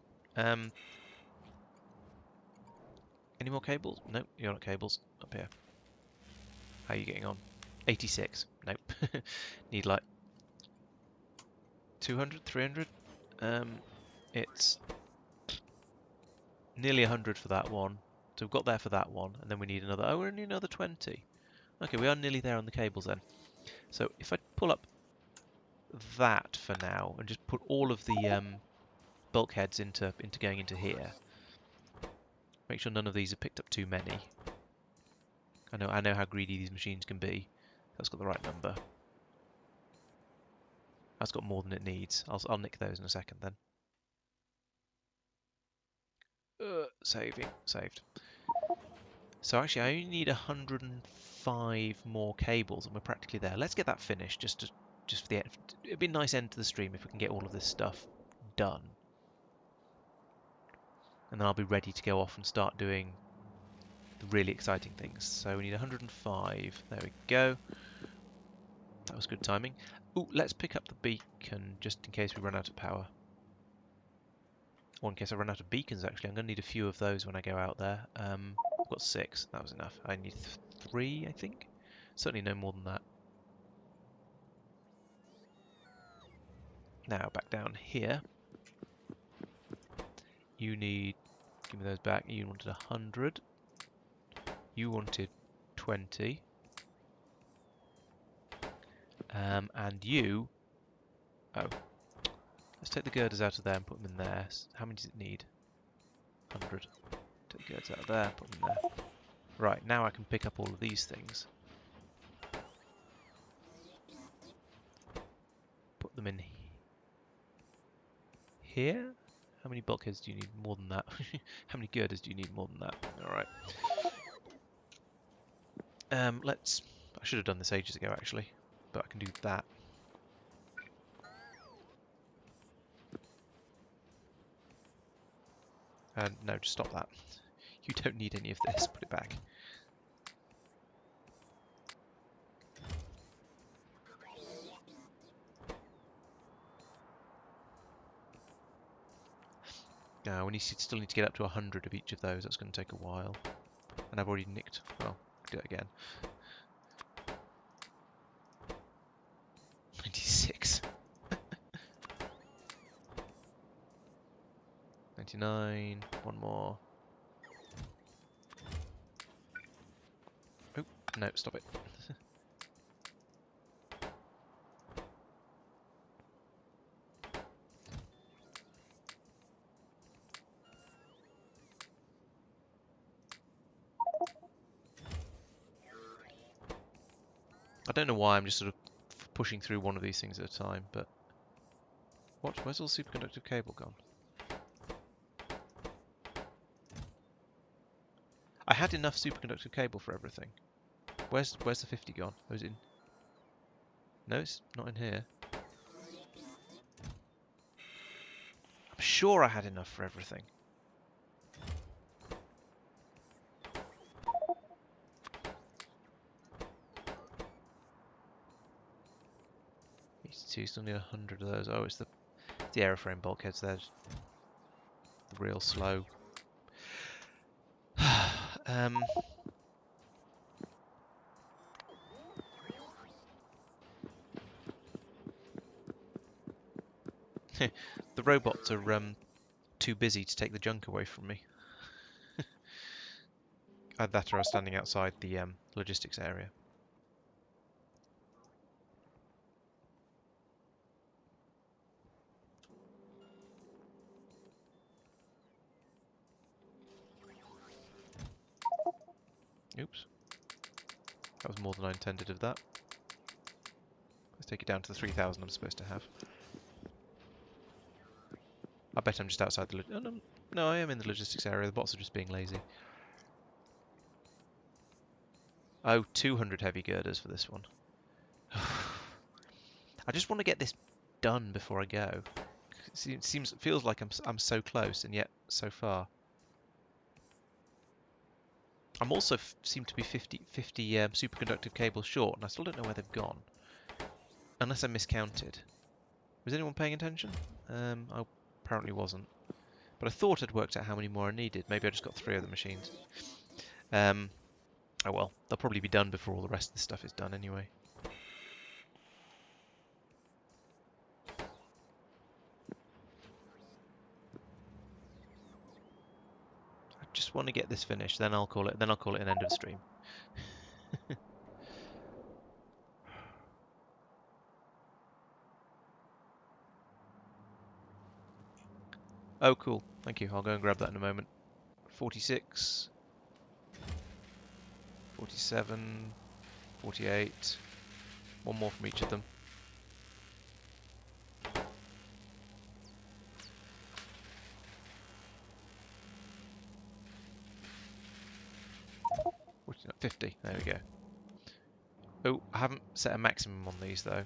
Any more cables? Nope, you're not cables. Up here. How are you getting on? 86. Nope. Need like 200, 300. It's nearly 100 for that one. So we've got there for that one, and then we need another. Oh, we need another 20. Okay, we are nearly there on the cables then. So if I pull up that for now and just put all of the bulkheads into going into here. Make sure none of these have picked up too many. I know how greedy these machines can be. That's got the right number. That's got more than it needs. I'll nick those in a second then. Saved. So actually, I only need 105 more cables, and we're practically there. Let's get that finished, just for the. It'd be a nice end to the stream if we can get all of this stuff done, and then I'll be ready to go off and start doing the really exciting things. So we need 105. There we go. That was good timing. Ooh, let's pick up the beacon just in case we run out of power. Or in case I run out of beacons, actually. I'm going to need a few of those when I go out there. I've got 6. That was enough. I need 3, I think. Certainly no more than that. Now, back down here. You need... Give me those back. You wanted 100. You wanted 20. And you... Oh. Let's take the girders out of there and put them in there. How many does it need? 100. Take the girders out of there, put them there. Right, now I can pick up all of these things. them in here. How many bulkheads do you need more than that? How many girders do you need more than that? Alright. Let's... I should have done this ages ago, actually. But I can do that. No, just stop that. You don't need any of this. Put it back. Now, still need to get up to 100 of each of those. That's going to take a while. And I've already nicked. Well, do it again. 96. 99. One more. Oh, no, stop it. I don't know why I'm just sort of pushing through one of these things at a time, but... Where's all the superconductive cable gone? I had enough superconductive cable for everything. Where's the 50 gone? Oh, is it in? No, it's not in here. I'm sure I had enough for everything. You still need 100 of those. Oh, it's the airframe bulkheads. They're the real slow. The robots are too busy to take the junk away from me. Either that or I was standing outside the logistics area. Oops. That was more than I intended of that. Let's take it down to the 3,000 I'm supposed to have. I bet I'm just outside the... Oh, no, I am in the logistics area. The bots are just being lazy. Oh, 200 heavy girders for this one. I just want to get this done before I go. It feels like I'm so close and yet so far. I'm also seem to be 50 superconductive cables short, and I still don't know where they've gone. Unless I miscounted. Was anyone paying attention? I apparently wasn't. But I thought I'd worked out how many more I needed. Maybe I just got 3 of the machines. Oh well, they'll probably be done before all the rest of the stuff is done anyway. I just want to get this finished, then I'll call it an end of stream. Oh, cool. Thank you. I'll go and grab that in a moment. 46, 47, 48. One more from each of them. Not 50. There we go. Oh, I haven't set a maximum on these though.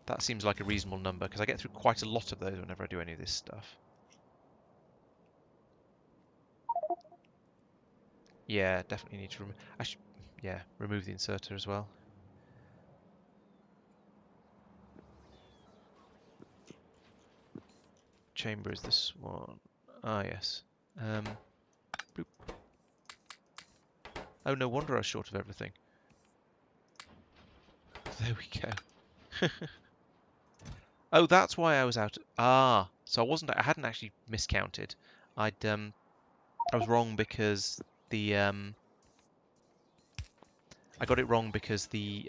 That seems like a reasonable number, because I get through quite a lot of those whenever I do any of this stuff. Yeah, definitely need to remove the inserter as well. Chamber is this one. Ah, yes. Boop. Oh, no wonder I was short of everything. There we go. Oh, that's why I was out. Ah, so I hadn't actually miscounted. I was wrong because the I got it wrong because the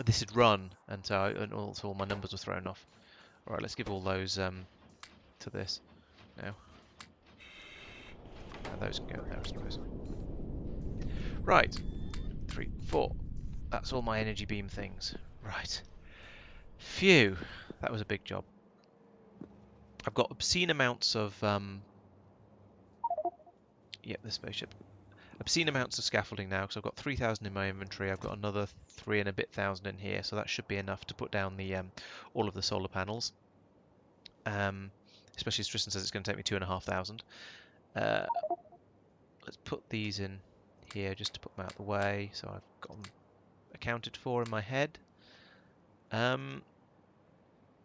this had run, and so also all my numbers were thrown off. All right, let's give all those to this now. And those can go in there, I suppose. Right, 3, 4, That's all my energy beam things. Right. Phew. That was a big job. I've got obscene amounts of yep, the spaceship. Obscene amounts of scaffolding now because I've got 3,000 in my inventory. I've got another 3 and a bit thousand in here, so that should be enough to put down the all of the solar panels. Especially as Tristan says it's going to take me 2,500. Let's put these in here just to put them out of the way, so I've got them accounted for in my head.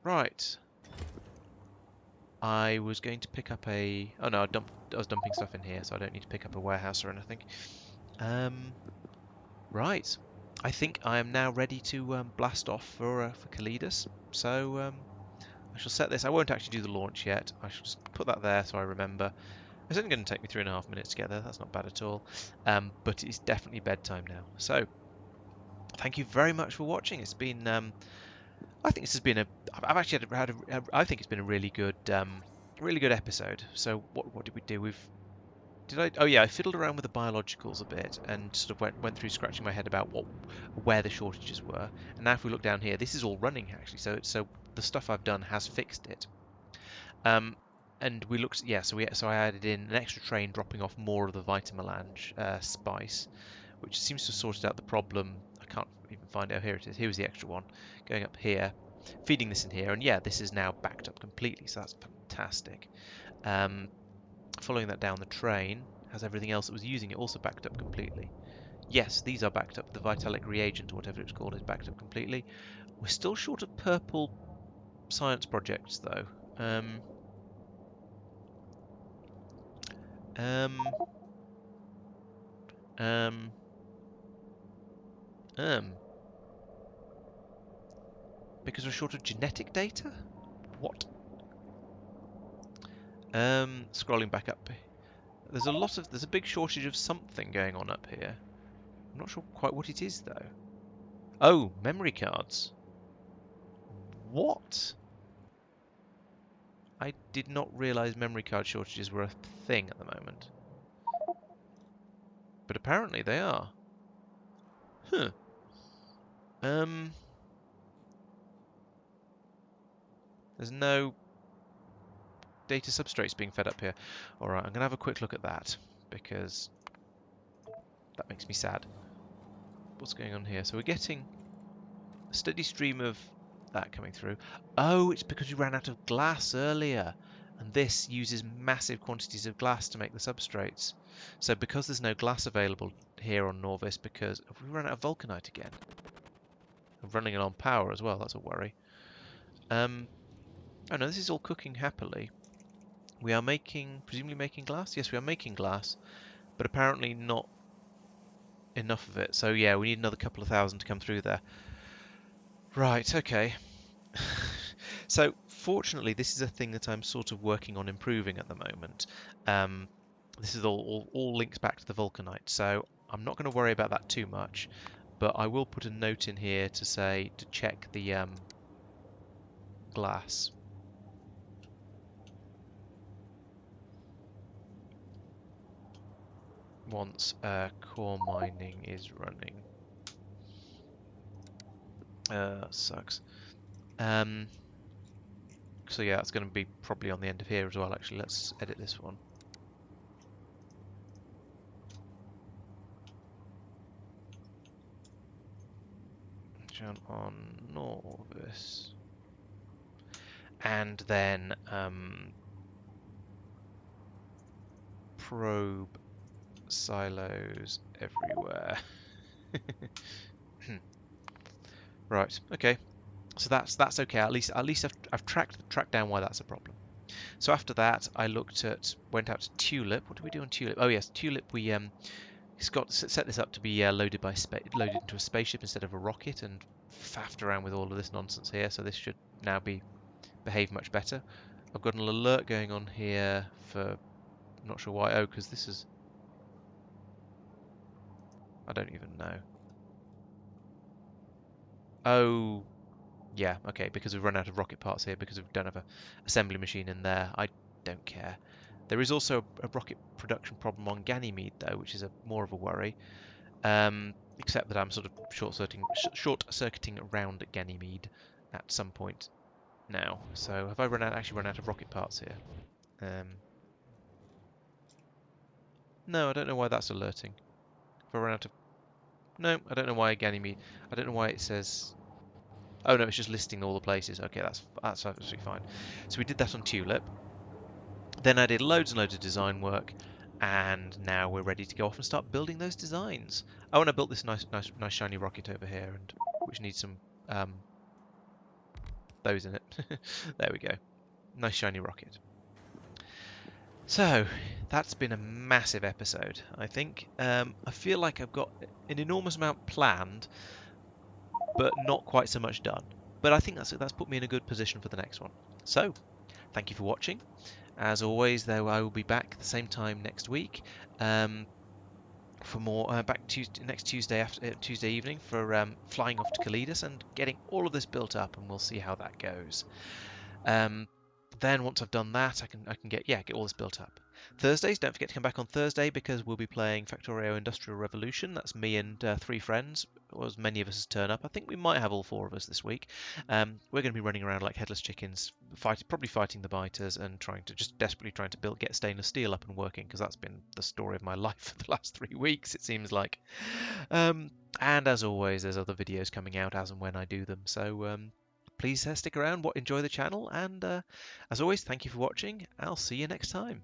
Right. I was going to pick up a... Oh no, I was dumping stuff in here, so I don't need to pick up a warehouse or anything. Right. I think I am now ready to blast off for Kalidas. So I shall set this. I won't actually do the launch yet. I shall just put that there so I remember. It's only going to take me 3.5 minutes to get there. That's not bad at all. But it's definitely bedtime now. So thank you very much for watching. It's been... I think this has been a... I've actually had I think it's been a really good episode. So what did we do? Oh yeah, I fiddled around with the biologicals a bit and sort of went through scratching my head about where the shortages were. And now if we look down here, this is all running actually. So the stuff I've done has fixed it. And we looked, yeah. So I added in an extra train dropping off more of the Vitamelange spice, which seems to have sorted out the problem. I can't even find it. Oh, here it is. Here's the extra one going up here, feeding this in here, and yeah, this is now backed up completely. So that's fantastic. Following that down the train has everything else that was using it also backed up completely. Yes, these are backed up. The Vitalic reagent, or whatever it's called, is backed up completely. We're still short of purple science projects, though. Because we're short of genetic data? What? Scrolling back up. There's a big shortage of something going on up here. I'm not sure quite what it is though. Oh, memory cards. What? I did not realise memory card shortages were a thing at the moment. But apparently they are. Huh. There's no data substrates being fed up here. Alright, I'm going to have a quick look at that, because that makes me sad. What's going on here? So we're getting a steady stream of that coming through. Oh, it's because we ran out of glass earlier, and this uses massive quantities of glass to make the substrates. So because there's no glass available here on Norvis, because have we run out of vulcanite again? I'm running it on power as well, that's a worry. Oh no, this is all cooking happily. We are presumably making glass? Yes, we are making glass, but apparently not enough of it. So yeah, we need another couple of thousand to come through there. Right, okay. So fortunately, this is a thing that I'm sort of working on improving at the moment. This is all links back to the vulcanite, so I'm not going to worry about that too much, but I will put a note in here to say to check the glass. Once core mining is running. Sucks. So yeah, that's going to be probably on the end of here as well. Actually, let's edit this one. Turn on Norvis, and then probe silos everywhere. Right. Okay. So that's okay. At least I've tracked down why that's a problem. So after that, I went out to Tulip. What do we do on Tulip? Oh yes, Tulip. We set this up to be loaded into a spaceship instead of a rocket, and faffed around with all of this nonsense here. So this should now behave much better. I've got an alert going on here for, I'm not sure why. Oh, because this is, I don't even know. Oh. Yeah, okay, because we've run out of rocket parts here, because we don't have an assembly machine in there. I don't care. There is also a rocket production problem on Ganymede, though, which is more of a worry. except that I'm sort of short-circuiting around Ganymede at some point now. So have I actually run out of rocket parts here? No, I don't know why that's alerting. If I run out of... No, I don't know why Ganymede... I don't know why it says... Oh no, it's just listing all the places. Okay, that's absolutely fine. So we did that on Tulip. Then I did loads and loads of design work, and now we're ready to go off and start building those designs. Oh, and I built this nice shiny rocket over here, and which needs some those in it. There we go. Nice shiny rocket. So that's been a massive episode, I think. I feel like I've got an enormous amount planned, but not quite so much done. But I think that's put me in a good position for the next one. So, thank you for watching. As always, though, I will be back at the same time next week for more. Next Tuesday Tuesday evening for flying off to Kalidas and getting all of this built up, and we'll see how that goes. Then once I've done that, I can get all this built up. Thursdays, don't forget to come back on Thursday because we'll be playing Factorio Industrial Revolution. That's me and 3 friends, or as many of us as turn up. I think we might have all 4 of us this week. We're going to be running around like headless chickens, probably fighting the biters and desperately trying to get stainless steel up and working, because that's been the story of my life for the last 3 weeks, it seems like. And as always, there's other videos coming out as and when I do them. So please stick around, enjoy the channel, and as always, thank you for watching. I'll see you next time.